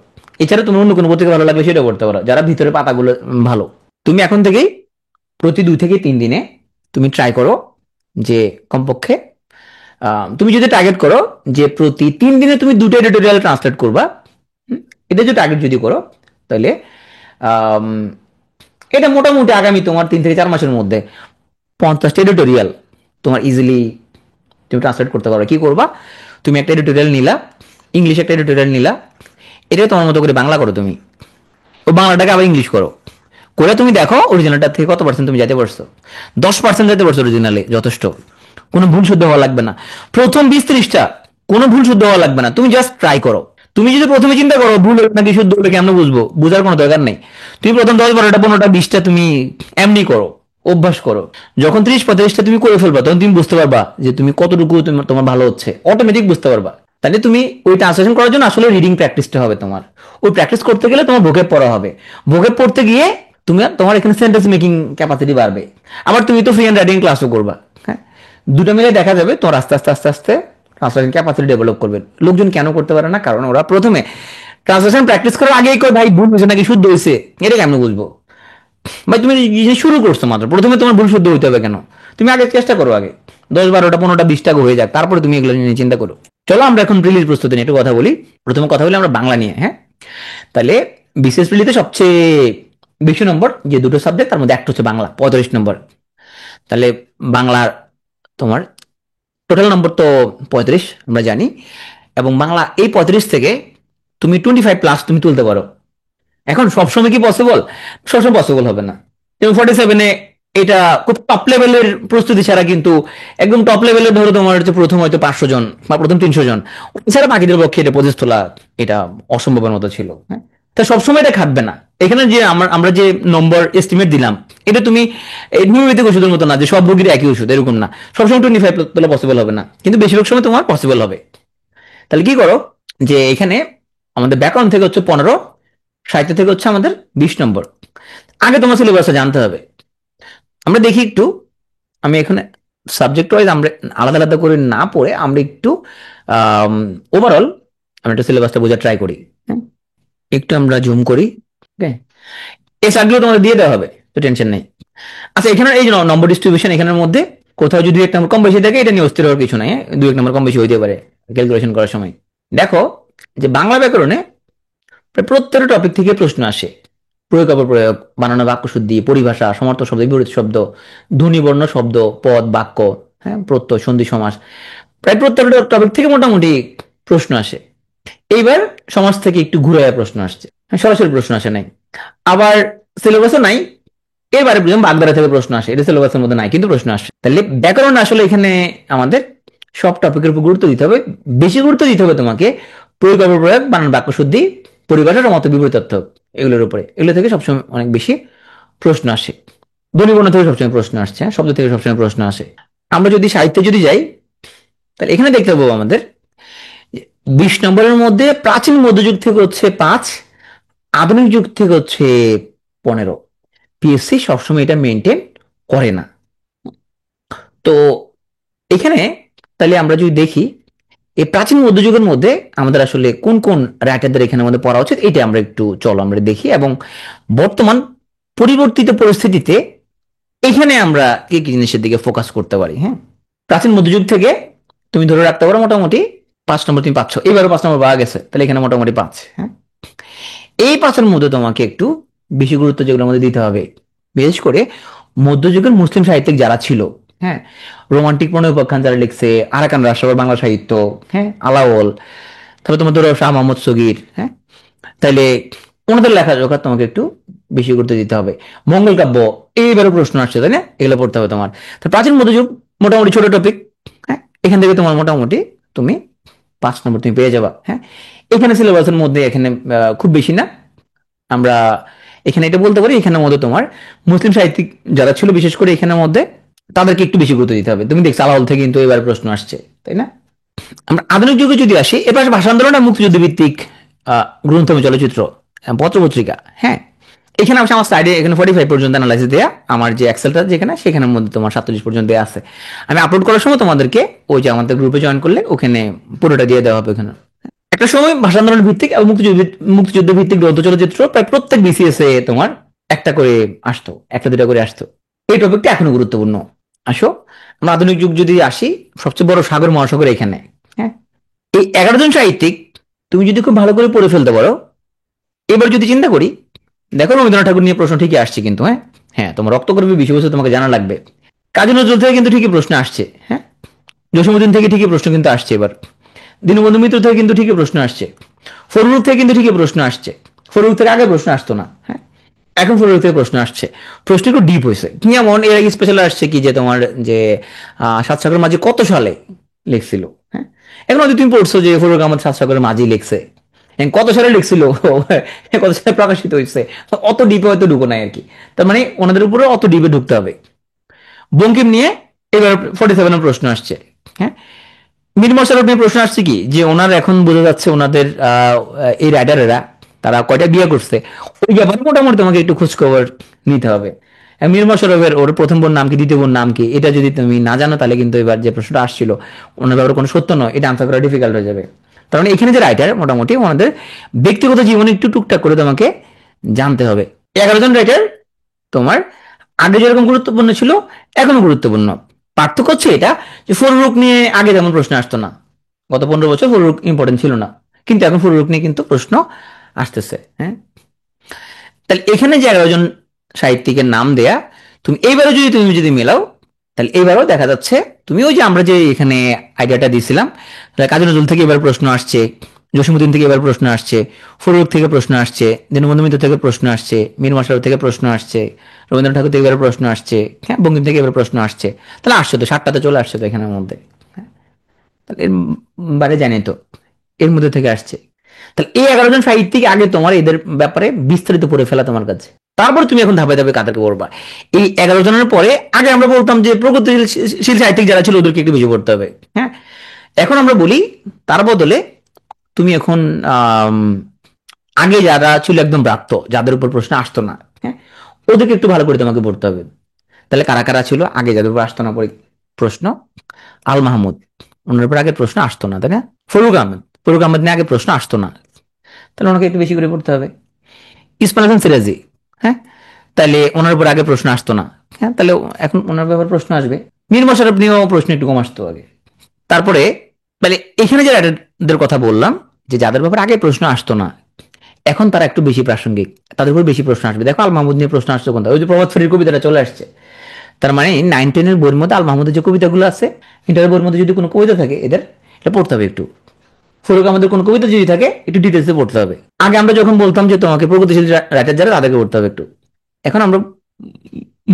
এছাড়া তুমি অন্য কোনো পত্রিকা ভালো লাগবে সেটা পড়তে পারো, যারা ভিতরে পাতাগুলো ভালো। তুমি এখন থেকেই প্রতি 2 থেকে 3 দিনে তুমি ট্রাই করো যে কমপক্ষে তুমি যদি টার্গেট করো যে প্রতি 3 দিনে তুমি 2টা এডিটোরিয়াল ট্রান্সলেট করবা, এটা যদি টার্গেট যদি করো, তাহলে আম, এটা মোটামুটি আগামী তোমার 3 থেকে 4 মাসের মধ্যে 50টা এডিটোরিয়াল তোমার ইজিলি তুমি ট্রান্সলেট করতে পারো। কি করবা, তুমি একটা এডিটোরিয়াল নিলা, ইংলিশ একটা এডিটোরিয়াল নিলা, এটা তোমার মতো করে বাংলা করো তুমি, ও বাংলাটাকে আবার ইংলিশ করো, করে তুমি দেখো অরিজিনালটার থেকে কত পার্সেন্ট তুমি যেতে পারছো। 10% যেতে পারছো অরিজিনালে, যথেষ্ট। কোনো ভুল শুদ্ধ হওয়া লাগবে না, প্রথম 20-30টা কোনো ভুল শুদ্ধ হওয়া লাগবে না, তুমি জাস্ট ট্রাই করো। তুমি যদি প্রথমে চিন্তা করো ভুল নাকি শুদ্ধ হলে কেমন বুঝবো, বুঝার কোনো দরকার নেই। তুমি প্রথম 10, 12টা, 15টা, 20টা তুমি এমনি করো, অভ্যাস করো। যখন 30-35টা তুমি করে ফেলবা তখন তুমি বুঝতে পারবা যে তুমি কতটুকু তোমার ভালো হচ্ছে, অটোমেটিক বুঝতে পারবা। তাহলে তুমি ওই ট্রান্সলেশন করার জন্য আসলে রিডিং প্র্যাকটিসটা হবে তোমার। ওই প্র্যাকটিস করতে গেলে তোমার ভোকেব পড়া হবে, ভোকেব পড়তে গিয়ে তুমি তোমার এখানে সেন্টেন্স মেকিং ক্যাপাসিটি বাড়বে। আবার তুমি তো ফ্রি হ্যান্ড রাইটিং ক্লাসও করবা, হ্যাঁ, দুটো মিলে দেখা যাবে তোমার আস্তে আস্তে আস্তে আস্তে ট্রান্সলেশন ক্যাপাসিটি ডেভেলপ করবে। লোকজন কেন করতে পারে না, কারণ ওরা প্রথমে ট্রান্সলেশন প্র্যাকটিস করার আগেই কয় ভাই ভুল হয়েছে নাকি শুদ্ধ হয়েছে, এটা কেমন বুঝবো ভাই, তুমি জিনিস শুরু করছো মাত্র, প্রথমে তোমার ভুল শুদ্ধ হইতে হবে কেন, তুমি আগে চেষ্টা করো, আগে 10, 12টা, 15টা, 20টা হয়ে যাক, তারপরে তুমি এগুলো নিয়ে চিন্তা করো। চলো আমরা এখন রিলিজ প্রস্তুতি নিয়ে একটু কথা বলি। প্রথমে কথা বলি আমরা বাংলা নিয়ে, হ্যাঁ। তাহলে বিশেষ প্রিলিতে সবচেয়ে বেশি নম্বর যে দুটো সাবজেক্ট তার মধ্যে একটা হচ্ছে বাংলা, 35 নম্বর। তাহলে বাংলার তোমার টোটাল নম্বর তো 35 আমরা জানি, এবং বাংলা এই 35 থেকে তুমি 25+ তুমি তুলতে পারো। এখন সবসময় কি পসিবল, সবসময় পসিবল হবে না। যেমন 47-এ এটা খুব টপ লেভেলের প্রস্তুতি ছাড়া, কিন্তু একদম টপ লেভেলের ধরো তোমার হচ্ছে প্রথম হয়তো 500 জন বা প্রথম 300 জন, এছাড়া বাকিদের পক্ষে এটা 25 তোলা এটা অসম্ভবের মতো ছিল, হ্যাঁ। তা সবসময় এটা খাটবে না। এখানে যে আমরা যে নম্বর এস্টিমেট দিলাম, এটা তুমি এই হোমিওপ্যাথিক ওষুধের মতো না যে সব রোগীর একই ওষুধ, এরকম না। সবসময় 25 তোলা পসিবল হবে না, কিন্তু বেশিরভাগ সময় তোমার পসিবল হবে। তাহলে কি করো, যে এখানে আমাদের ব্যাকরণ থেকে হচ্ছে 15, সাহিত্য থেকে হচ্ছে আমাদের 20 নম্বর। আগে তোমার সিলেবাসটা জানতে হবে। আমরা দেখি একটু, আমি এখানে সাবজেক্ট ওয়াইজ আমরা আলাদা আলাদা করে না পড়ে আমরা একটু ওভারঅল আমরা একটু সিলেবাসটা বোঝার ট্রাই করি, হ্যাঁ। একটু আমরা জুম করি, ওকে। এই চার্টগুলো তোমাদের দিয়ে দেওয়া হবে, তো টেনশন নেই। আচ্ছা, এখানে এই যে নম্বর ডিস্ট্রিবিউশন, এখানের মধ্যে কোথাও যদি 1 নম্বর কম বেশি থাকে এটা নিয়ে অস্থির হওয়ার কিছু নাই, 2-1 নম্বর কম বেশি হইতে পারে ক্যালকুলেশন করার সময়। দেখো যে বাংলা ব্যাকরণে প্রায় প্রত্যেকটা টপিক থেকে প্রশ্ন আসে। প্রয়োগ অপপ্রয়োগ, বানানো বাক্য শুদ্ধি, পরিভাষা, সমার্থক শব্দ, বিপরীত শব্দ, ধ্বনিবর্ণ শব্দ, পদ, বাক্য, হ্যাঁ, প্রত্যয়, সন্ধি, সমাস, প্রায় প্রত্যেকটা টপিক থেকে মোটামুটি প্রশ্ন আসে। এইবার সমাজ থেকে একটু ঘুরে প্রশ্ন আসছে, সরাসরি প্রশ্ন আসে নাই। আবার সিলেবাসও নাই, এবারে বাগধারা থেকে প্রশ্ন আসে, এটা সিলেবাসের মধ্যে নাই কিন্তু প্রশ্ন আসে। তাহলে ব্যাকরণ আসলে এখানে আমাদের সব টপিকের উপর গুরুত্ব দিতে হবে, বেশি গুরুত্ব দিতে হবে তোমাকে প্রয়োগ অপপ্রয়োগ, বানান বাক্য শুদ্ধি, পরিভাষার মতো বিপরীতার্থক, এগুলোর উপরে, এগুলো থেকে সবসময় অনেক বেশি প্রশ্ন আসে। ধ্বনিবর্ণ থেকে সবসময় প্রশ্ন আসছে, শব্দ থেকে সবসময় প্রশ্ন আসে। আমরা যদি সাহিত্যে যদি যাই, তাহলে এখানে দেখতে পাবো আমাদের 20 নম্বরের মধ্যে প্রাচীন মধ্যযুগ থেকে হচ্ছে 5, আধুনিক যুগ থেকে হচ্ছে 15। পিএসসি সবসময় এটা মেনটেন করে না। তো এখানে তাহলে আমরা যদি দেখি এই প্রাচীন মধ্যযুগের মধ্যে আমাদের আসলে কোন কোন রাইটারদের এখানে আমাদের পড়া উচিত, এটা আমরা একটু চলো আমরা দেখি, এবং বর্তমান পরিবর্তিত পরিস্থিতিতে এখানে আমরা কি কি জিনিসের দিকে ফোকাস করতে পারি। হ্যাঁ, প্রাচীন মধ্যযুগ থেকে তুমি ধরে রাখতে পারো মোটামুটি 5 নম্বর তুমি পাচ্ছ, এবারও 5 নম্বর পাওয়া গেছে, তাহলে এখানে মোটামুটি 5। হ্যাঁ, এই 5-এর মধ্যে তোমাকে একটু বেশি গুরুত্ব যেগুলোর মধ্যে দিতে হবে, বিশেষ করে মধ্যযুগের মুসলিম সাহিত্যিক যারা ছিল, হ্যাঁ, রোমান্টিক প্রণয় উপাখ্যান যারা লিখছে, আরাকান রাজসভার বাংলা সাহিত্য, হ্যাঁ, আলাওল, তারপরে তোমার ধরো শাহ মোহাম্মদ সগির, হ্যাঁ, তাহলে ওনাদের লেখাজোখা তোমাকে একটু বেশি গুরুত্ব দিতে হবে। মঙ্গল কাব্য, এইবারও প্রশ্ন আসছে, তাই না, এগুলো পড়তে হবে তোমার। তো প্রাচীন মধ্যযুগ মোটামুটি ছোট টপিক, হ্যাঁ, এখান থেকে তোমার মোটামুটি তুমি 5 নম্বর তুমি পেয়ে যাবা। হ্যাঁ, এখানে সিলেবাসের মধ্যে এখানে খুব বেশি না, আমরা এখানে এটা বলতে পারি এখানের মধ্যে তোমার মুসলিম সাহিত্যিক যারা ছিল বিশেষ করে এখানের মধ্যে তাদেরকে একটু বেশি গুরুত্ব দিতে হবে। তুমি দেখছো আলাওল থেকে কিন্তু এবার প্রশ্ন আসছে, তাই না। আমরা আধুনিক যুগে যদি আসি, এবার ভাষা আন্দোলন আর মুক্তিযুদ্ধ ভিত্তিক গ্রন্থ এবং চলচ্চিত্র, পত্র পত্রিকা, হ্যাঁ, এখানে অবশ্য আমার সাইডে এখানে 45 পর্যন্ত অ্যানালাইসিস দেয়া, আমার যে এক্সেলটা যেখানে সেখানের মধ্যে তোমার 47 পর্যন্ত দেয়া আছে। আমি আপলোড করার সময় তোমাদেরকে ওই যে আমাদের গ্রুপে জয়েন করলে ওখানে পুরোটা দিয়ে দেওয়া হবে। ওখানে একটা সময় ভাষা আন্দোলন ভিত্তিক এবং মুক্তিযুদ্ধ ভিত্তিক গ্রন্থ চলচ্চিত্র প্রায় প্রত্যেক বিসিএস এ তোমার একটা করে আসতো, একটা দুটা করে আসতো। এই টপিকটা এখনো গুরুত্বপূর্ণ। আসো আমরা আধুনিক যুগ যদি আসি, সবচেয়ে বড় সাগর মহাসাগর এখানে। হ্যাঁ, এই 11 জন সাহিত্যিক তুমি যদি খুব ভালো করে পড়ে ফেলতে পারো, এবার যদি চিন্তা করি, দেখো রবীন্দ্রনাথ ঠাকুর নিয়ে প্রশ্ন ঠিকই আসছে কিন্তু, হ্যাঁ হ্যাঁ, তোমার রক্তকরবী বিষয়বস্তু তোমাকে জানা লাগবে। কাজী নজরুল থেকে কিন্তু ঠিকই প্রশ্ন আসছে, হ্যাঁ, জসীমউদ্দিন থেকে ঠিকই প্রশ্ন কিন্তু আসছে, এবার দীনবন্ধু মিত্র থেকে কিন্তু ঠিকই প্রশ্ন আসছে, ফররুখ থেকে কিন্তু ঠিকই প্রশ্ন আসছে। ফররুখ থেকে আগে প্রশ্ন আসতো না, হ্যাঁ, এখন ফররুখ থেকে প্রশ্ন আসছে। প্রশ্ন একটু ডিপ হয়েছে। যেমন এর আগে স্পেশাল আসছে কি যে তোমার যে সাত সাগরের মাঝি কত সালে লিখছিল, হ্যাঁ, এখন হয়তো তুমি পড়ছো যে ফররুখ আহমদ সাত সাগরের মাঝি লিখছে, কত সালে লিখছিল, কত সালে প্রকাশিত হয়েছে, অত ডিপে হয়তো ঢুকো নাই আর কি। তার মানে ওনাদের উপরে অত ডিপে ঢুকতে হবে। বঙ্কিম নিয়ে এবার 47 প্রশ্ন আসছে, হ্যাঁ। মীর মশারফ নিয়ে প্রশ্ন আসছে কি যে ওনার এখন বোঝা যাচ্ছে ওনাদের এই রাইডারেরা তারা কয়টা বিয়ে করছে, ওই ব্যাপারে মোটামুটি তোমাকে একটু খোঁজ খবর নিতে হবে। মীর মশারফের ওর প্রথম বোন নাম কি, দ্বিতীয় বোন নাম কি, এটা যদি তুমি না জানো তাহলে কিন্তু এবার যে প্রশ্নটা আসছিল ওনার ব্যাপারে কোনো সত্য নয়, এটা আনসার করা ডিফিকাল্ট হয়ে যাবে। তার মানে এখানে যে রাইটার মোটামুটি ওনাদের ব্যক্তিগত জীবনে একটু টুকটাক করে তোমাকে জানতে হবে। 11 জন রাইটার তোমার আগে যেরকম গুরুত্বপূর্ণ ছিল এখনো গুরুত্বপূর্ণ। পার্থক্য হচ্ছে এটা যে ফররুখ নিয়ে আগে যেমন প্রশ্ন আসতো না, গত 15 বছর ফররুখ ইম্পর্টেন্ট ছিল না, কিন্তু এখন ফররুখ নিয়ে কিন্তু প্রশ্ন আসতেছে। হ্যাঁ, তাহলে এখানে যে 11 জন সাহিত্যিকের নাম দেয়া, তুমি এইবারও যদি তুমি যদি মেলাও, তাহলে এইবারও দেখা যাচ্ছে তুমি ওই যে আমরা যে এখানে আইডিয়াটা দিয়েছিলাম, কাজী নজরুল থেকে এবার প্রশ্ন আসছে, জসীমউদ্দিন থেকে এবার প্রশ্ন আসছে, ফররুখ থেকে প্রশ্ন আসছে, দীনবন্ধু মিত্র থেকে প্রশ্ন আসছে, মীর মশারফ থেকে প্রশ্ন আসছে, রবীন্দ্রনাথ ঠাকুর থেকে এবার প্রশ্ন আসছে, হ্যাঁ, বঙ্কিম থেকে এবার প্রশ্ন আসছে। তাহলে আসছে তো 7টাতে চলে আসছে তো এখানের মধ্যে। হ্যাঁ, তাহলে এর বারে জানি তো এর মধ্যে থেকে আসছে। তাহলে এই 11 জন সাহিত্যিক আগে তোমার এদের ব্যাপারে বিস্তারিত পড়ে ফেলা তোমার কাছে, তারপর তুমি এখন ধাপে ধাপে কাদেরকে পড়বা। এই 11 জনের পরে আগে আমরা বলতাম যে প্রগতিশীল সাহিত্যিক যারা ছিল ওদেরকে একটু বেশি পড়তে হবে। হ্যাঁ, এখন আমরা বলি তার বদলে তুমি এখন আগে যারা ছিল একদম প্রাপ্ত, যাদের উপর প্রশ্ন আসতো না, হ্যাঁ, ওদেরকে একটু ভালো করে তোমাকে পড়তে হবে। তাহলে কারা কারা ছিল আগে যাদের উপর আসতো না প্রশ্ন? আল মাহমুদ, ওনার উপর আগে প্রশ্ন আসতো না, তাই না। ফরুক আহমেদ নিয়ে আগে প্রশ্ন আসতো না, তাহলে ওনাকে একটু বেশি করে পড়তে হবে। ইসমাইল হাসান সিরাজি, হ্যাঁ, তাহলে ওনার উপর আগে প্রশ্ন আসতো না, হ্যাঁ, তাহলে এখন ওনার ব্যাপারে প্রশ্ন আসবে। মীর মশারফ নিয়েও প্রশ্ন একটু কম আসতো আগে। তারপরে তাহলে এখানে যে রাইটারদের কথা বললাম যে যাদের ব্যাপারে আগে প্রশ্ন আসতো না, এখন তারা একটু বেশি প্রাসঙ্গিক, তাদের উপর বেশি প্রশ্ন আসবে। দেখো আল মাহমুদ নিয়ে প্রশ্ন আসছে কোনটা, ওই যে প্রভাত ফেরির কবিতাটা চলে আসছে। তার মানে 9-10 বইয়ের মধ্যে আল মাহমুদের যে কবিতাগুলো আছে, ইন্টারের বইয়ের মধ্যে যদি কোনো কবিতা থাকে এদের এটা পড়তে হবে একটু। ফরুক আমাদের কোনো কবিতা যদি থাকে একটু ডিটেলসে পড়তে হবে। আগে আমরা যখন বলতাম যে তোমাকে প্রগতিশীল রাইটার যারা তাদেরকে পড়তে হবে একটু, এখন আমরা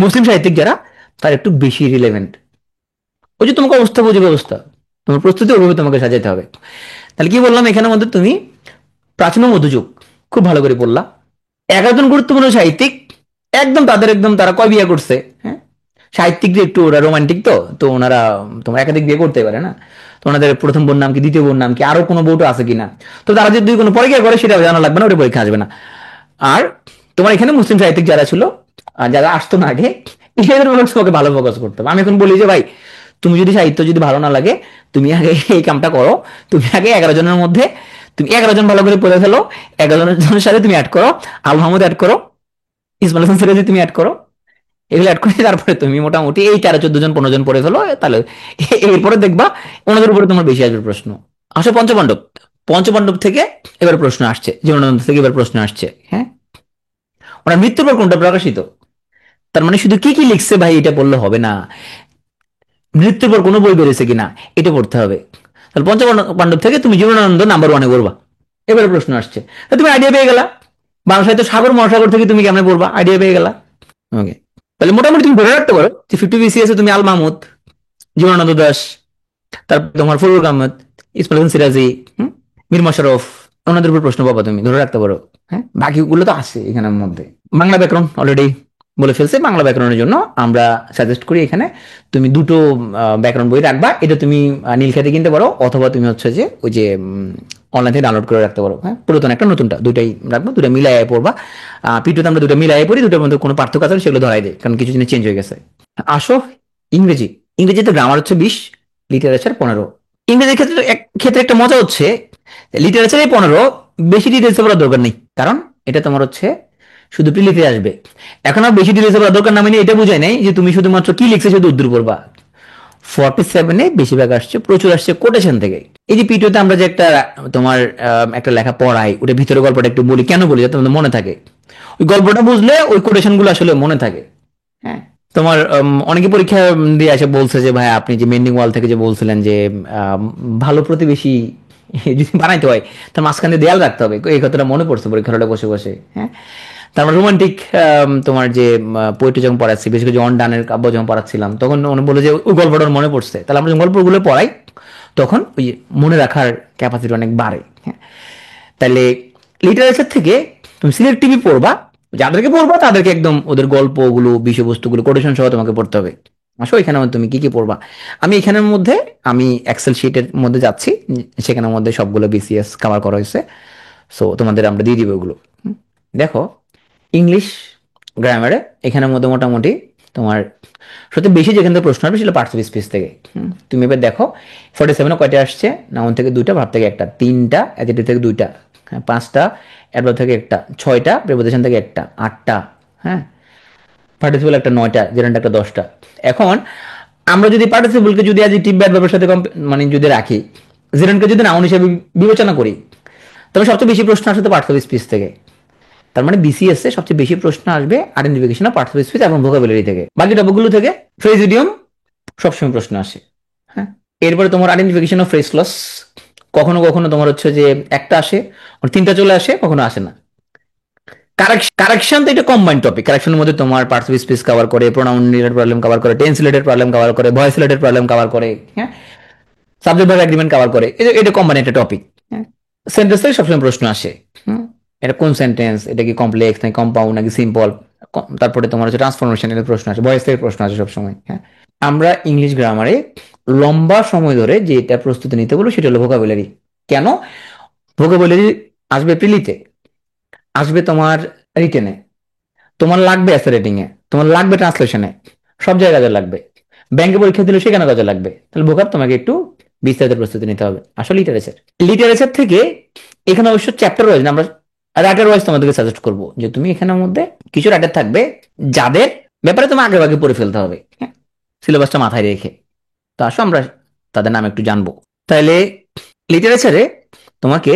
মুসলিম সাহিত্যিক যারা তার একটু বেশি রিলেভেন্ট। ওই যে তোমাকে অবস্থা বুঝে ব্যবস্থা, তোমার প্রস্তুতি ওইভাবে তোমাকে সাজাইতে হবে। তাহলে কি বললাম, এখানের মধ্যে তুমি প্রাচীন ও মধ্যযুগ খুব ভালো করে পড়লা, 11 জন গুরুত্বপূর্ণ সাহিত্যিক একদম তাদের একদম তারা কয় বিয়ে করছে, হ্যাঁ, সাহিত্যিক যে একটু ওরা রোমান্টিক, তো তো ওনারা তোমার একাধিক বিয়ে করতে পারে না, তো ওনাদের প্রথম বোন নাম কি, দ্বিতীয় বোন নাম কি, আরো কোনো বউটো আছে কিনা, তো তারা যদি কোনো পরীক্ষা করে সেটা জানা লাগবে না, ওটা পরীক্ষা আসবে না। আর তোমার এখানে মুসলিম সাহিত্যিক যারা ছিল আর যারা আসতো না আগে, এদের উপর তোমাকে ভালো ফোকাস করতে হবে। আমি এখন বলি যে ভাই, তুমি যদি সাহিত্য যদি ভালো না লাগে, তুমি আগে এই কামটা করো, তুমি আগে 11 জনের মধ্যে তুমি 11 জন ভালো করে পড়ে ফেলো, 11 জনের সাথে তুমি অ্যাড করো, আল মাহমুদ অ্যাড করো, ইসমাইল হাসান সিরাজি তুমি অ্যাড করো, এগুলো অ্যাড করে তারপরে তুমি মোটামুটি এই 13 14 জন 15 জন পড়ে ফেলো, তাহলে এরপরে দেখবা ওনাদের উপরে তোমার বেশি আসবে প্রশ্ন। আসলে পঞ্চপাণ্ডব, পঞ্চপাণ্ডব থেকে এবার প্রশ্ন আসছে, জীবনানন্দ থেকে এবার প্রশ্ন আসছে, হ্যাঁ, ওনার মৃত্যুর পর কোনটা প্রকাশিত? তার মানে শুধু কি কি লিখছে ভাই এটা বললে হবে না, মৃত্যুর পর কোনো বই বেরিয়েছে কিনা এটা পড়তে হবে। তাহলে পঞ্চপাণ্ডব থেকে তুমি জীবনানন্দ নাম্বার 1-এ পড়বা, এবারে প্রশ্ন আসছে, তুমি আইডিয়া পেয়ে গেলা। বাংলা সাহিত্য সাগর মহাসাগর থেকে তুমি কেমনে পড়বা, আইডিয়া পেয়ে গেলা। ওকে, তাহলে মোটামুটি তুমি ধরে রাখতে পারো যে 50 BCS তুমি আল মাহমুদ, জীবনানন্দ দাস, তারপর তোমার ফজলুল আহমদ, ইসমাইল হাসান সিরাজি, মীর মশাররফ, ওনাদের উপর প্রশ্ন পাবা, তুমি ধরে রাখতে পারো। হ্যাঁ, বাকিগুলো তো আছে এখানের মধ্যে। বাংলা ব্যাকরণ অলরেডি বলে ফেলছে, বাংলা ব্যাকরণের জন্য আমরা সাজেস্ট করি এখানে তুমি দুটো ব্যাকরণ বই রাখবা, এটা তুমি নীলক্ষেতে কিনতে পারো, অথবা তুমি হচ্ছে যে ওই যে অনলাইন থেকে ডাউনলোড করে রাখতে পারো। হ্যাঁ, পুরাতন একটা নতুনটা, দুইটাই রাখবো, দুটো মিলাই পড়বা। পিটুতে আমরা দুটো মিলাই পড়ি, দুটোর মধ্যে কোনো পার্থক্য আছে সেগুলো ধরাই দেয়, কারণ কিছু জিনিস চেঞ্জ হয়ে গেছে। আসো ইংরেজি, ইংরেজিতে গ্রামার হচ্ছে 20, লিটারেচার 15। ইংরেজির ক্ষেত্রে একটা মজা হচ্ছে, লিটারেচারে 15, বেশি ডিটেলসে পড়ার দরকার নেই, কারণ এটা তোমার হচ্ছে শুধু প্রিলিতে আসবে। এখন আর বেশি ডিটেলসে পড়ার দরকার না, মানে এটা বুঝাই নাই যে তুমি শুধুমাত্র কি লিখছে শুধু উত্তর পড়বা। 47-এ বেশিরভাগ আসছে, প্রচুর আসছে কোটেশন থেকে। এই যে পিটিওতে আমরা যে একটা তোমার একটা লেখা পড়াই, ওটা ভিতরে গল্পটা একটু বলি, কেন বলি, যাতে তোমাদের মনে থাকে, ওই গল্পটা বুঝলে ওই কোটেশন গুলো আসলে মনে থাকে। হ্যাঁ, তোমার অনেকে পরীক্ষা দিয়ে এসে বলছে যে ভাই আপনি যে মেন্ডিং ওয়াল থেকে যে বলছিলেন যে ভালো প্রতিবেশী যদি বানাইতে হয় তার মাঝখানে দেয়াল রাখতে হবে, এই কথাটা মনে পড়ছে পরীক্ষার হলে বসে বসে। হ্যাঁ, তারপর রোমান্টিক তোমার যে পোয়েট্রি যখন পড়াচ্ছি, বিশেষ করে জন ডানের কাব্য যখন পড়াচ্ছিলাম, তখন উনি বলে যে ওই গল্পটা ওর মনে পড়ছে। তাহলে আমরা যখন গল্পগুলো পড়াই তখন ওই মনে রাখার ক্যাপাসিটি অনেক বাড়ে। হ্যাঁ, তাহলে লিটারেচার থেকে তুমি সিলেক্টিভই পড়বা, যাদেরকে পড়বা তাদেরকে একদম ওদের গল্পগুলো বিষয়বস্তুগুলো কোটেশন সহ তোমাকে পড়তে হবে। আসো এখানে তুমি কি কি পড়বা, আমি এখানের মধ্যে আমি এক্সেল শিটের মধ্যে যাচ্ছি, সেখানের মধ্যে সবগুলো বিসিএস কভার করা হয়েছে, সো তোমাদের আমরা দিয়ে দিব ওগুলো। দেখো ইংলিশ গ্রামারে এখানের মধ্যে মোটামুটি তোমার সবচেয়ে বেশি যেখান থেকে প্রশ্ন আসবে সেটা পার্টস অফ স্পিচ থেকে। তুমি এবার দেখো 47-এ কয়টা আসছে, নাউন থেকে 2টা, ভার্ব থেকে 1টা, 3টা, অ্যাডজেক্টিভ থেকে 2টা, 5টা, অ্যাডভার্ব থেকে 1টা, 6টা, প্রিপোজিশন থেকে 1টা, 8টা, হ্যাঁ, পার্টিসিপল একটা 9টা, জেরান্ড একটা 10টা। এখন আমরা যদি পার্টিসিপলকে যদি অ্যাডজেক্টিভ ভার্বের সাথে মানে যদি রাখি, জেরান্ডকে যদি নাউন হিসেবে বিবেচনা করি, তবে সবচেয়ে বেশি প্রশ্ন আসে তো পার্টস অফ স্পিচ থেকে। তার মানে বিসিএস এ সবচেয়ে বেশি প্রশ্ন আসবে identification of parts of speech এবং ভোকাবুলারি থেকে। বাকি টপিকগুলো থেকে ফ্রেজ ইডিয়ম সবসময় প্রশ্ন আসে। হ্যাঁ, এরপরে তোমার আইডেন্টিফিকেশন অফ ফ্রেজ ক্লজ, কখনো কখনো তোমার হচ্ছে যে একটা আসে, 3টা চলে আসে, কখনো আসে না। কারেকশন তো এটা কম্বাইন্ড টপিক, কারেকশনের মধ্যে তোমার পার্টস অফ স্পিচ কভার করে, প্রোনাউন রিলেটেড প্রবলেম কভার করে, টেন্স রিলেটেড প্রবলেম কভার করে, ভয়েস রিলেটেড প্রবলেম কভার করে, হ্যাঁ, সাবজেক্ট ভার্ব এগ্রিমেন্ট কভার করে, এটা কম্বাইন্ড একটা টপিক। হ্যাঁ, সেন্টেন্স থেকে সবসময় প্রশ্ন আসে, এটা কোন সেন্টেন্স, এটা কি কমপ্লেক্স নাকি কম্পাউন্ড নাকি সিম্পল, তারপরে তোমার হচ্ছে ট্রান্সফরমেশন, এর প্রশ্ন আসে, ভয়েস থেকে প্রশ্ন আসে সবসময়। হ্যাঁ, আমরা ইংলিশ গ্রামারে লম্বা সময় ধরে যেটা প্রস্তুতি নিতে বলবো সেটা হলো ভোকাবুলারি। কেন? ভোকাবুলারি আসবে প্রিলিতে, আসবে তোমার রিটেনে, তোমার লাগবে এসে রেটিং এ, তোমার লাগবে ট্রান্সলেশনে, সব জায়গায় কাজে লাগবে, ব্যাংকে পরীক্ষা দিলে সেখানে কাজে লাগবে। তাহলে ভোকাব তোমাকে একটু বিস্তারিত প্রস্তুতি নিতে হবে। আসলে লিটারেচার, লিটারেচার থেকে এখানে অবশ্য চ্যাপ্টার ওয়াইজ আমরা রাইটার ওয়াইজ তোমাদেরকে সাজেস্ট করবো যে তুমি এখানের মধ্যে কিছু রাইটার থাকবে যাদের ব্যাপারে তুমি আগে আগে পড়ে ফেলতে হবে, হ্যাঁ, সিলেবাসটা মাথায় রেখে। তো আসো আমরা তাদের নাম একটু জানবো। তাহলে লিটারেচারে তোমাকে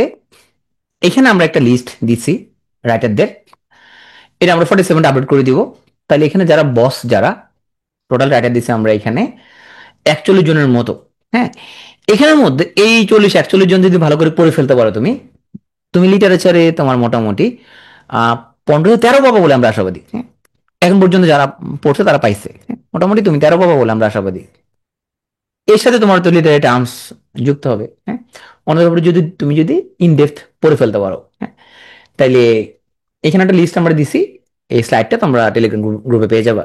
এখানে আমরা একটা লিস্ট দিচ্ছি রাইটারদের, এটা আমরা 47 আপলোড করে দিব। তাহলে এখানে যারা বস, যারা টোটাল রাইটার দিচ্ছি আমরা এখানে 41 জনের মতো। হ্যাঁ, এখানের মধ্যে এই 40-41 জন যদি ভালো করে পড়ে ফেলতে পারো তুমি, তুমি লিটারেচারে তোমার মোটামুটি 15-13 পাবো বলে আমরা আশাবাদী। হ্যাঁ, এখন পর্যন্ত যারা পড়ছে তারা পাইছে, মোটামুটি তুমি 13 পাবো বলে আমরা আশাবাদী। এর সাথে তোমার তো লিটারেরি টার্মস যুক্ত হবে। হ্যাঁ, অন্যের উপরে যদি তুমি ইনডেপথ পড়ে ফেলতে পারো, হ্যাঁ, তাইলে এখানে একটা লিস্ট আমরা দিছি, এই স্লাইডটা তোমরা টেলিগ্রাম গ্রুপে পেয়ে যাবা।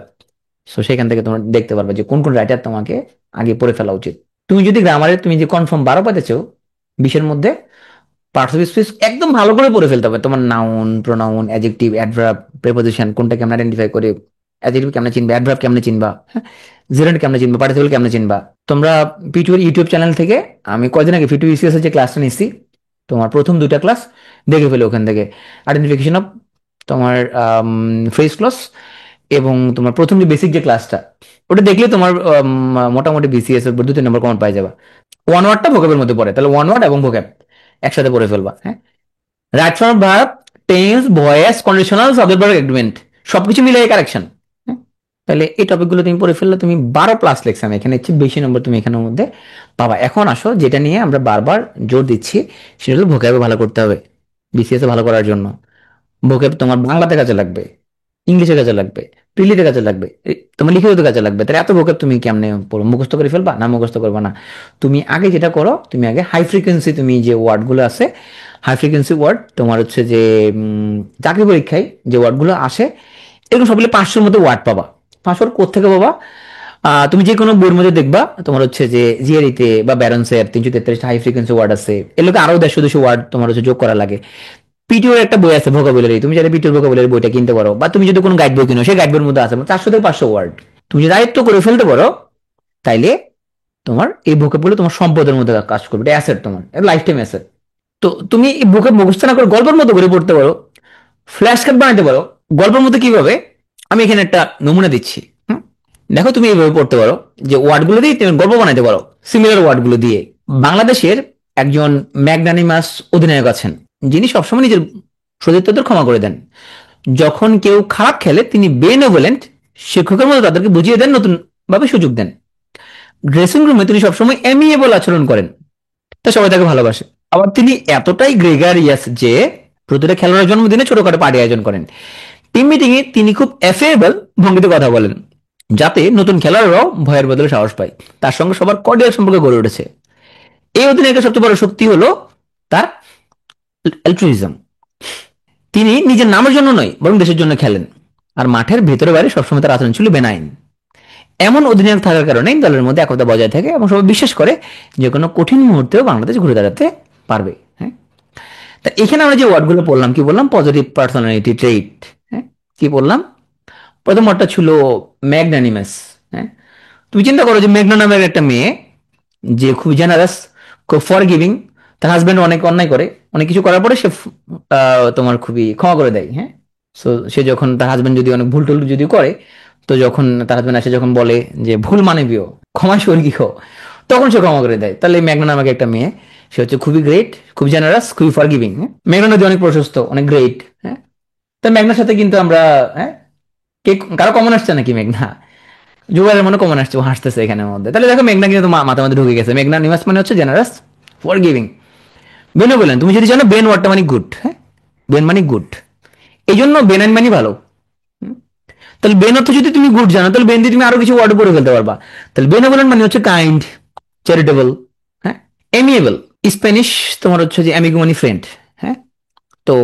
সো সেখান থেকে তোমরা দেখতে পারবে যে কোন কোন রাইটার তোমাকে আগে পড়ে ফেলা উচিত। তুমি যদি গ্রামারে তুমি যে কনফার্ম 12 পাইতেছো 20-এর মধ্যে, পার্টস অফ স্পিচ একদম ভালো করে পড়ে ফেলতে হবে। তোমার noun, pronoun, adjective, adverb, preposition কোনটা কেমন আইডেন্টিফাই করে, অ্যাডজেক্টিভ কেমনে চিনবা, অ্যাডভার্ব কেমনে চিনবা, জেরান্ড কেমনে চিনবা, পার্টিসিপল কেমনে চিনবা। তোমরা পিটুর ইউটিউব চ্যানেল থেকে আমি কয়দিন আগে পিটু ইসিএস এর যে ক্লাসটা নিচ্ছি, তোমার প্রথম 2টা ক্লাস দেখে ফেলে ওখান থেকে। আইডেন্টিফিকেশন অফ তোমার ফ্রেজ ক্লজ এবং তোমার প্রথম যে বেসিক যে ক্লাসটা, ওটা দেখলে তোমার মোটামুটি বিসিএস এর 2-3 নম্বর কমন পাই যাবা। ওয়ান ওয়ার্ডটা ভোকাবের মধ্যে পড়ে, তাহলে ওয়ান ওয়ার্ড এবং ভোকাব একসাথে পড়ে ফেলবা। হ্যাঁ, right form verb, tense, voice, conditional, subject verb, agreement সবকিছু মিলে কারেকশন। তাহলে এই টপিকগুলো তুমি পড়ে ফেললে তুমি 12+ লেকচার এখানে চেয়ে বেশি নম্বর তুমি এখানের মধ্যে পাবা। এখন আসো যেটা নিয়ে আমরা বারবার জোর দিচ্ছি, সেটা হলো ভোকাবে ভালো করতে হবে বিসিএস এ ভালো করার জন্য। ভোকাব তোমার বাংলাতে কাজে লাগবে, ইংলিশে কাজে লাগবে, প্রিলিতে কাজে লাগবে, তোমার লিখিত কাজে লাগবে। তাহলে এত ভোকাব তুমি কেমনে মুখস্থ করে ফেলবা? না, মুখস্থ করবা না। তুমি আগে যেটা করো, তুমি আগে হাই ফ্রিকোয়েন্সি, তুমি যে ওয়ার্ডগুলো আছে হাই ফ্রিকোয়েন্সি ওয়ার্ড, তোমার হচ্ছে যে চাকরি পরীক্ষায় যে ওয়ার্ডগুলো আসে এরকম সবগুলো 500-র মধ্যে ওয়ার্ড পাবা। 500 কোথেকে পাবা? তুমি যে কোনো বইয়ের মধ্যে দেখবা তোমার হচ্ছে যে জিআরইতে বা ব্যারন্সের 343 হাই ফ্রিকোয়েন্সি ওয়ার্ড আছে। এর লোকে আরো 150-200 ওয়ার্ড তোমার হচ্ছে যোগ করা লাগে। পিটিওর একটা বই আছে ভোকাবুলারি, তুমি চাইলে পিটিওর ভোকাবুলারি বইটা কিনতে পারো, বা তুমি যদি কোনো গাইড বই কিনো সেই গাইড বইয়ের মধ্যে আছে 400 থেকে 500 ওয়ার্ড। তুমি যদি আয়ত্ত করে ফেলতে পারো তাইলে তোমার এই ভোকাবুলারি তোমার সম্পদের মধ্যে কাজ করবে, এটা অ্যাসেট, তোমার লাইফ টাইম অ্যাসেট। তো তুমি এই ভোকাব মুখস্থ না করে গল্পের মতো করে পড়তে পারো, ফ্ল্যাশ কার্ড বানাতে পারো। গল্পের মধ্যে কিভাবে, আমি এখানে একটা নমুনা দিচ্ছি। দেখো তুমি এইভাবে পড়তে পারো যে ওয়ার্ডগুলো দিয়ে তুমি গল্প বানাতে পারো সিমিলার ওয়ার্ডগুলো দিয়ে। বাংলাদেশের একজন ম্যাগনানিমাস অধিনায়ক আছেন, যিনি সবসময় নিজের সতীর্থদের ক্ষমা করে দেন। যখন কেউ খারাপ খেলে তিনি বেনেভোলেন্ট শিক্ষকের মতো তাদেরকে বুঝিয়ে দেন, নতুন ভাবে সুযোগ দেন। ড্রেসিং রুমে তিনি সবসময় এমিয়েবল আচরণ করেন, তা সবাই তাকে ভালোবাসে। আবার তিনি এতটাই গ্রেগারিয়াস যে প্রতিটা খেলোয়াড়ের জন্মদিনে ছোটখাটো পার্টি আয়োজন করেন। টিম মিটিং এ তিনি খুব অ্যাফেয়েবল ভঙ্গিতে কথা বলেন, যাতে নতুন খেলোয়াড়রাও ভয়ের বদলে সাহস পায়। তার সঙ্গে সবার কর্ডিয়াল সম্পর্ক গড়ে উঠেছে। এই অধিনায়কের সবচেয়ে বড় শক্তি হলো তার অ্যালট্রুইজম। তিনি নিজের নামের জন্য নয় বরং দেশের জন্য খেলেন, আর মাঠের ভেতরে বাইরে সবসময় তার আচরণ ছিল বেনাইন। এমন অধিনায়ক থাকার কারণে দলের মধ্যে একতা বজায় থাকে এবং সবাই বিশ্বাস করে যে কোনো কঠিন মুহূর্তেও বাংলাদেশ ঘুরে দাঁড়াতে পারবে। হ্যাঁ, তা এখানে আমরা যে ওয়ার্ডগুলো পড়লাম, কি বললাম? Positive personality trait. হ্যাঁ, কি বললাম? প্রথম ওয়ার্ডটা ছিল ম্যাগনানিমাস। হ্যাঁ, তুমি চিন্তা করো যে মেঘনা নামের একটা মেয়ে যে খুব জেনারাস, খুব ফরগিভিং, তার হাজবেন্ড অনেক অন্যায় করে, অনেক কিছু করার পরে সে তোমার খুবই ক্ষমা করে দেয়। হ্যাঁ, সো সে যখন তার হাজবেন্ড যদি অনেক ভুল টুল যদি করে, তো যখন তার হাজবেন্ড আসে যখন বলে যে ভুল মানবীয়, ক্ষমা স্বর্গীয়, তখন সে ক্ষমা করে দেয়। তাহলে মেঘনা নামক একটা মেয়ে, সে হচ্ছে খুবই গ্রেট, খুব জেনারাস, খুবই ফরগিভিং। হ্যাঁ, মেঘনা নদী অনেক প্রশস্ত, অনেক গ্রেট। হ্যাঁ, তো মেঘনার সাথে কিন্তু আমরা, হ্যাঁ, কে কারো কমন আসছে নাকি মেঘনা? জুবাইরের মনে কমন আসছে, ও হাসতেছে এখানের মধ্যে। তাহলে দেখো মেঘনা কিন্তু মাথার মধ্যে ঢুকে গেছে। মেঘনা নিমাস মানে হচ্ছে জেনারাস, ফর গিভিং। বেনও বলেন, তুমি যদি জানো বেন ওয়ার্ডটা মানে গুড। হ্যাঁ, বেন মানে গুড, এই জন্য বেনাইন মানে ভালো। তাহলে বেন অর্থ যদি তুমি গুড জানো, তাহলে বেন দিয়ে তুমি আরো কিছু ওয়ার্ড পড়ে ফেলতে পারবা। তাহলে বেনেভোলেন্ট মানে হচ্ছে কাইন্ড, চ্যারিটেবল। হ্যাঁ, এমিয়েবল, স্প্যানিশ তোমার হচ্ছে যে অ্যামিগো মানে ফ্রেন্ড। হ্যাঁ, তো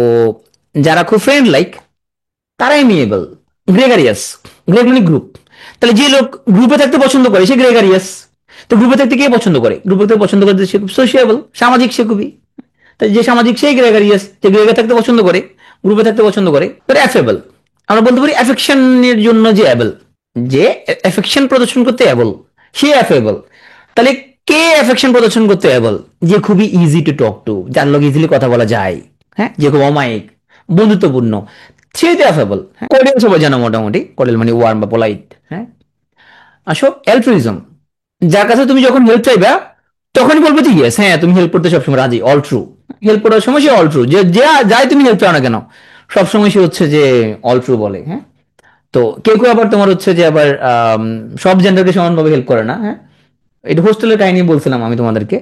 যারা খুব ফ্রেন্ড লাইক তারা এমিয়েবল। গ্রেগারিয়াস, গ্রেগ মানে গ্রুপ, তাহলে যে লোক গ্রুপে থাকতে পছন্দ করে সে গ্রেগারিয়াস। তো গ্রুপে থাকতে কে পছন্দ করে? গ্রুপে থাকতে পছন্দ করে সে খুব সোশিয়েবল, সামাজিক, সে খুবই। তাই যে সামাজিক সেই গ্রেগারিয়াস, যে গ্রেগে থাকতে পছন্দ করে, গ্রুপে থাকতে পছন্দ করে। তো অ্যাফেবল, আমরা বলতে পারি অ্যাফেকশনের জন্য যে অ্যাবল, যে অ্যাফেকশন প্রদর্শন করতে অ্যাবল, সে অ্যাফেবল। তাহলে কে অ্যাফেকশন প্রদর্শন করতে অ্যাবল? যে খুবই ইজি টু টক টু, যার লোক ইজিলি কথা বলা যায়। হ্যাঁ, যে খুব অমায়িক, বন্ধুত্বপূর্ণ, সে অ্যাফেবল। হ্যাঁ, কোরিয়াল সবাই জানো মোটামুটি, কোরিয়াল মানে ওয়ার্ম বা পোলাইট। হ্যাঁ, আসো অ্যালট্রুইজম, যার কাছে তুমি যখন হেল্প চাইবা তখনই বলবে যে ইয়েস, হ্যাঁ তুমি হেল্প করতে সবসময় রাজি, অল ট্রু। হেল্প করার সময় সে অল ট্রু, যে যাই তুমি হেল্প চাও না কেন সবসময় সে হচ্ছে যে অল ট্রু বলে। হ্যাঁ, তো কেউ কেউ আবার তোমার হচ্ছে যে আবার সব জেন্ডারকে সমানভাবে হেল্প করে না। হ্যাঁ, এটা হোস্টেলের কাহিনী বলছিলাম আমি তোমাদেরকে,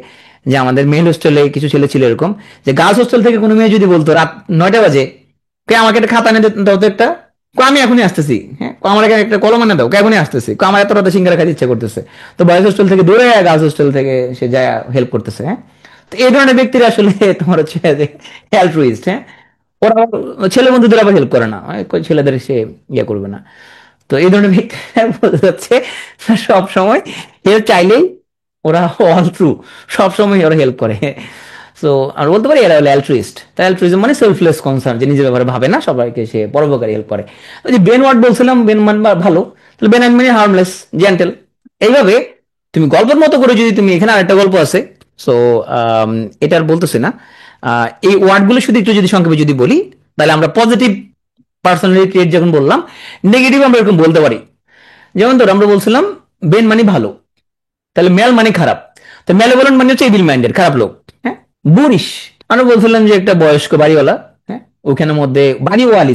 যে আমাদের মেল হোস্টেলে কিছু ছেলে ছিল এরকম, যে গার্লস হোস্টেল থেকে কোনো মেয়ে যদি বলতো রাত 9টা বাজে, কে আমাকে একটা খাতা এনে দাও তো একটা, আমি এখনই আসতেছি। হ্যাঁ, আমার এখানে একটা কলম এনে দাও, কে এখনই আসতেছি, আমার এত রাতে সিঙ্গারা খাইতে ইচ্ছা করতেছে। তো বয়েজ হোস্টেল থেকে দূরে গার্লস হোস্টেল থেকে সে যায় হেল্প করতেছে। হ্যাঁ, তো এই ধরনের ব্যক্তিরা আসলে তোমার হচ্ছে অ্যালট্রুইস্ট। হ্যাঁ, ওরা ছেলে বন্ধুদের আবার হেল্প করে না, ছেলেদের সে ইয়ে করবে না। তো এই ধরনের ব্যক্তিরা বোঝা যাচ্ছে সব সময় হেল্প চাইলেই ওরা অল থ্রু সব সময় ওরা হেল্প করে। সো আর বলতে পারি এরা হলো অ্যালট্রুইস্ট। তাই অ্যালট্রুইজম মানে সেলফলেস কনসার্ন, যে নিজের ব্যাপারে ভাবে না, সবাইকে সে পরোপকারী হেল্প করে। ওই যে বেন ওয়ার্ড বলছিলাম, বেন মান ভালো, তাহলে বেন মানে হার্মলেস, জেন্টেল। এইভাবে তুমি গল্পের মতো করে যদি তুমি, এখানে আরেকটা গল্প আছে, সো এটা আর বলতেছি না। এই ওয়ার্ডগুলো শুধু একটু যদি সংক্ষেপে যদি বলি, তাহলে আমরা পজিটিভ পার্সোনালিটি ট্রেট যখন বললাম, নেগেটিভ আমরা এরকম বলতে পারি। যেমন ধর আমরা বলছিলাম বেন মানে ভালো, তাহলে মেল মানে খারাপ, তো ম্যালেভোলেন্ট মানে হচ্ছে ইভিল মাইন্ডেড, খারাপ লোক। হ্যাঁ, বুরিশ আমরা বলছিলাম যে একটা বয়স্ক বাড়িওয়ালা, হ্যাঁ, ওখানে মধ্যে বাড়িওয়ালি,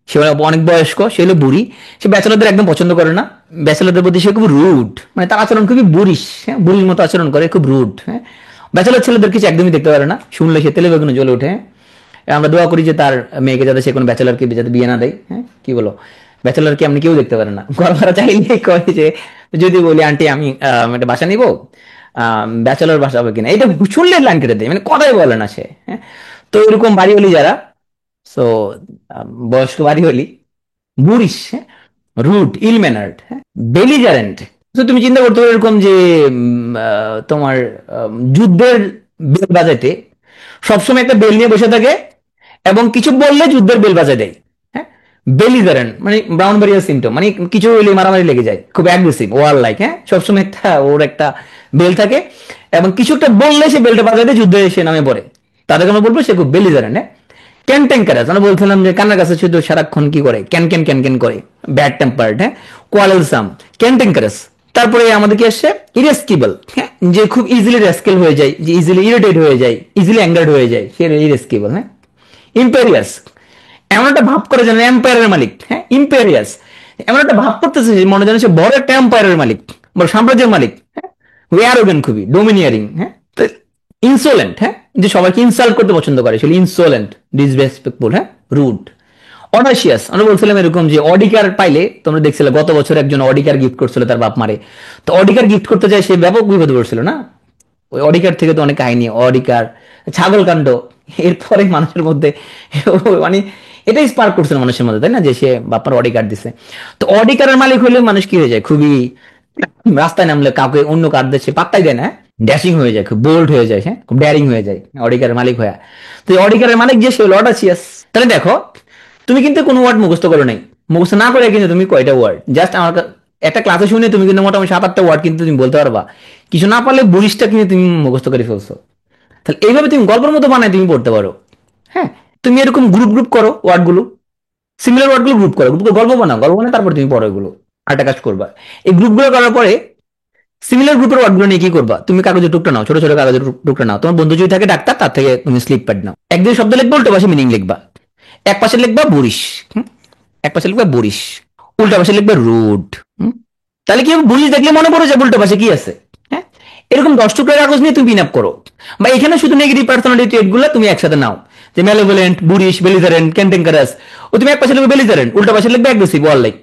সে অনেক বয়স্ক, সে হলো বুড়ি, সে ব্যাচেলরদের একদম পছন্দ করে না, ব্যাচেলরদের প্রতি সে খুব রুড, মানে তার আচরণ খুবই বুরিশ, হ্যাঁ, বুড়ির মতো আচরণ করে, খুব রুড। হ্যাঁ, ব্যাচেলর ছেলেদের কিছু একদমই দেখতে পারে না, শুনলে সে তেলে বেগুনে জ্বলে ওঠে। আমরা দোয়া করি যে তার মেয়েকে যাতে সে কোনো ব্যাচেলরকে যাতে বিয়ে না দেয়। হ্যাঁ, কি বলো, ব্যাচেলরকে আপনি কেউ দেখতে পারে না, ঘর ভাড়া চাইলেই কয় যে, যদি বলি আন্টি আমি একটা বাসা নিবো, ব্যাচেলর বাসা হবে কিনা, এটা শুনলে লাইন কেটে দেয়, মানে কথাই বলে না সে। হ্যাঁ, তো এরকম বাড়িওয়ালি যারা, সো বয়স্ক বাড়িওয়ালি, বুড়িশ, হ্যাঁ, রুট, ইল ম্যানার্ড, হ্যাঁ, বেলিজারেন্ট। তো তুমি চিন্তা করতে পারো এরকম যে তোমার যুদ্ধের বেল বাজাইতে সবসময় একটা বেল নিয়ে বসে থাকে, এবং কিছু বললে যুদ্ধের বেল বাজায় দেয়। হ্যাঁ, বেলিজারেন্ট মানে ব্রাউন ব্যারিয়ার সিমটম, মানে কিছু হইলে মারামারি লেগে যায়, খুব অ্যাগ্রেসিভ, ওয়ার লাইক। হ্যাঁ, সবসময় একটা ওর একটা বেল থাকে, এবং কিছু একটা বললে সে বেলটা বাজায় দেয়, যুদ্ধে সে নামে পড়ে। তাদেরকে আমরা বলবো সে খুব বেলিজারেন্ট। হ্যাঁ, ক্যান্টেঙ্কারাস আমরা বলছিলাম যে কান্নার কাছে শুধু সারাক্ষণ কি করে, ক্যান ক্যান ক্যান ক্যান করে, ব্যাড টেম্পার্ড। হ্যাঁ, কোয়ালেলসাম, ক্যান্টেঙ্কারাস। তারপরে আমাদের কি আসছে, ইরেস্কিবল, হ্যাঁ, যে খুব ইজিলি রেস্কেল হয়ে যায়, যে ইজিলি ইরিটেট হয়ে যায়, ইজিলি অ্যাঙ্গার্ড হয়ে যায়, সে ইরেস্কিবল। হ্যাঁ, ইম্পেরিয়াস, এমন একটা ভাব করে যেন এম্পায়ারের মালিক। হ্যাঁ, ইম্পেরিয়াস, এমন একটা ভাব করতেছে যে মনে যেন সে বড় একটা এম্পায়ারের মালিক, বড় সাম্রাজ্যের মালিক। হ্যাঁ, অ্যারোগেন্ট, খুবই ডোমিনিয়ারিং। হ্যাঁ, ইনসোলেন্ট, হ্যাঁ, যে সবাইকে ইনসাল্ট করতে পছন্দ করে, সেগুলো ইনসোলেন্ট, ডিসরেসপেক্টফুল। হ্যাঁ, রুড। অডাসিয়াস আমরা বলছিলাম এরকম যে অডিকার পাইলে, তোমরা দেখছিলে গত বছর একজন অডিকার গিফট করছিল তার বাপ মারে, তো অডিকার গিফট করতে যায়, সে ব্যাপক বিপদে পড়ছিল না? ওই অডিকার থেকে তো অনেক কাহিনী, অডিকার, ছাগল কাণ্ড, এরপরে মানুষের মধ্যে মানে এটাই স্পার্ক করছিল মানুষের মধ্যে, তাই না, যে সে বাপার অডিকার দিছে। তো অডিকারের মালিক হলে মানুষ কি হয়ে যায়, খুবই রাস্তায় নামলে কাউকে অন্য কার দেশে পাত্তাই দেয় না, ড্যাশিং হয়ে যায়, খুব বোল্ড হয়ে যায়, হ্যাঁ, খুব ড্যারিং হয়ে যায় অডিকারের মালিক হয়ে। তো এই অডিকারের মালিক যে, সে হলো অডাসিয়াস। তাহলে দেখো, তুমি কিন্তু কোনো ওয়ার্ড মুখস্থ করো নাই, মুখস্থ না করে কিন্তু তুমি কয়টা ওয়ার্ড জাস্ট আমার একটা ক্লাসে শুনে তুমি কিন্তু মোটামুটি 7-8টা ওয়ার্ড কিন্তু তুমি বলতে পারবা, কিছু না পারলে 20টা কিন্তু তুমি মুখস্থ করে ফেলছো। তাহলে এইভাবে তুমি গল্পের মতো বানায় তুমি পড়তে পারো। হ্যাঁ, তুমি এরকম গ্রুপ গ্রুপ করো ওয়ার্ডগুলো, সিমিলার ওয়ার্ডগুলো গ্রুপ করো, গ্রুপ গল্প বানাও, গল্প বানায় তারপর তুমি পড়ো এগুলো। আরেকটা কাজ করবা, এই গ্রুপগুলো করার পরে সিমিলার গ্রুপের ওয়ার্ডগুলো নিয়ে কি করবা, তুমি কাগজের টুকটা নাও, ছোট ছোট কাগজের টুকটা নাও, তোমার বন্ধু যদি থাকে ডাক্তার, তার থেকে তুমি স্লিপ প্যাড নাও, এক দুই শব্দ লিখবা, উল্টো পাশে মিনিং লিখবা। এক পাশে লিখবা বুড়িশ, এক পাশে লিখবা বুড়িশ, উল্টা পাশে লিখবা রুড। তাহলে কি হবে, বুড়িশ দেখলে মনে পড়ে যে উল্টো পাশে কি আছে। হ্যাঁ, এরকম 10 টুকরা কাগজ নিয়ে তুমি পিন আপ করো, বা এখানে শুধু নেগেটিভ পার্সোনালিটি ট্রেটগুলো তুমি একসাথে নাও, যে ম্যালেভোলেন্ট, বুড়িশ, বেলিজারেন্ট, ক্যান্টেঙ্কারাস। ও তুমি এক পাশে লিখবে বেলিজারেন্ট, উল্টা পাশে লিখবে অ্যাগ্রেসিভ, ওয়ার লাইক।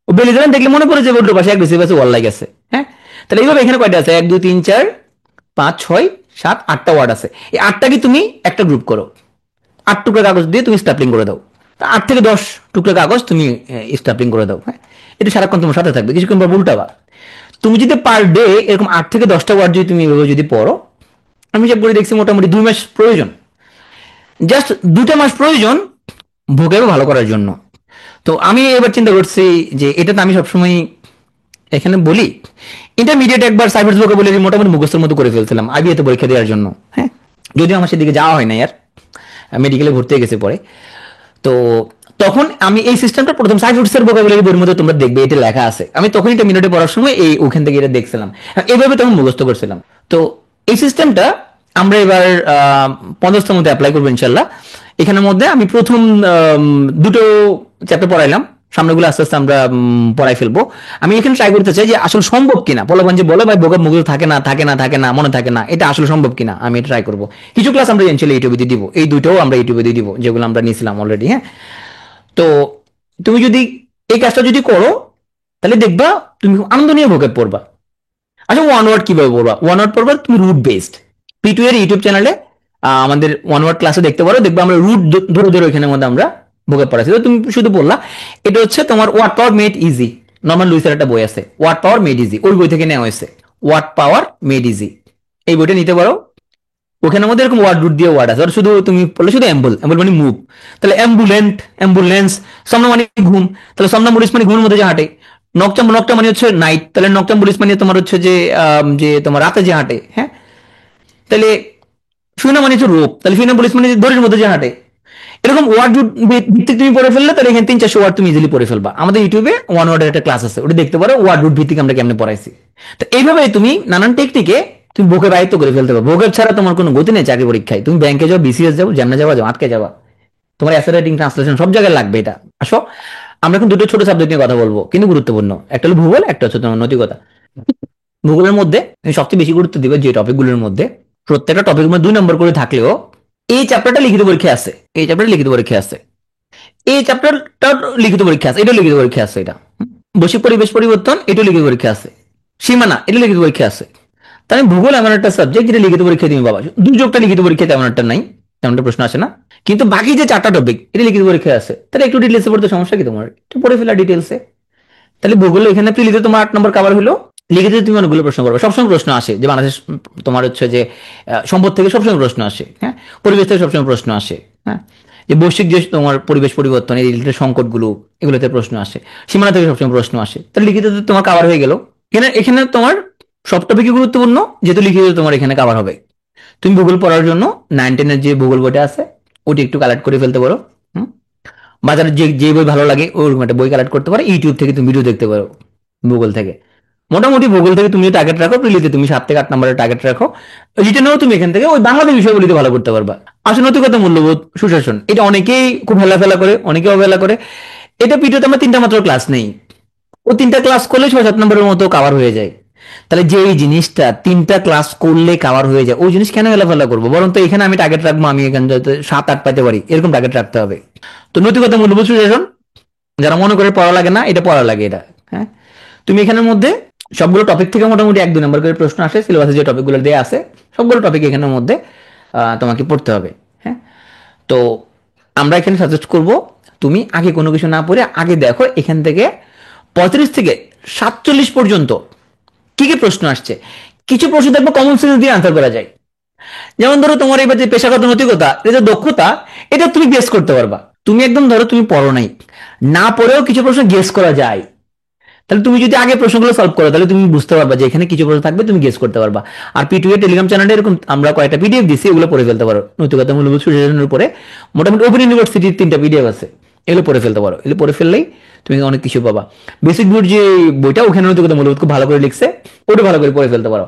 ও বেলিজারেন্ট দেখলে মনে পড়ে যে উল্টো পাশে অ্যাগ্রেসিভ আছে, ওয়ার লাইক আছে। হ্যাঁ, তাহলে এইভাবে এখানে কয়টা আছে, 1 2 3 4 5 6 7 8টা ওয়ার্ড আছে, এই 8টাকে তুমি একটা গ্রুপ করো, 8 টুকরা কাগজ দিয়ে তুমি স্ট্যাপলিং করে দাও, 8 থেকে 10 টুকরা কাগজ তুমি স্ট্যাপলিং করে দাও। হ্যাঁ, এটা সারাক্ষণ তোমার সাথে থাকবে, কিছুক্ষণ পর উল্টাবা। তুমি যদি পার ডে এরকম 8 থেকে 10টা ওয়ার্ড যদি তুমি এভাবে যদি পড়ো, আমি যে পড়ে দেখছি মোটামুটি 2 মাস প্রয়োজন, জাস্ট 2টা মাস প্রয়োজন ভোকেবো ভালো করার জন্য। তো আমি এবার চিন্তা করছি যে এটা তো আমি সবসময় এখানে বলি, ইন্টারমিডিয়েট একবার সাইফার্স ভোকাবুলারি মোটামুটি মুখস্থের মতো করে ফেলছিলাম আইবিএতে পরীক্ষা দেওয়ার জন্য। হ্যাঁ, যদিও আমার সেদিকে যাওয়া হয় না, আর মেডিকেলে ভর্তি হয়ে গেছে পরে। তো তখন আমি এই সিস্টেমটা প্রথম সাইফার্সের ভোকাবুলারি বইয়ের মধ্যে তোমরা দেখবে এটা লেখা আছে, আমি তখন এটা মিনিটে পড়ার সময় এই ওখান থেকে এটা দেখছিলাম, এইভাবে তখন মুখস্থ করছিলাম। তো এই সিস্টেমটা আমরা এবার 50টার মধ্যে অ্যাপ্লাই করবো ইনশাল্লাহ। এখানের মধ্যে আমি প্রথম 2টো চ্যাপ্টার পড়াইলাম, সামনেগুলো আস্তে আস্তে আমরা পড়াই ফেলবো। আমি এখানে ট্রাই করতে চাই যে আসলে সম্ভব কিনা, বলবেন যে বলো ভাই ভোকাব মুখস্থ থাকে না থাকে না থাকে না মনে থাকে না, এটা আসলে সম্ভব কিনা আমি ট্রাই করবো। কিছু ক্লাস আমরা ইনশাল্লাহ ইউটিউবে দিয়ে দিব, এই 2টাও আমরা ইউটিউবে দিয়ে দিব যেগুলো আমরা নিয়েছিলাম অলরেডি। হ্যাঁ, তো তুমি যদি এই কাজটা যদি করো, তাহলে দেখবা তুমি আনন্দ নিয়ে ভোকাব পড়বা। আচ্ছা, ওয়ান ওয়ার্ড কিভাবে পড়বা, ওয়ান ওয়ার্ড পড়বা তুমি রুট বেসড, P2 এর ইউটিউব চ্যানেলে আমাদের ওয়ান ওয়ার্ড ক্লাসে দেখতে পারো, দেখবে আমরা রুট ধরে ধরে ওইখানের মধ্যে আমরা ভোগে পড়াচ্ছি। তো তুমি শুধু বললা এটা হচ্ছে তোমার ওয়ার্ড পাওয়ার মেড ইজি, নর্মাল লুইসের একটা বই আছে ওয়ার্ড পাওয়ার মেড ইজি, ওই বই থেকে নেওয়া হয়েছে ওয়ার্ড পাওয়ার মেড ইজি, এই বইটা নিতে পারো। ওখানে মধ্যে এরকম ওয়ার্ড রুট দিয়ে ওয়ার্ড আছে, শুধু তুমি বললে শুধু অ্যাম্বুল, অ্যাম্বুল মানে মুভ, তাহলে অ্যাম্বুলেন্ট, অ্যাম্বুলেন্স, সামনা মানে ঘুম, তাহলে সামনাম্বুলিস মানে ঘুমের মধ্যে যে হাঁটে, নকটাম, নকটা মানে হচ্ছে নাইট, তাহলে নকটাম্বুলিস মানে তোমার হচ্ছে যে যে তোমার রাতে যে হাঁটে, হ্যাঁ। তাহলে ফিনা মানে হচ্ছে রোপ, তাহলে ফিনাম্বুলিস মানে দড়ির মধ্যে যে হাঁটে। এরকম ওয়ার্ড ভিত্তিক তুমি পড়ে ফেললে তাহলে এখানে 300-400 ওয়ার্ড তুমি ইজিলি পড়ে ফেলবা। আমাদের ইউটিউবে ওয়ান ওয়ার্ডের একটা ক্লাস আছে, ওটা দেখতে পারো, ওয়ার্ড রুট ভিত্তিক আমরা কেমনে পড়াইছি। তো এইভাবে তুমি নানান টেকনিকে তুমি ভোগের আয়ত্ত করে ফেলতে পারো। ভোগের ছাড়া তোমার কোনো গতি নেই চাকরি পরীক্ষায়। তুমি ব্যাংকে যাও, বিসিএস যাও, জ্যামনা যাওয়া, আটকে যাওয়া, তোমার এসে রাইটিং, ট্রান্সলেশন সব জায়গায় লাগবে এটা। আসো আমরা এখন দুটো ছোট সাবজেক্ট নিয়ে কথা বলবো, কিন্তু গুরুত্বপূর্ণ। একটা হলো ভূগোল, একটা হচ্ছে তোমার নৈতিকতা। ভূগোলের মধ্যে তুমি সবচেয়ে বেশি গুরুত্ব দিবে যে টপিকগুলোর মধ্যে, প্রত্যেকটা টপিকের মধ্যে 2 নম্বর করে থাকলেও এই চ্যাপ্টারটা লিখিত পরীক্ষা আছে, এই চ্যাপ্টারটা লিখিত পরীক্ষা আছে, এই চ্যাপ্টারটা লিখিত পরীক্ষা আছে, এটা লিখিত পরীক্ষা আছে, এটা বৈশ্বিক পরিবেশ পরিবর্তন, এটা লিখিত পরীক্ষা আছে, সীমানা, এটা লিখিত পরীক্ষা আছে। তাহলে ভূগোল এমন একটা সাবজেক্ট যেটা লিখিত পরীক্ষা তুমি পাবা। দুর্যোগটা লিখিত পরীক্ষা তেমন একটা নাই, তেমন একটা প্রশ্ন আসে না। কিন্তু বাকি যে 4টা টপিক এটা লিখিত পরীক্ষা আছে, তাহলে একটু ডিটেলসে পড়তে সমস্যা কি তোমার? একটু পড়ে ফেলা ডিটেলসে। তাহলে ভূগোল এখানে প্রিলিতে তোমার 8 নম্বর কভার হলো। লিখিত তুমি অনেকগুলো প্রশ্ন করবে, সবসময় প্রশ্ন আসে যে বাংলাদেশ, তোমার হচ্ছে যে সম্পদ থেকে সবসময় প্রশ্ন আসে, হ্যাঁ, পরিবেশ থেকে সবসময় প্রশ্ন আসে, হ্যাঁ, যে বৈশ্বিক যে তোমার পরিবেশ পরিবর্তন, এই রিলেটেড সংকটগুলো, এগুলোতে প্রশ্ন আসে, সীমানা থেকে সবসময় প্রশ্ন আসে। তাহলে লিখিত তোমার কাভার হয়ে গেল। এখানে এখানে তোমার সব টপিকই গুরুত্বপূর্ণ, যেহেতু লিখিত তোমার এখানে কাভার হবে। তুমি ভূগোল পড়ার জন্য 9-10-এর যে ভূগোল বইটা আছে ওটি একটু কালেক্ট করে ফেলতে পারো। হুম, বাজারে যে যে বই ভালো লাগে ওরকম একটা বই কালেক্ট করতে পারো। ইউটিউব থেকে তুমি ভিডিও দেখতে পারো ভূগোল থেকে। মোটামুটি ভূগোল থেকে তুমি টার্গেট রাখো, প্রিলিতে তুমি 7 থেকে 8 নম্বরের টার্গেট রাখো। রিটেনেও তুমি এখান থেকে ওই বাংলাদেশ বিষয়গুলিতে ভালো করতে পারবা। আসলে নৈতিকতা, মূল্যবোধ, সুশাসন, এটা অনেকেই খুব হেলাফেলা করে, অনেকে অবহেলা করে। এটা পিডিওতে আমরা 3টা মাত্র ক্লাস নেই, ও 3টা ক্লাস করলে 6-7 নম্বরের মতো কাভার হয়ে যায়। তাহলে যে এই জিনিসটা 3টা ক্লাস করলে কাভার হয়ে যায়, ওই জিনিস কেন হেলাফেলা করবো? বরং তো এখানে আমি টার্গেট রাখবো আমি এখানে যাতে 7-8 পাইতে পারি, এরকম টার্গেট রাখতে হবে। তো নৈতিকতা, মূল্যবোধ, সুশাসন, যারা মনে করে পড়া লাগে না, এটা পড়া লাগে এটা, হ্যাঁ। তুমি এখানের মধ্যে সবগুলো টপিক থেকে মোটামুটি 1-2 নম্বর করে প্রশ্ন আসে, সিলেবাসে যে টপিকগুলো দেওয়া আছে সবগুলো টপিক এখানের মধ্যে তোমাকে পড়তে হবে, হ্যাঁ। তো আমরা এখানে সাজেস্ট করব তুমি আগে কোনো কিছু না পড়ে আগে দেখো এখান থেকে 35 থেকে 47 পর্যন্ত কি কি প্রশ্ন আসছে। কিছু প্রশ্ন দেখবো কমন সেন্স দিয়ে আনসার করা যায়। যেমন ধরো তোমার এবার যে পেশাগত নৈতিকতা, এটা যে দক্ষতা, এটা তুমি গেস করতে পারবা। তুমি একদম ধরো তুমি পড়ো নাই, না পড়েও কিছু প্রশ্ন গেস করা যায়। তাহলে তুমি যদি আগে প্রশ্নগুলো সলভ করো তাহলে তুমি বুঝতে পারবা যে এখানে কিছু প্রশ্ন থাকবে, তুমি গেস করতে পারবা। আর পিটু এর টেলিগ্রাম চ্যানেলে এরকম আমরা কয়েকটা পিডিএফ দিচ্ছি, এগুলো পড়ে ফেলতে পারো। নৈতিকতা, মূল্যবোধ, সুশাসনের উপরে মোটামুটি ওপেন ইউনিভার্সিটির 3টা পিডিএফ আছে, এগুলো পড়ে ফেলতে পারো। এগুলো পড়ে ফেললেই তুমি অনেক কিছু পাবা। বেসিক বুট যে বইটা, ওখানে নৈতিকতা, মূল্যবোধ খুব ভালো করে লিখছে, ওটা ভালো করে পড়ে ফেলতে পারো।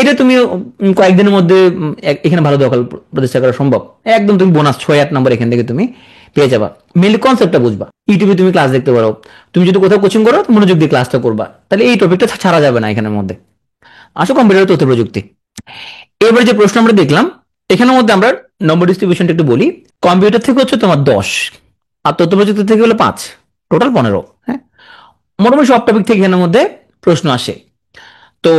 এটা তুমি কয়েকদিনের মধ্যে এখানে ভালো দখল প্রতিষ্ঠা করা সম্ভব। একদম তুমি বোনাস 6-8 নম্বর এখান থেকে তুমি পেয়ে যাবা। মেনলি কনসেপ্টটা বুঝবা। ইউটিউবে তুমি ক্লাস দেখতে পারো। তুমি যদি কোথাও কোচিং করো মনোযোগ দিয়ে ক্লাসটা করবা, তাহলে এই টপিকটা ছাড়া যাবে না এখানের মধ্যে। আসো কম্পিউটার তথ্য প্রযুক্তি। এবার যে প্রশ্ন আমরা দেখলাম এখানের মধ্যে আমরা নম্বর ডিস্ট্রিবিউশনটা একটু বলি। কম্পিউটার থেকে হচ্ছে তোমার 10, আর তথ্য প্রযুক্তি থেকে হলো 5, টোটাল 15, হ্যাঁ। মোটামুটি সব টপিক থেকে এখানের মধ্যে প্রশ্ন আসে। তো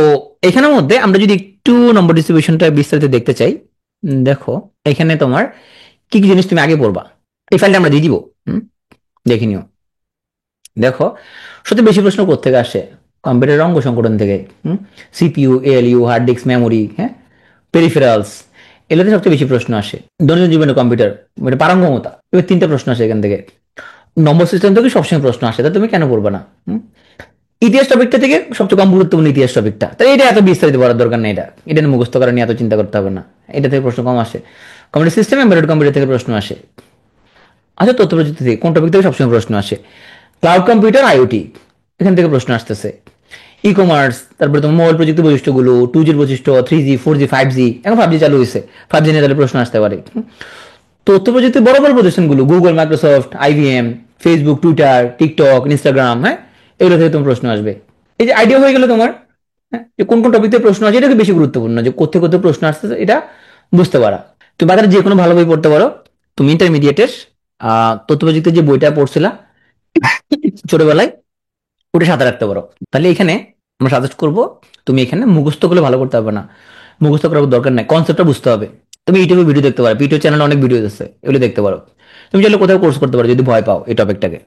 এখানের মধ্যে আমরা যদি একটু নম্বর ডিস্ট্রিবিউশনটা বিস্তারিত দেখতে চাই, দেখো এখানে তোমার কি কি জিনিস তুমি আগে পড়বা, এই ফাইলটা আমরা দিয়ে দিব, দেখে নিও। দেখো সত্যি বেশি প্রশ্ন কোথেকে আসে? কম্পিউটারের অঙ্গ সংগঠন থেকে, CPU, ALU, hard disk, memory, হ্যাঁ, পেরিফেরালস, এগুলোতে সবচেয়ে বেশি প্রশ্ন আসে। দৈনন্দিন জীবনে কম্পিউটার মানে পারঙ্গমতা, এবার 3টা প্রশ্ন আসে এখান থেকে। নম্বর সিস্টেম থেকে সবসময় প্রশ্ন আসে, তা তুমি কেন পড়বে না? ইতিহাস টপিকটা থেকে সবচেয়ে কম গুরুত্বপূর্ণ ইতিহাস টপিকটা, তাই এটা এত বিস্তারিত পড়ার দরকার নেই। এটা নিয়ে মুখস্থ করা নিয়ে এত চিন্তা করতে হবে না, এটা থেকে প্রশ্ন কম আসে। কম্পিউটার সিস্টেম, এমবেডেড কম্পিউটার থেকে প্রশ্ন আসে। আচ্ছা, তথ্য প্রযুক্তি থেকে কোন টপিক থেকে সবসময় প্রশ্ন আসে? ক্লাউড কম্পিউটার, আইওটি, এখান থেকে প্রশ্ন আসতেছে। ই কমার্স, তারপরে তোমার মোবাইল প্রযুক্তির বৈশিষ্ট্যগুলো, 2G বৈশিষ্ট্য, 3G, 4G, 5G, এখন 5G চালু হয়েছে, 5G নিয়ে তাহলে প্রশ্ন আসতে পারে। তথ্য প্রযুক্তির বড় বড় প্রতিষ্ঠানগুলো, Google, Microsoft, IBM, Facebook, Twitter, TikTok, Instagram, হ্যাঁ, এগুলো থেকে তোমার প্রশ্ন আসবে। এই যে আইডিয়া হয়ে গেল তোমার, হ্যাঁ, যে কোন কোন টপিক থেকে প্রশ্ন আসে, এটা বেশি গুরুত্বপূর্ণ যে কোথা কোথায় প্রশ্ন আসতেছে এটা বুঝতে পারা। তুমি বাজারে যে কোনো ভালো বই পড়তে পারো। তুমি ইন্টারমিডিয়েটের তথ্য প্রযুক্তির যে বইটা পড়ছিলা ছোটবেলায়, ওটা সাথে রাখতে পারো। তাহলে এখানে আমরা সাজেস্ট করবো তুমি এখানে মুখস্থ করলে ভালো করতে হবে না, মুখস্থ করার দরকার নাই, কনসেপ্টটা বুঝতে হবে। তুমি ইউটিউবে ভিডিও দেখতে পারো, ইউটিউব চ্যানেলে অনেক ভিডিও আছে, এগুলো দেখতে পারো। তুমি চাইলে কোথাও কোর্স করতে পারো যদি ভয় পাও এই টপিকটাকে।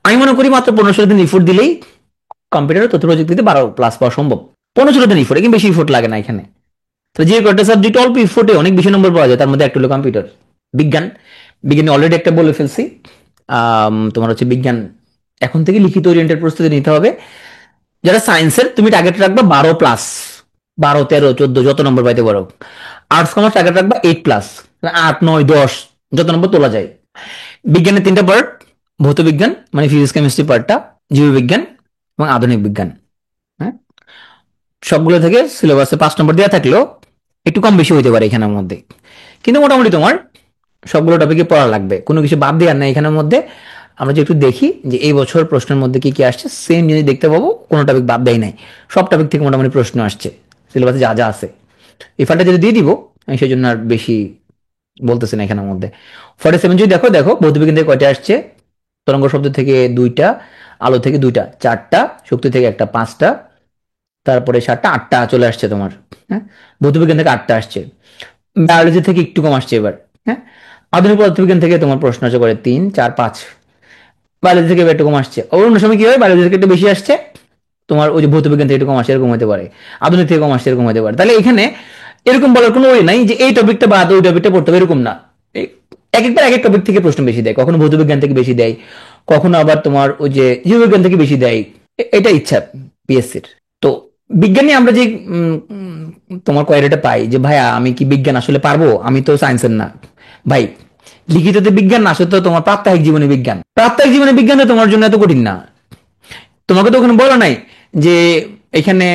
আমি মনে করি মাত্র 15-16 দিন ইফোর্ট দিলেই কম্পিউটার তথ্য প্রযুক্তিতে 12+ পাওয়া সম্ভব। 15-16 দিন ইফোর্ট, কিন্তু বেশি ইফোর্ট লাগে না এখানে। তো যে কয়েকটা সাবজেক্ট অল্প ইফোর্টে অনেক বেশি নম্বর পাওয়া যায়, তার মধ্যে একটা হলো কম্পিউটার। বিজ্ঞান, বিজ্ঞানে অলরেডি একটা বলে ফেলছি। তোমার হচ্ছে বিজ্ঞান এখন থেকে লিখিত ওরিয়েন্টেড প্রস্তুতি নিতে হবে। যারা সায়েন্সের তুমি টার্গেট রাখবা 12+, 12, 13, 14 যত নম্বর পাইতে পারো। আর্টস কমার্স টার্গেট রাখবা 8+, 8, 9, 10 যত নম্বর তোলা যায়। বিজ্ঞানের 3টা পার্ট, ভৌত বিজ্ঞান মানে ফিজিক্স কেমিস্ট্রি পার্টটা, জীববিজ্ঞান এবং আধুনিক বিজ্ঞান। হ্যাঁ, সবগুলো থেকে সিলেবাসে 5 নম্বর দেওয়া থাকলেও একটু কম বেশি হইতে পারে এখানের মধ্যে, কিন্তু মোটামুটি তোমার সবগুলো টপিকে পড়া লাগবে, কোনো কিছু বাদ দেওয়ার নাই এখানের মধ্যে। আমরা যে একটু দেখি যে এই বছর প্রশ্নের মধ্যে কি কি আসছে, সেম জিনিস দেখতে পাবো, কোনো টপিক বাদ দেয় নাই, সব টপিক থেকে মোটামুটি প্রশ্ন আসছে সিলেবাসে যা যা আছে। এই ফান্ডটা যদি দিয়ে দিব আমি সেই জন্য আর বেশি বলতেছি না এখানের মধ্যে। 47 যদি দেখো, দেখো ভৌতবিজ্ঞান থেকে কয়টা আসছে, তরঙ্গ শব্দ থেকে 2টা, আলো থেকে 2টা, 4টা, শক্তি থেকে একটা 5টা, তারপরে 7টা, 8টা চলে আসছে তোমার। হ্যাঁ, ভৌতবিজ্ঞান থেকে 8টা আসছে। বায়োলজি থেকে একটু কম আসছে এবার। হ্যাঁ, আধুনিক পদার্থবিজ্ঞান থেকে তোমার প্রশ্ন আছে করে 3, 4, 5। বায়োলজি থেকে একটু কম আসছে, অন্য সময় কি হয় বায়োলজি থেকে একটু বেশি আসছে, তোমার ওই যে ভৌতবিজ্ঞান থেকে একটু কম আসছে, এরকম হতে পারে। আধুনিক থেকে কম আসছে, এরকম হতে পারে। তাহলে এখানে এরকম বলার কোনো ওয়ে নাই যে এই টপিকটা বাদ ওই টপিকটা পড়তে হবে, এরকম না। এক একবার এক এক টপিক থেকে প্রশ্ন বেশি দেয়, কখনো ভৌতবিজ্ঞান থেকে বেশি দেয়, কখনো আবার তোমার ওই যে জীববিজ্ঞান থেকে বেশি দেয়। এটা ইচ্ছা পিএসসির। তো বিজ্ঞানী আমরা যে তোমার কোয়ারিটা পাই যে ভাইয়া আমি কি বিজ্ঞান আসলে পারবো, আমি তো সায়েন্সের না ভাই। লিখিততে বিজ্ঞান না, আসলে তো তোমার প্রাত্যহিক জীবনে বিজ্ঞান, প্রাত্যহিক জীবনে বিজ্ঞান তো তোমার জন্য এত কঠিন না। তোমাকে তো ওখানে বলা নাই যে এখানে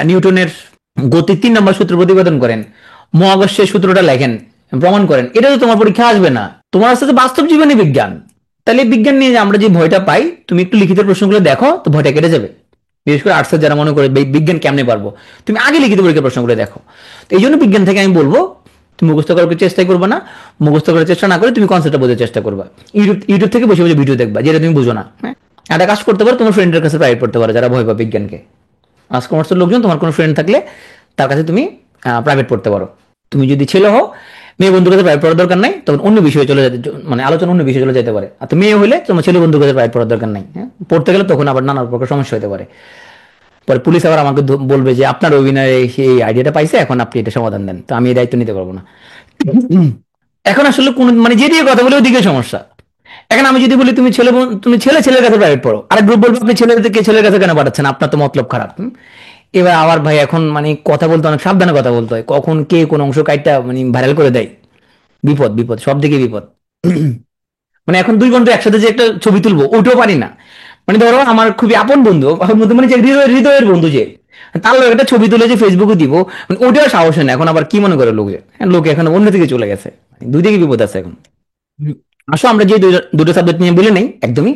নিউটনের গতির 3 নম্বর সূত্র প্রতিপাদন করেন, মহাকর্ষের সূত্রটা লেখেন, প্রমাণ করেন, এটা তো তোমার পরীক্ষা আসবে না। তোমার আসতে তো বাস্তব জীবনে বিজ্ঞান। তাহলে বিজ্ঞান নিয়ে যে আমরা যে ভয়টা পাই, তুমি একটু লিখিত প্রশ্নগুলো দেখো তো ভয়টা কেটে যাবে। বিশেষ করে আর্টসের যারা মনে করে বিজ্ঞান কেমনে পারবো, তুমি আগে লিখিত পরীক্ষার প্রশ্নগুলো দেখো। তো এই জন্য বিজ্ঞান থেকে আমি বলবো তুমি মুখস্থ করার চেষ্টাই করবে না, মুখস্থ করার চেষ্টা না করে তুমি কনসেপ্টটা বোঝার চেষ্টা করবা। ইউটিউব থেকে বসে বসে ভিডিও দেখবা যেটা তুমি বুঝো না। হ্যাঁ, একটা কাজ করতে পারো, তোমার ফ্রেন্ডের কাছে প্রাইভেট পড়তে পারো যারা ভয় পাবে বিজ্ঞানকে। আর্টস কমার্সের লোকজন, তোমার কোনো ফ্রেন্ড থাকলে তার কাছে তুমি প্রাইভেট পড়তে পারো। তুমি যদি ছেলে হও, মেয়ে বন্ধুর কাছে প্রাইভেট পড়ার দরকার নাই, তখন অন্য বিষয়ে চলে যেতে, মানে আলোচনা অন্য বিষয়ে চলে যেতে পারে। আর মেয়ে হলে তোমার ছেলে বন্ধুর কাছে প্রাইভেট পড়ার দরকার নাই। হ্যাঁ, পড়তে গেলে তখন আবার নানা প্রকার সমস্যা হতে পারে। পরে পুলিশ আবার আমাকে বলবে যে আপনার অভিনয়ে এই আইডিয়াটা পাইছে, এখন আপনি এটা সমাধান দেন, তো আমি এই দায়িত্ব নিতে পারবো না। এখন আসলে কোন মানে যেদিকে কথা বলে ওদিকে সমস্যা। এখন আমি যদি বলি তুমি তুমি ছেলের কাছে প্রাইভেট পড়ো, আরেক গ্রুপ বলবো আপনি ছেলের কাছে কেন পাঠাচ্ছেন, আপনার তো মতলব খারাপ। এবার আবার ভাই এখন মানে কথা বলতে অনেক সাবধানে কথা বলতে হয়, কখন কে কোন অংশ কাইটটা মানে ভাইরাল করে দেয়। বিপদ বিপদ, সব দিকে বিপদ। মানে এখন 2 বন্ধু একসাথে যে একটা ছবি তুলবো ওইটাও পারি না। মানে ধরো আমার খুবই আপন বন্ধু, আমার মধ্যে মানে যে হৃদয়ের বন্ধু, যে তার লোক একটা ছবি তুলে যে ফেসবুকে দিব, মানে ওটাও সাহস হয় না। এখন আবার কি মনে করে লোক, যে লোক এখন অন্য দিকে চলে গেছে। দুই দিকে বিপদ আছে এখন। আসো আমরা যে দুটো সাবজেক্ট নিয়ে বলে নেই একদমই,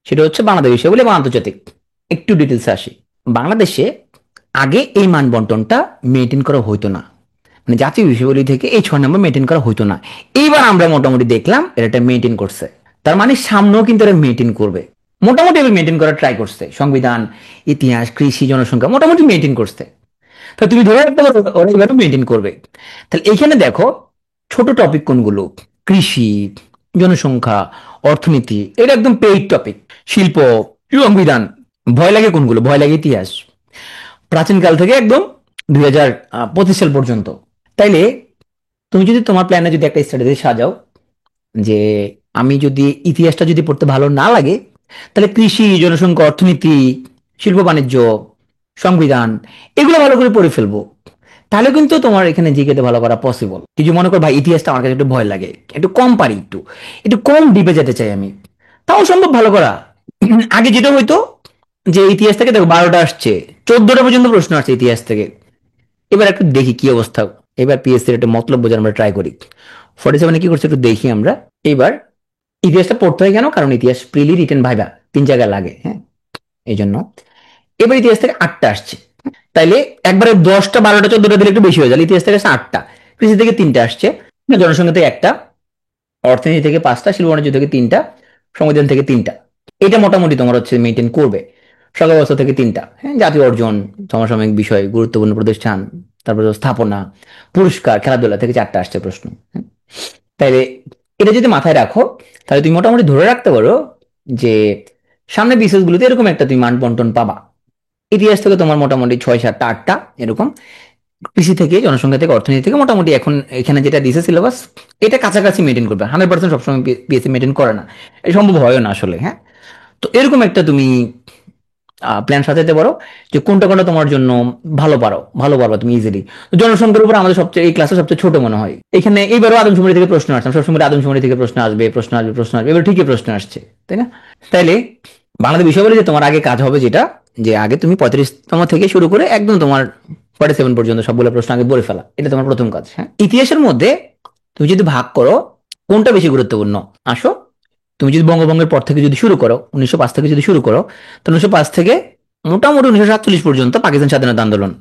সেটা হচ্ছে বাংলাদেশ বিষয় বলে এবং আন্তর্জাতিক। একটু ডিটেলসে আসি। বাংলাদেশে আগে এই মান বন্টনটা মেনটেন করা হইতো না, মানে জাতীয় বিষয়গুলি থেকে এই 6 নম্বর মেনটেন করা হইতো না। এইবার আমরা মোটামুটি দেখলাম এটা মেনটেন করছে, তার মানে সামনেও কিন্তু এরা মেনটেন করবে। মোটামুটি এবার মেনটেন করার ট্রাই করছে, সংবিধান, ইতিহাস, কৃষি, জনসংখ্যা মোটামুটি মেনটেন করছে। তা তুমি ধরে রাখতে পারো ওরা এবারও মেনটেন করবে। তাহলে এখানে দেখো ছোট টপিক কোনগুলো, কৃষি, জনসংখ্যা, অর্থনীতি, এটা একদম পেইড টপিক। শিল্প, সংবিধান, ভয় লাগে কোনগুলো, ভয় লাগে ইতিহাস, প্রাচীনকাল থেকে একদম 2025 সাল পর্যন্ত। তাইলে তুমি যদি তোমার প্ল্যানে যদি একটা স্ট্র্যাটেজি সাজাও যে আমি যদি ইতিহাসটা যদি পড়তে ভালো না লাগে, তাহলে কৃষি, জনসংখ্যা, অর্থনীতি, শিল্প বাণিজ্য, সংবিধান এগুলো ভালো করে পড়ে ফেলবো, তাহলে কিন্তু তোমার এখানে জিকেতে ভালো করা পসিবল। কিছু মনে করো ভাই ইতিহাসটা আমার কাছে একটু ভয় লাগে, একটু কম পারি, একটু কম ডিপে যেতে চাই আমি, তাও সম্ভব ভালো করা। আগে যেটা হইতো যে ইতিহাস থেকে দেখো 12টা আসছে, 14টা পর্যন্ত প্রশ্ন আসছে ইতিহাস থেকে। এবার একটু দেখি কি অবস্থা। এবার পিএসসির একটা মতলব বোঝার আমরা ট্রাই করি। 47 কি করছে একটু দেখি আমরা। এবার ইতিহাসটা পড়তে হয় কেন, কারণ ইতিহাস প্রিলি, রিটেন, ভাইভা 3 জায়গায় লাগে। হ্যাঁ, এই জন্য এবার ইতিহাস থেকে 8টা আসছে। তাইলে একবারে 10টা 12টা 14টা দিলে একটু বেশি হয়ে যায়। ইতিহাস থেকে আসছে 8টা, কৃষি থেকে 3টা আসছে, জনসংখ্যা থেকে 1টা, অর্থনীতি থেকে 5টা, শিল্প বাণিজ্য থেকে 3টা, সংবিধান থেকে 3টা। এটা মোটামুটি তোমার হচ্ছে মেনটেন করবে। শিক্ষা ব্যবস্থা থেকে 3টা, হ্যাঁ, জাতীয় অর্জন, সমসাময়িক বিষয়, গুরুত্বপূর্ণ প্রতিষ্ঠান, তারপর স্থাপনা, পুরস্কার, খেলাধুলা থেকে 4টা আসছে প্রশ্ন। তাইলে এটা যদি মাথায় রাখো তাহলে তুমি মোটামুটি ধরে রাখতে পারো যে সামনে বিসিএস গুলোতে এরকম একটা তুমি মান বন্টন পাবা। ইতিহাস থেকে তোমার মোটামুটি 6, 7, 8টা এরকম, কৃষি থেকে, জনসংখ্যা থেকে, অর্থনীতি থেকে মোটামুটি এখন এখানে যেটা দিছে সিলেবাস এটা কাছাকাছি মেনটেন করবে। 100% সবসময় পিএসসি মেনটেন করে না, এই সম্ভব হয় না আসলে। হ্যাঁ, তো এরকম একটা তুমি প্ল্যান সাজাতে পারো যে কোনটা কোনটা তোমার জন্য ভালো পারবা তুমি ইজিলি। জনসংখ্যার উপর আমাদের সবচেয়ে এই ক্লাসে সবচেয়ে ছোট মনে হয়। এখানে এইবারও আদমশুমারি থেকে প্রশ্ন আসছে, সবসময় আদমশুমারি থেকে প্রশ্ন আসবে, এবার ঠিকই প্রশ্ন আসছে, তাই না? তাইলে বাংলাদেশ বিষয় বলে যে তোমার আগে কাজ হবে যেটা, যে আগে তুমি 35তম থেকে শুরু করে একদম তোমার 47 পর্যন্ত সবগুলো প্রশ্ন আগে বলে ফেলা, এটা তোমার প্রথম কাজ। হ্যাঁ, ইতিহাসের মধ্যে তুমি যদি ভাগ করো কোনটা বেশি গুরুত্বপূর্ণ, আসো তুমি যদি বঙ্গভঙ্গের পর থেকে যদি শুরু করো, 1905 থেকে যদি শুরু করো, তো 1905 থেকে মোটামুটি 1947 পর্যন্ত পাকিস্তান স্বাধীনতা আন্দোলন,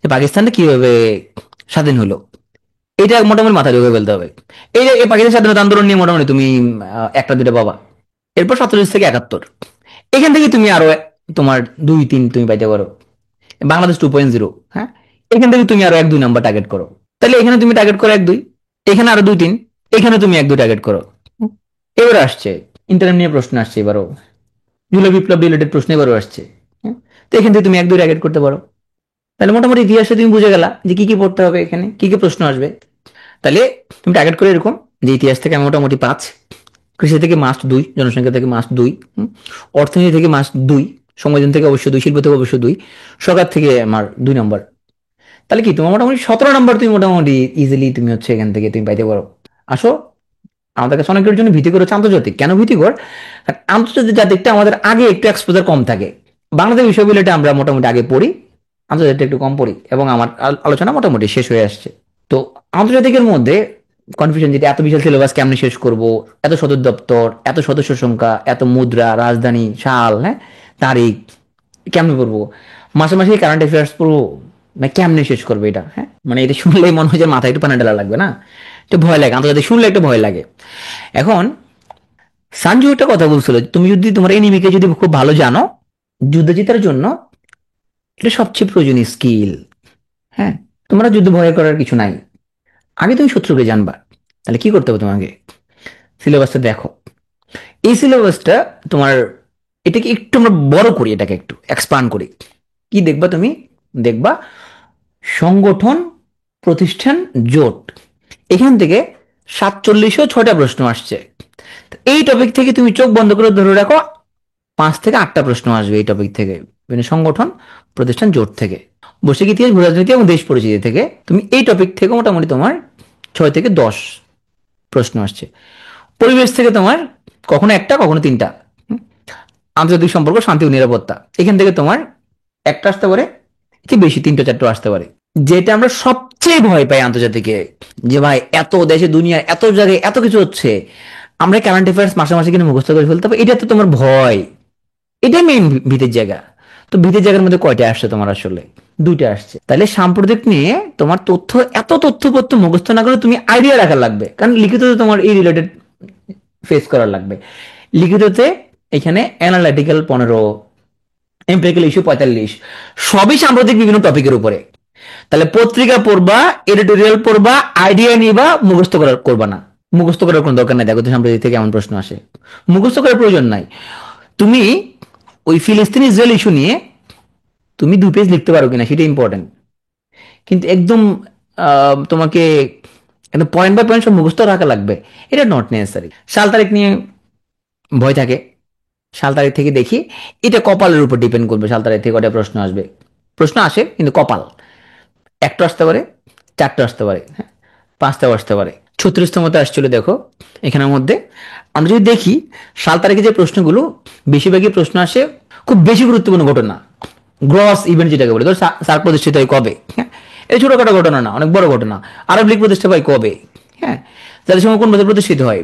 যে পাকিস্তানটা কিভাবে স্বাধীন হলো এটা মোটামুটি মাথায় ঢুকে ফেলতে হবে। এই যে পাকিস্তান স্বাধীনতা আন্দোলন নিয়ে মোটামুটি তুমি একটা দুটা পাবা। এরপর 47 থেকে 71, এখান থেকে তুমি আরো তোমার 2, 3 তুমি পাইতে পারো। বাংলাদেশ 2.0, হ্যাঁ, এখান থেকে তুমি আরো 1, 2 নাম্বার টার্গেট করো। তাহলে এখানে তুমি টার্গেট করো 1, 2, এখানে আরো 2, 3, এখানে তুমি 1, 2 টার্গেট করো। এবার আসছে ইন্টারনেট নিয়ে প্রশ্ন আসছে, এবারও জুলাই বিপ্লব রিলেটেড প্রশ্ন এবারও আসছে। তো এখান থেকে তুমি 1, 2 টার্গেট করতে পারো। তাহলে মোটামুটি ইতিহাসে তুমি বুঝে গেলা যে কি কি পড়তে হবে, এখানে কি কি প্রশ্ন আসবে। তাহলে তুমি টার্গেট করে এরকম যে ইতিহাস থেকে আমি মোটামুটি 5, কৃষি থেকে মাস্ট 2, জনসংখ্যা থেকে মাস্ট 2, অর্থনীতি থেকে মাস্ট 2, সংবিধান থেকে অবশ্যই 2, শিল্প থেকে অবশ্যই 2, সরকার থেকে আমার 2 নম্বর। তাহলে কি তোমার মোটামুটি 17 নম্বর তুমি মোটামুটি ইজিলি তুমি হচ্ছে এখান থেকে তুমি পাইতে পারো। আসো, আমাদের কাছে অনেকের জন্য ভীতিকর হচ্ছে আন্তর্জাতিক। কেন ভীতিকর? আন্তর্জাতিকটা আমাদের আগে একটু এক্সপোজার কম থাকে। বাংলাদেশ বিষয়গুলোটা আমরা মোটামুটি আগে পড়ি, আন্তর্জাতিকটা একটু কম পড়ি, এবং আমার আলোচনা মোটামুটি শেষ হয়ে আসছে। তো আন্তর্জাতিকের মধ্যে কনফিউশন, যেটা এত বিশাল সিলেবাস কেমনে শেষ করব, এত সদর দপ্তর, এত সদস্য সংখ্যা, এত মুদ্রা, রাজধানী, সাল, হ্যাঁ, তারিখ, কেমনে পড়বো, মাসে মাসে কারেন্ট অ্যাফেয়ার্স পড়বো, না কেমনে শেষ করবে এটা? হ্যাঁ, মানে এটা শুনলেই মনে হয় যে মাথায় একটু পানি ঢালা লাগবে না, একটু ভয় লাগে, আন্তর্জাতিক শুনলে একটু ভয় লাগে। এখন সানজু একটা কথা বলছিল, তুমি যদি তোমার এনিমিকে যদি খুব ভালো জানো, যুদ্ধ জেতার জন্য এটা সবচেয়ে প্রয়োজনীয় স্কিল। হ্যাঁ, তোমরা যুদ্ধ ভয় করার কিছু নাই, আগে তুমি শত্রুকে জানবা। তাহলে কি করতে হবে তোমাকে? সিলেবাসটা দেখো, এই সিলেবাসটা তোমার, এটাকে একটু আমরা বড় করি, এটাকে একটু এক্সপান্ড করি। কি দেখবা তুমি? দেখবা সংগঠন, প্রতিষ্ঠান, জোট, এখান থেকে 4706টা প্রশ্ন আসছে। এই টপিক থেকে তুমি চোখ বন্ধ করে ধরে রাখো 5 থেকে 8টা প্রশ্ন আসবে এই টপিক থেকে, মানে সংগঠন, প্রতিষ্ঠান, জোট থেকে। বৈশ্বিক ইতিহাস, ভূরাজনীতি এবং দেশ পরিচিতি থেকে তুমি এই টপিক থেকে মোটামুটি তোমার 6 থেকে 10 প্রশ্ন আসছে। পরিবেশ থেকে তোমার কখনো একটা, কখনো 3টা। আন্তর্জাতিক সম্পর্ক, শান্তি ও নিরাপত্তা, এখান থেকে তোমার একটা আসতে পারে, কি বেশি 3টা 4টা আসতে পারে। যেটা আমরা সবচেয়ে ভয় পাই আন্তর্জাতিকে, যে ভাই এত দেশে দুনিয়া এত জায়গায় এত কিছু হচ্ছে, আমরা কারেন্ট অ্যাফেয়ার্স মাসে মাসে কিনে মুখস্থ করে ফেলতে হবে, এটা তো তোমার ভয়, এটাই মেইন ভীতির জায়গা। তো ভীতির জায়গার মধ্যে কয়টা আসছে তোমার? আসলে 2টা আসছে। তাহলে সাম্প্রতিক নিয়ে তোমার এত তথ্যপত্র মুখস্থ না করে তুমি আইডিয়া রাখা লাগবে, কারণ লিখিততে তোমার এই রিলেটেড ফেস করার লাগবে। লিখিততে এখানে অ্যানালিটিক্যাল 15, এমপিরিক্যাল ইস্যু 45, সবই সাম্প্রতিক বিভিন্ন টপিকের উপরে। তাহলে পত্রিকা পড়বা, এডিটোরিয়াল পড়বা, আইডিয়া নিবা, মুখস্থ করবা না। মুখস্থ করার কোনো দরকার নাই। দেখো তো সাম্প্রতিক থেকে এমন প্রশ্ন আসে, মুখস্থ করার প্রয়োজন নাই। তুমি ওই ফিলিস্তিন ইসরায়েল ইস্যু নিয়ে তুমি 2 পেজ লিখতে পারো কিনা সেটা ইম্পর্টেন্ট, কিন্তু একদম তোমাকে একদম পয়েন্ট বাই পয়েন্ট সব মুখস্থ রাখা লাগবে, এটা নট নেসেসারি। সাল তারিখ নিয়ে ভয় থাকে, সাল তারিখ থেকে দেখি, এটা কপালের উপর ডিপেন্ড করবে সাল তারিখ থেকে কটা প্রশ্ন আসবে। প্রশ্ন আসে কিন্তু কপাল, 1টা আসতে পারে, 4টা আসতে পারে, হ্যাঁ, 5টাও আসতে পারে। 36তমতে আসছিল, দেখো এখানের মধ্যে আমরা যদি দেখি সাল তারিখে যে প্রশ্নগুলো, বেশিরভাগই প্রশ্ন আসে খুব বেশি গুরুত্বপূর্ণ ঘটনা, গ্রস ইভেন্ট যেটাকে বলে। ধর সার্ক প্রতিষ্ঠিত হয় কবে, হ্যাঁ, এই ছোটখাটো ঘটনা না, অনেক বড় ঘটনা। আরব লীগ প্রতিষ্ঠা হয় কবে, হ্যাঁ, তাদের সময় কোন বছর প্রতিষ্ঠিত হয়,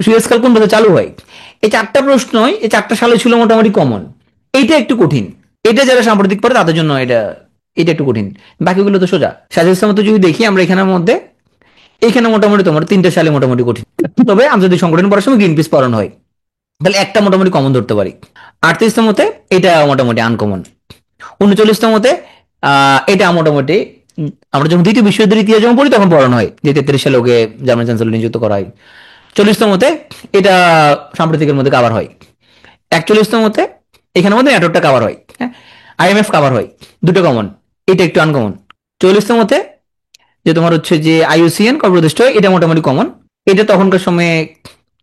সুয়েজ কাল কোন বছর চালু হয়। এই 4টা প্রশ্নই এই 4টা সালে ছিল মোটামুটি কমন। এইটা একটু কঠিন, এটা যারা সাম্প্রতিক পড়ে তাদের জন্য এটা এটা একটু কঠিন, বাকিগুলো তো সোজা। সাজেস্টের মতো যদি দেখি আমরা এখানের মধ্যে, এখানে মোটামুটি তোমার 3টে সালে মোটামুটি কঠিন, তবে আন্তর্জাতিক সংগঠন পড়ার সময় গ্রিন পিস পড়ানো হয়, তাহলে একটা মোটামুটি কমন ধরতে পারি। 38তমতে এটা মোটামুটি আনকমন। 39তমতে এটা মোটামুটি আমরা যখন দ্বিতীয় বিশ্বযুদ্ধের ইতিহাস যখন পড়ি তখন পড়ানো হয় যে 33 সালে ওকে জার্মান চ্যান্সেলর নিযুক্ত করা হয়। 40তমতে এটা সাম্প্রতিকের মধ্যে কাভার হয়। 41তমতে এখানের মধ্যে ন্যাটোরটা কাভার হয়, হ্যাঁ, IMF কাভার হয়, দুটো কমন, এটা একটু আনকমন। 40তমতে যে তোমার হচ্ছে যে IUCN কর্মপ্রতিষ্ঠা হয়, এটা মোটামুটি কমন। এটা তখনকার সময়ে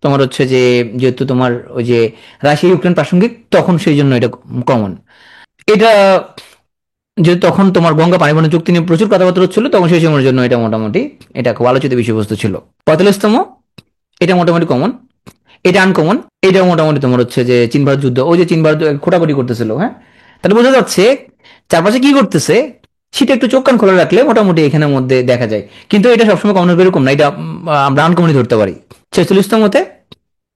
তোমার হচ্ছে যে যেহেতু তোমার ওই যে রাশিয়া ইউক্রেন প্রাসঙ্গিক তখন সেই জন্য এটা কমন। এটা যেহেতু তখন তোমার গঙ্গা পানি বন্টন চুক্তি নিয়ে প্রচুর কথাবার্তা হচ্ছিল তখন সেই সময়ের জন্য এটা মোটামুটি এটা খুব আলোচিত বিষয়বস্তু ছিল। 45তম এটা মোটামুটি কমন। এটা আনকমন। এটা মোটামুটি তোমার হচ্ছে যে চীন ভারত যুদ্ধ, ওই যে চীন ভারত খোটাখুটি করতেছিল, হ্যাঁ, তাহলে বোঝা যাচ্ছে চারপাশে কি করতেছে সেটা একটু চোখ কান খোলা রাখলে মোটামুটি এখানের মধ্যে দেখা যায়। কিন্তু এটা সবসময় কমন এরকম না, এটা আমরা আনকমনই ধরতে পারি। 46তমতে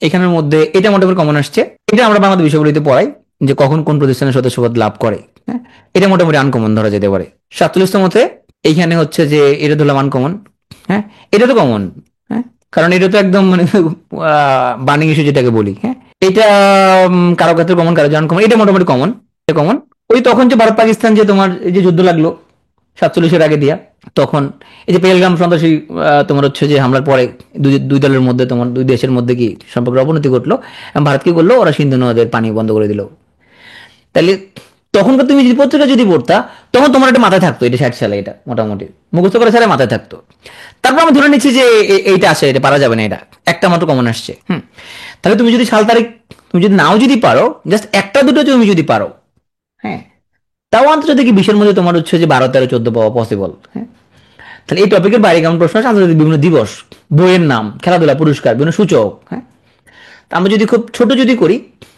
এখানের মধ্যে এটা মোটামুটি কমন আসছে। এটা আমরা বাংলাদেশ বিষয়গুলিতে পড়াই যে কখন কোন প্রতিষ্ঠানের সদস্যপদ লাভ করে, হ্যাঁ, এটা মোটামুটি আনকমন ধরা যেতে পারে। 47তমতে এইখানে হচ্ছে যে এটা ধরলাম আনকমন, হ্যাঁ, এটা তো কমন, হ্যাঁ, কারণ এটা তো একদম মানে বার্নিং ইস্যু যেটাকে বলি, হ্যাঁ, এটা কারো ক্ষেত্রে কমন কারো আনকমন, এটা মোটামুটি কমন, এটা কমন। ওই তখন যে ভারত পাকিস্তান যে তোমার এই যে যুদ্ধ লাগলো 47-এর আগে দিয়া, তখন এই যে পেহেলগাম সন্ত্রাসী তোমার হচ্ছে যে হামলার পরে দুই দলের মধ্যে তোমার দুই দেশের মধ্যে কি সম্পর্কের অবনতি ঘটলো এবং ভারত কি করলো, ওরা সিন্ধু নদের পানি বন্ধ করে দিল। তাহলে তখনকার তুমি যদি পত্রিকা যদি পড়তা তখন তোমার এটা মাথায় থাকতো, এটা 60 সালে এটা মোটামুটি মুখস্থ করে ছাড়া মাথায় থাকতো। তারপর আমি ধরে নিচ্ছি যে এইটা আসে, এটা পারা যাবে না, এটা একটা মাত্র কমন আসছে। তাহলে তুমি যদি সাল তারিখ তুমি যদি নাও যদি পারো, জাস্ট একটা দুটো তুমি যদি পারো, হ্যাঁ, তাও আন্তর্জাতিক বিশ্বের মধ্যে তোমার হচ্ছে যে 12, 13, 14 পাওয়া পসিবল, হ্যাঁ। তাহলে এই টপিকের বাইরে কেমন প্রশ্ন আছে, আন্তর্জাতিক বিভিন্ন দিবস, বইয়ের নাম, খেলাধুলা, পুরস্কার, বিভিন্ন সূচক, হ্যাঁ। আমরা যদি খুব ছোট যদি করি,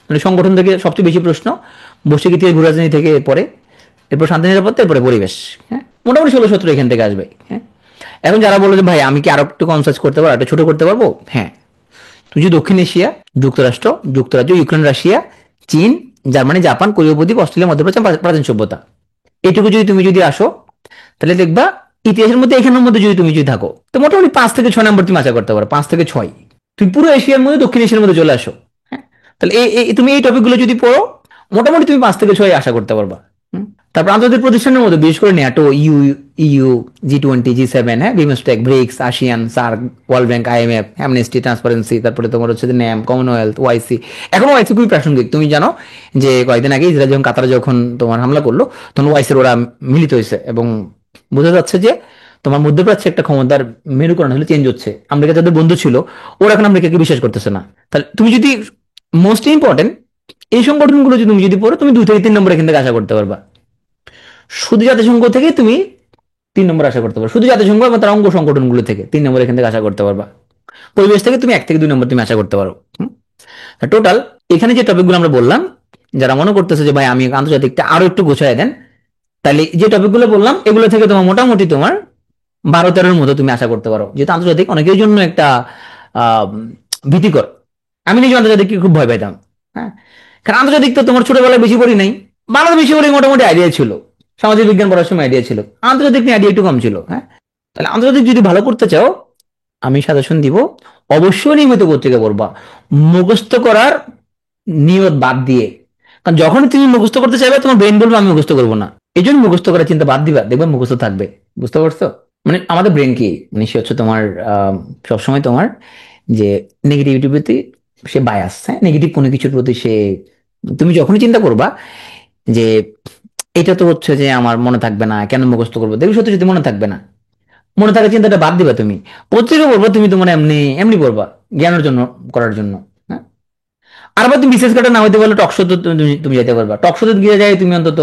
মানে সংগঠন থেকে সবচেয়ে বেশি প্রশ্ন, বৈশ্বিক ইতিহাস, ভূ রাজনীতি থেকে এরপরে, এরপর শান্তি নিরাপত্তা, এরপরে পরিবেশ, হ্যাঁ, মোটামুটি 16-17 এখান থেকে আসবে, হ্যাঁ। এখন যারা বলো যে ভাই আমি কি আরো একটু কনসার্চ করতে পারবো, একটা ছোট করতে পারবো, হ্যাঁ, তুমি যদি দক্ষিণ এশিয়া, যুক্তরাষ্ট্র, যুক্তরাজ্য, ইউক্রেন, রাশিয়া, চীন, জার্মানি, জাপান, কোরিয়া উপদ্বীপ, অস্ট্রেলিয়া, মধ্যপ্রাচ্য, প্রাচীন সভ্যতা, এইটুকু যদি তুমি যদি আসো তাহলে দেখবা ইতিহাসের মধ্যে এখানের মধ্যে যদি তুমি যদি থাকো তো মোটামুটি 5 থেকে 6 নম্বর তুমি আশা করতে পারো, 5 থেকে 6। তুমি পুরো এশিয়ার মধ্যে দক্ষিণ এশিয়ার মধ্যে চলে আসো, হ্যাঁ, তাহলে তুমি এই টপিকগুলো যদি পড়ো মোটামুটি তুমি 5 থেকে 6 আশা করতে পারবা। তারপর আন্তর্জাতিক প্রতিষ্ঠানের মধ্যে বিশেষ করে ন্যাটো, ইউ, G20, G7, হ্যাঁ, BIMSTEC, BRICS, ASEAN, SAARC, World Bank, IMF, Amnesty, Transparency, তারপরে তোমার হচ্ছে যে ন্যাম, কমনওয়েলথ, ওআইসি। এখন ওআইসি খুবই প্রাসঙ্গিক, তুমি জানো যে কয়েকদিন আগে ইসরায়েল যখন কাতারে যখন তোমার হামলা করলো তখন ওআইসির ওরা মিলিত হয়েছে এবং বোঝা যাচ্ছে যে তোমার মধ্যপ্রাচ্যে একটা ক্ষমতার মেরুকরণ হলে চেঞ্জ হচ্ছে। আমেরিকা যাদের বন্ধু ছিল ওরা এখন আমেরিকাকে বিশ্বাস করতেছে না। তাহলে তুমি যদি মোস্ট ইম্পর্টেন্ট এই সংগঠনগুলো যদি তুমি যদি পড়ো তুমি 2 থেকে 3 নম্বর এখান থেকে আশা করতে পারবা। শুধু জাতিসংঘ থেকে তুমি 3 নম্বর আশা করতে পারো, শুধু জাতিসংঘ এবং তার অঙ্গ সংগঠনগুলো থেকে 3 নম্বর এখান থেকে আশা করতে পারবা। পরিবেশ থেকে তুমি 1 থেকে 2 নম্বর তুমি আশা করতে পারো। টোটাল এখানে যে টপিকগুলো আমরা বললাম, যারা মনে করতেছে যে ভাই আমি আন্তর্জাতিকটা আরো একটু গোছায় দেন, তাহলে যে টপিকগুলো বললাম এগুলো থেকে তোমার মোটামুটি তোমার 12-13-এর মতো তুমি আশা করতে পারো, যেহেতু আন্তর্জাতিক অনেকের জন্য একটা আহ ভীতিকর। আমি নিজে আন্তর্জাতিককে খুব ভয় পাইতাম, হ্যাঁ, কারণ আন্তর্জাতিক তো তোমার ছোটবেলায় বেশি পড়ি নাই, বাংলাদেশ বেশি পড়ি, মোটামুটি আইডিয়া ছিল, সামাজিক বিজ্ঞান পড়ার সময় আইডিয়া ছিল, আন্তর্জাতিক নিয়ে আইডিয়া একটু কম ছিল, হ্যাঁ। তাহলে আন্তর্জাতিক যদি ভালো করতে চাও আমি সাজেশন দিব অবশ্যই নিয়মিত পত্রিকা পড়বা, মুখস্থ করার নিয়ত বাদ দিয়ে। কারণ যখন তুমি মুখস্থ করতে চাইবে তোমার ব্রেন বলবে আমি মুখস্থ করবো না, এই জন্য মুখস্থ করার চিন্তা বাদ দিবা, দেখবে মুখস্থ থাকবে। বুঝতে পারছো? মানে আমাদের ব্রেন কি মানে সে হচ্ছে তোমার সবসময় তোমার যে নেগেটিভিটির প্রতি সে বায়াস, হ্যাঁ, নেগেটিভ কোনো কিছুর প্রতি সে, তুমি যখনই চিন্তা করবা যে এটা তো হচ্ছে যে আমার মনে থাকবে না, কেন মুখস্থ করবো, দেখবে সত্যি সত্যি মনে থাকবে না। মনে থাকার চিন্তাটা বাদ দিবা, তুমি পত্রিকা পড়বা, তুমি তোমার এমনি এমনি পড়বা জ্ঞানের জন্য, করার জন্য, হ্যাঁ। আর আবার তুমি বিশেষ করে না হইতে পারলে টকশো তো তুমি যেতে পারবা, টকশোতে গিয়ে যাই তুমি অন্তত,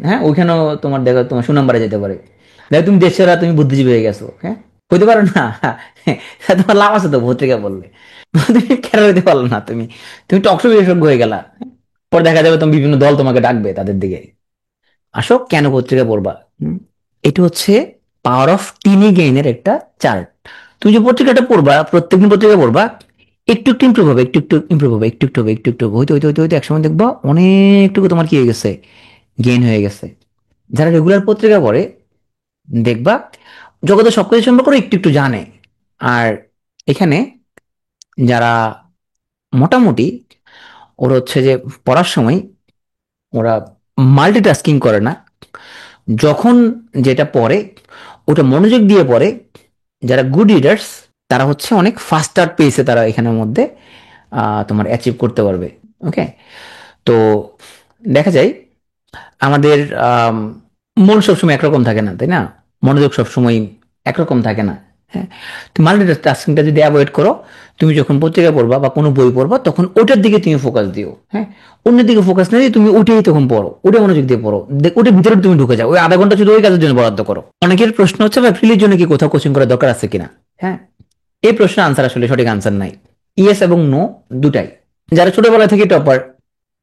হ্যাঁ, ওইখানেও তোমার দেখো তোমার সুনাম্বারে যেতে পারে, দেখো তুমি দেশ সেরা, তুমি বুদ্ধিজীবী হয়ে গেছো, হ্যাঁ, হইতে পারো না? তোমার লাভ আছে তো পত্রিকা বললে। তুমি কেন হইতে পারলো না? তুমি তুমি টকশো বিশেষজ্ঞ হয়ে গেলা, পরে দেখা যাবে তুমি বিভিন্ন দল তোমাকে ডাকবে তাদের দিকে। আসো কেন পত্রিকা পড়বা। এটা হচ্ছে পাওয়ার অফ টিনি গেইনের একটা চার্ট। তুমি যে পত্রিকাটা পড়বা, প্রত্যেকদিন পত্রিকা পড়বা, একটু একটু ইম্প্রুভ হবে, একটু একটু ইম্প্রুভ হবে, একটু একটু হবে, একটু একটু হইতে হইতে হইতে হইতে একসময় দেখবা অনেকটুকু তোমার কি হয়ে গেছে, গেইন হয়ে গেছে। যারা রেগুলার পত্রিকা পড়ে দেখবা জগতের সবকিছু সম্পর্কে একটু একটু জানে। আর এখানে যারা মোটামুটি ওরা হচ্ছে যে পড়ার সময় ওরা মাল্টিটাস্কিং করে না, যখন যেটা পড়ে ওটা মনোযোগ দিয়ে পড়ে, যারা গুড রিডার্স তারা হচ্ছে অনেক ফাস্টার পেসে তারা এখানের মধ্যে তোমার অ্যাচিভ করতে পারবে। ওকে, তো দেখা যায় আমাদের মন সবসময় একরকম থাকে না, তাই না? মনোযোগ সবসময় একরকম থাকে না। হ্যাঁ, তুমি মাল্টিটাস্কিংটা যদি অ্যাভয়েড করো, তুমি যখন পত্রিকা পড়বা বা কোনো বই পড়বা তখন ওটার দিকে তুমি ফোকাস দিও। হ্যাঁ, অন্যের দিকে ফোকাস না দিয়ে তুমি ওটাই তখন পড়ো, ওটা মনোযোগ দিয়ে পড়ো, ওটার ভিতরে তুমি ঢুকে যাও, ওই আধা ঘন্টা শুধু ওই কাজের জন্য বরাদ্দ করো। অনেকের প্রশ্ন হচ্ছে ভাই ফ্রিলির জন্য কি কোথাও কোচিং করার দরকার আছে কিনা? হ্যাঁ, এই প্রশ্নের আনসার আসলে সঠিক আনসার নাই, ইয়েস এবং নো দুটাই। যারা ছোটবেলা থেকে টপার,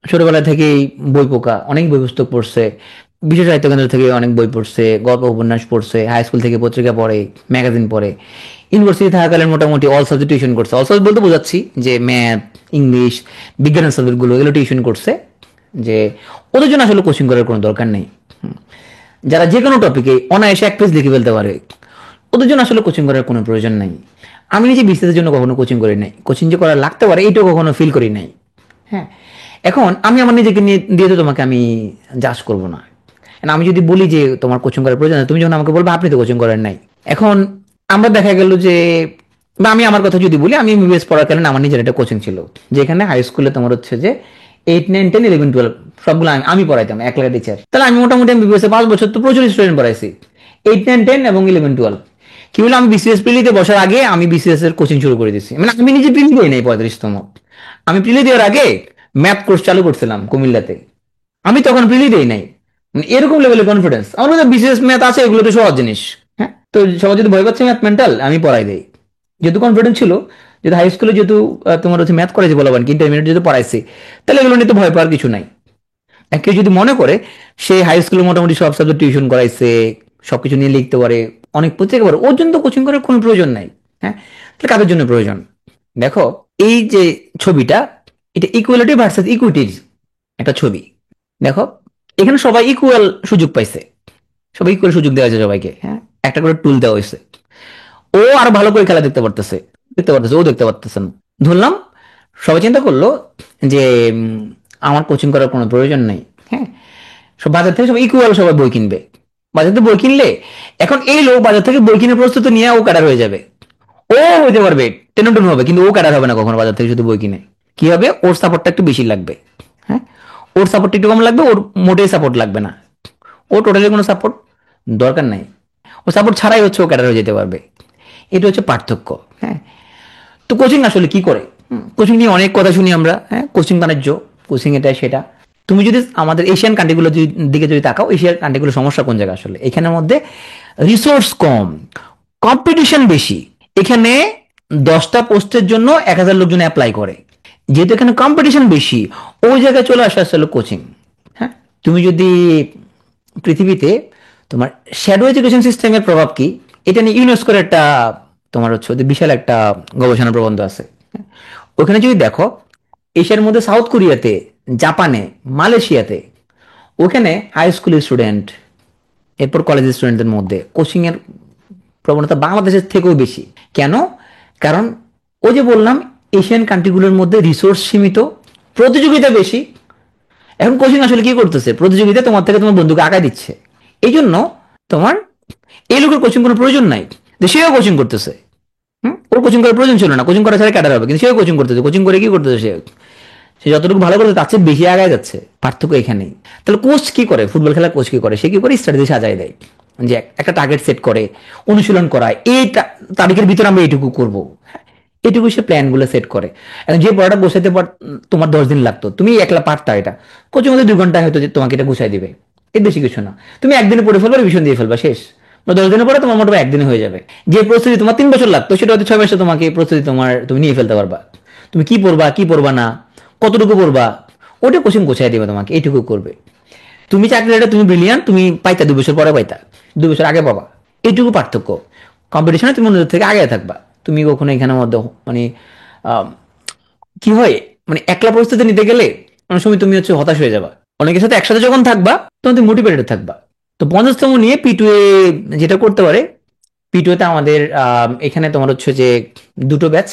ছোটবেলা থেকেই বই পোকা, অনেক বই পুস্তক পড়ছে, বিশেষ সাহিত্য কেন্দ্র থেকে অনেক বই পড়ছে, গল্প উপন্যাস পড়ছে, হাই স্কুল থেকে পত্রিকা পড়ে, ম্যাগাজিন পড়ে, ইউনিভার্সিটি থাকাকালীন মোটামুটি অল সাবজেক্ট টিউশন করছে। অল সাবজেক্ট বলতে বোঝাচ্ছি যে ম্যাথ, ইংলিশ, বিজ্ঞানের সাবজেক্টগুলো এগুলো টিউশন করছে, যে ওদের জন্য আসলে কোচিং করার কোনো দরকার নেই। যারা যে কোনো টপিকে অনায়াসে এক পেজ লিখে ফেলতে পারে, ওদের জন্য আসলে কোচিং করার কোনো প্রয়োজন নাই। আমি নিজে বিসিএস জন্য কখনো কোচিং করি নাই, কোচিং যে করা লাগতে পারে এইটাও কখনো ফিল করি নাই। হ্যাঁ, এখন আমি আমার নিজেকে নিয়ে দিয়ে তো তোমাকে আমি জাজ করবো না। আমি যদি বলি যে তোমার কোচিং করার প্রয়োজন তুমি যখন আমাকে বলবে আপনি তো কোচিং করেন নাই, এখন আমরা দেখা গেল যে, বা আমি আমার কথা যদি বলি, আমি এমবিবিএস পড়াকালীন আমার নিজের একটা কোচিং ছিল, যেখানে হাই স্কুলে তোমার হচ্ছে যে 8, 9, 10, 11, 12 সবগুলো আমি পড়াইতাম, একলা টিচার। তাহলে আমি মোটামুটি এমবিবিএস 5 বছর তো প্রচুর স্টুডেন্ট পড়াইছি, 8, 9, 10 এবং 11, 12। কি বলে আমি বিসিএস প্রিলিতে বসার আগে আমি বিসিএস এর কোচিং শুরু করে দিচ্ছি, মানে আমি নিজে প্রিলি দিই নাই 35তম, আমি প্রিলি দেওয়ার আগে ম্যাথ কোর্স চালু করছিলাম কুমিল্লাতে, আমি তখন প্রিলি দেই নাই। মানে এরকম লেভেলের কনফিডেন্স আমার মধ্যে, বিসিএস ম্যাথ আছে, এগুলো তো সহজ জিনিস। হ্যাঁ, তো সবাই যদি ভয় পাচ্ছে ম্যাথ মেন্টাল, আমি পড়াই দেই, যেহেতু কনফিডেন্স ছিল, যেহেতু হাই স্কুলে যেহেতু তোমার হচ্ছে ম্যাথ করাইছি বলা কি ইন্টারমিডিয়েট যেহেতু পড়াইছি, তাহলে এগুলো নিয়ে তো ভয় পাওয়ার কিছু নাই। কেউ যদি মনে করে সে হাই স্কুলে মোটামুটি সব সাবজেক্ট টিউশন করাইছে, সবকিছু নিয়ে লিখতে পারে, অনেক পত্রিকা পারে, ওর জন্য তো কোচিং করার কোনো প্রয়োজন নাই। হ্যাঁ, তাহলে কাদের জন্য প্রয়োজন? দেখো, এই যে ছবিটা, এটা ইকুয়ালিটি ভার্সেস ইকুইটির একটা ছবি। দেখো, এখানে সবাই ইকুয়াল সুযোগ পাইছে, সবাই ইকুয়াল সুযোগ দেওয়া হয়েছে সবাইকে। হ্যাঁ, একটা করে টুল দেওয়া হয়েছে, ও আরো ভালো করে খেলা দেখতে পারতেছে, ও দেখতে পারতেছে না। ধরলাম সবাই চিন্তা করলো যে আমার কোচিং করার কোনো প্রয়োজন নেই। হ্যাঁ, সব বাজার থেকে সব ইকুয়াল সবাই বই কিনবে, বাজার থেকে বই কিনলে এখন এই লোক বাজার থেকে বই কিনে প্রস্তুতি নিয়ে ও ক্যাডার হয়ে যাবে, ও হইতে পারবে, টেনটন হবে, কিন্তু ও ক্যাডার হবে না কখনো বাজার থেকে শুধু বই কিনে। কি হবে, ওর সাপোর্টটা একটু বেশি লাগবে। হ্যাঁ, ওর সাপোর্ট একটু কম লাগবে, ওর মোটেই সাপোর্ট লাগবে না, ও টোটালি কোনো সাপোর্ট দরকার নাই, ও সাপোর্ট ছাড়াই হচ্ছে ও ক্যাডার হয়ে যেতে পারবে। এটা হচ্ছে পার্থক্য। হ্যাঁ, তো কোচিং আসলে কি করে? কোচিং নিয়ে অনেক কথা শুনি আমরা। হ্যাঁ, কোচিং বাণিজ্য, কোচিং এটা সেটা। তুমি যদি আমাদের এশিয়ান কান্ট্রিগুলোর দিকে যদি তাকাও, এশিয়ার কান্ট্রিগুলোর সমস্যা কোন জায়গায়? আসলে এখানের মধ্যে রিসোর্স কম, কম্পিটিশন বেশি। এখানে 10টা পোস্টের জন্য 1000 লোকজন অ্যাপ্লাই করে, যেহেতু এখানে কম্পিটিশন বেশি, ওই জায়গায় চলে আসে আসলে কোচিং। হ্যাঁ, তুমি যদি পৃথিবীতে তোমার শ্যাডো এডুকেশন সিস্টেমের প্রভাব কি, এটা নিয়ে ইউনেস্কোর একটা তোমার হচ্ছে বিশাল একটা গবেষণা প্রবন্ধ আছে। ওখানে যদি দেখো, এশিয়ার মধ্যে সাউথ কোরিয়াতে, জাপানে, মালয়েশিয়াতে, ওখানে হাই স্কুলের স্টুডেন্ট, এরপর কলেজের স্টুডেন্টদের মধ্যে কোচিং এর প্রবণতা বাংলাদেশের থেকেও বেশি। কেন? কারণ ওই যে বললাম, এশিয়ান কান্ট্রিগুলোর মধ্যে রিসোর্স সীমিত, প্রতিযোগিতা বেশি। এখন কোচিং আসলে কি করতেছে, প্রতিযোগিতা তোমার থেকে তোমার বন্ধুকে আগায় দিচ্ছে। এই জন্য তোমার এই লোকের কোচিং কোনো প্রয়োজন নাই, যে সেও কোচিং করতেছে। ওর কোচিং করার প্রয়োজন ছিল না, কোচিং করা ছাড়া ক্যাডার হবে, কিন্তু সেও কোচিং করতেছে। কোচিং করে কি করতেছে, সে সে যতটুকু ভালো করতে তার চেয়ে বেশি আগায় যাচ্ছে। পার্থক্য এখানেই। তাহলে কোচ কি করে, ফুটবল খেলার কোচ কি করে, সে কি করে স্ট্র্যাটেজি সাজায় দেয়, যে একটা টার্গেট সেট করে, অনুশীলন করায়, এই তারিখের ভিতরে আমরা এইটুকু করবো, এটুকু সে প্ল্যান গুলো সেট করে। এখন যে পড়াটা বসাইতে তোমার 10 দিন লাগতো, তুমি একলা পারতা, এটা কোচিং মধ্যে 2 ঘন্টায় হয়তো তোমাকে এটা গুছাই দিবে, এর বেশি কিছু না। তুমি একদিনে পড়ে ফেলবা, রিভিশন দিয়ে ফেলবা, শেষ। 10 দিনে পরে তোমার মোটামুটি একদিনে হয়ে যাবে। যে প্রস্তুতি তোমার 3 বছর লাগতো, সেটা হয়তো 6 মাসে তোমাকে প্রস্তুতি তুমি নিয়ে ফেলতে পারবা। তুমি কি পড়বা, কি পড়বা না, কতটুকু পড়বা, ওটা কোচিং গোছাই দিবে তোমাকে, এইটুকু করবে। তুমি চাকরিটা তুমি ব্রিলিয়ান্ট, তুমি পাইতা 2 বছর পরে পাইতা, 2 বছর আগে পাবা, এইটুকু পার্থক্য। কম্পিটিশনে তুমি অন্যদের থেকে আগে থাকবা, তুমি কখনো এখানের মধ্যে মানে কি হয়, মানে একলা পরিস্থিতি নিতে গেলে অনেক সময় তুমি হচ্ছে হতাশ হয়ে যাবা। অনেকের সাথে একসাথে যখন থাকবা তখন তুমি মোটিভেটেড থাকবা। তো 50তম নিয়ে পিটুয়ে যেটা করতে পারে, পিটুয়েতে আমাদের এখানে তোমার হচ্ছে যে 2টো ব্যাচ,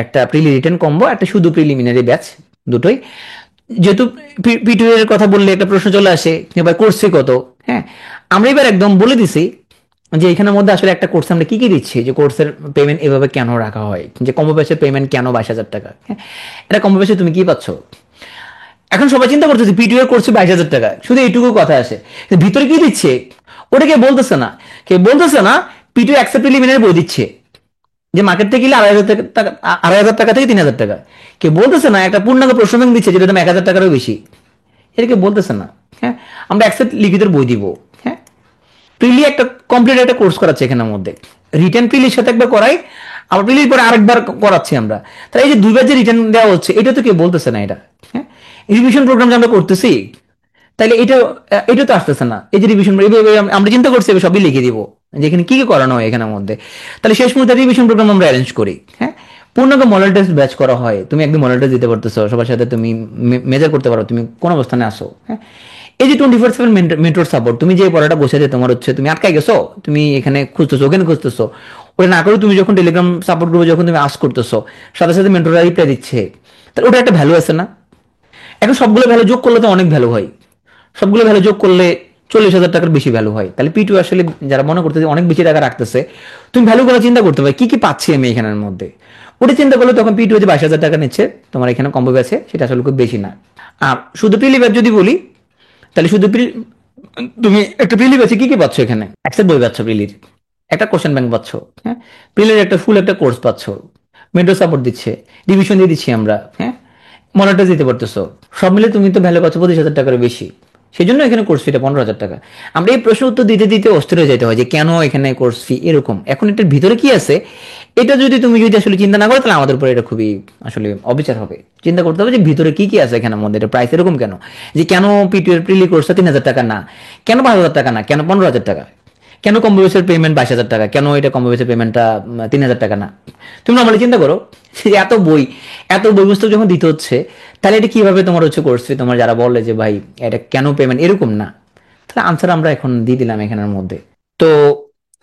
একটা প্রিলি রিটেন কম্বো, একটা শুধু প্রিলিমিনারি ব্যাচ, দুটোই। যেহেতু পিটুয়ের কথা বললে একটা প্রশ্ন চলে আসে, ভাই কোর্স ফি কত? হ্যাঁ, আমরা এবার একদম বলে দিছি যে এখানের মধ্যে আসলে একটা কোর্স আমরা কি কি দিচ্ছি, যে কোর্সের পেমেন্ট এভাবে কেন রাখা হয়, যে কম্বো প্যাকেজের পেমেন্ট কেন 22,000 টাকা। হ্যাঁ, এটা কম্বো প্যাকেজে তুমি কি পাচ্ছ? এখন সবাই চিন্তা করতেছে পিটিও এর কোর্সে 22,000 টাকা, শুধু এইটুকু কথা আসে, কিন্তু ভিতরে কি দিচ্ছে ওটা কে বলতেছে না। কে বলতেছে না পিটিও অ্যাকসেপ্ট প্রিলিমিনারি বই দিচ্ছে, যে মার্কেট থেকে গেলে 2,500 টাকা, 2,500 টাকা থেকে 3,000 টাকা। কে বলতেছে না একটা পূর্ণাঙ্গ প্রশ্ন ব্যাংক দিচ্ছে যেটা দাম 1,000 টাকারও বেশি, এটা কে বলতেছে না। হ্যাঁ, আমরা অ্যাকসেপ্ট লিখিত বই দিব। হ্যাঁ, প্রিলি একটা কমপ্লিট একটা কোর্স করাচ্ছে এখানের মধ্যে, রিটার্ন প্রিলির সাথে একবার করাই, আবার প্রিলির পরে আরেকবার করাচ্ছি আমরা। তাহলে এই যে দুইবার যে রিটার্ন দেওয়া হচ্ছে এটা তো কেউ বলতেছে না এটা। হ্যাঁ, রিভিশন প্রোগ্রাম যে আমরা করতেছি, তাহলে এটা এটা তো আসতেছে না। এই যে রিভিশন আমরা চিন্তা করছি এবার সবই লিখে দিব যে এখানে কি কি করানো হয় এখানের মধ্যে। তাহলে শেষ মুহূর্তে রিভিশন প্রোগ্রাম আমরা অ্যারেঞ্জ করি। হ্যাঁ, পূর্ণাঙ্গ মডেল টেস্ট ব্যাচ করা হয়, তুমি একদম মডেল টেস্ট দিতে পারতেছো, সবার সাথে তুমি মেজার করতে পারো তুমি কোন অবস্থানে আসো। হ্যাঁ, এই যে 24/7 মেন্টর সাপোর্ট, তুমি যে পড়াটা বসেছে তোমার হচ্ছে তুমি আটকাই গেছো, তুমি এখানে খুঁজতেছো ওখানে খুঁজতেছো, ওটা না করে তুমি যখন টেলিগ্রাম সাপোর্ট গ্রুপে যখন তুমি আস্ক করতেছো, সাথে সাথে মেন্টররা রিপ্লাই দিচ্ছে, তাহলে ওটা একটা ভ্যালু আছে না? এখন সবগুলো ভ্যালু যোগ করলে তো অনেক ভ্যালু হয়, সবগুলো ভ্যালু যোগ করলে 40,000 টাকার বেশি ভ্যালু হয়। তাহলে পিটু আসলে যারা মনে করতেছে অনেক বেশি টাকা রাখতেছে, তুমি ভ্যালুগুলো চিন্তা করতে পারো কি কি পাচ্ছি আমি এখানের মধ্যে, ওটা চিন্তা করলে তখন পিটু যে 22,000 টাকা নিচ্ছে তোমার এখানে কম্বো আছে, সেটা আসলে খুব বেশি না। আর শুধু প্রিলি ব্যাচ যদি বলি, তাহলে শুধু তুমি একটা প্রিলি ব্যাচে কি কি পাচ্ছ, এখানে অ্যাক্সেপ্ট বই পাচ্ছ, প্রিলির একটা কোশ্চেন ব্যাংক পাচ্ছ, হ্যাঁ, প্রিলির একটা ফুল একটা কোর্স পাচ্ছ, মেন্টর সাপোর্ট দিচ্ছে, ডিভিশন দিয়ে দিচ্ছি আমরা। হ্যাঁ, মনিটর দিতে পারতেছো, সব মিলে তুমি তো ভ্যালু পাচ্ছ 25,000 টাকার বেশি। সেই জন্য এখানে কোর্স ফিটা 15,000 টাকা। আমরা এই প্রশ্ন উত্তর দিতে দিতে অস্থির হয়ে যেতে হয় যে কেন এখানে কোর্স ফি এরকম, এখন এটার ভিতরে কি আছে এটা যদি তুমি যদি আসলে চিন্তা না করো তাহলে আমাদের উপরে এটা খুবই আসলে অবিচার হবে। চিন্তা করতে হবে যে ভিতরে কি কি আছে এখানের মধ্যে, এটা প্রাইস এরকম কেন, যে কেন পিটিও এর প্রিলি কোর্সটা 3,000 টাকা না, কেন 5,000 টাকা না, কেন 15,000 টাকা, কেন কম্বো বেসের পেমেন্ট 22,000 টাকা, কেন এটা কম্বো বেসের পেমেন্টটা 3,000 টাকা না। তুমি নর্মালি চিন্তা করো যে এত বই পুস্তক যখন দিতে হচ্ছে, তাহলে এটা কিভাবে তোমার হচ্ছে কোর্স ফি, তোমার যারা বলে যে ভাই এটা কেন পেমেন্ট এরকম না, তাহলে আনসার আমরা এখন দিয়ে দিলাম এখানের মধ্যে। তো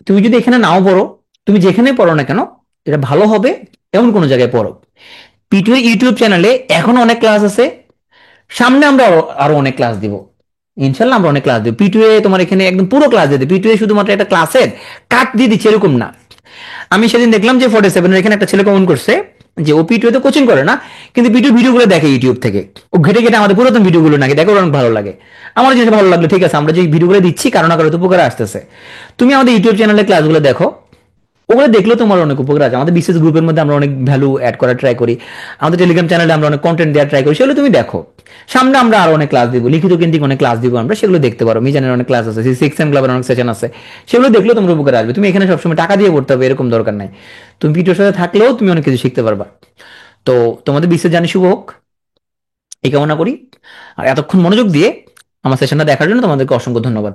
তুমি যদি এখানে নাও পড়ো, তুমি যেখানে পড়ো না কেন এটা ভালো হবে এমন কোনো জায়গায় পড়ো। পিটুই ইউটিউব চ্যানেলে এখন অনেক ক্লাস আছে, সামনে আমরা আরো অনেক ক্লাস দিব, ইনশাল্লাহ আমরা অনেক ক্লাস দিব। পিটুয়ে তোমার এখানে একদম পুরো ক্লাস দিয়ে পিটুয়ে শুধুমাত্র একটা ক্লাসের কাট দিয়ে দিচ্ছে এরকম না। আমি সেদিন দেখলাম যে 47 এখানে একটা ছেলে কমেন্ট করছে যে ও পিটুয়ে তো কোচিং করে না, কিন্তু পিটু ভিডিওগুলো দেখে ইউটিউব থেকে, ও ঘেটে ঘেটে আমাদের পুরাতন ভিডিওগুলো নাকি দেখে, ওর অনেক ভালো লাগে। আমার জিনিস ভালো লাগলো, ঠিক আছে আমরা যে ভিডিওগুলো দিচ্ছি কারো না কারো তো উপকারে আসতেছে, তুমি আমাদের ইউটিউব চ্যানেলে ক্লাসগুলো দেখো, ওগুলো দেখলেও তোমার অনেক উপকার আছে। আমাদের বিশেষ গ্রুপের মধ্যে আমরা অনেক ভ্যালু অ্যাড করার ট্রাই করি, আমাদের টেলিগ্রাম চ্যানেলে আমরা অনেক কন্টেন্ট দেওয়ার ট্রাই করি, সেগুলো তুমি দেখো। সামনে আমরা আরো অনেক ক্লাস দিব, লিখিত কেন্দ্রিক অনেক ক্লাস দিব আমরা, সেগুলো দেখতে পারো। মিজানের অনেক ক্লাস আছে, সিক্স এম ক্লাবের অনেক সেশন আছে, সেগুলো দেখলেও তোমার উপকার আসবে। তুমি এখানে সবসময় টাকা দিয়ে পড়তে হবে এরকম দরকার নাই, তুমি ভিডিওর সাথে থাকলেও তুমি অনেক কিছু শিখতে পারবা। তো তোমাদের বিশেষ জানি শুভ হোক এই কামনা করি। আর এতক্ষণ মনোযোগ দিয়ে আমার সেশনটা দেখার জন্য তোমাদেরকে অসংখ্য ধন্যবাদ।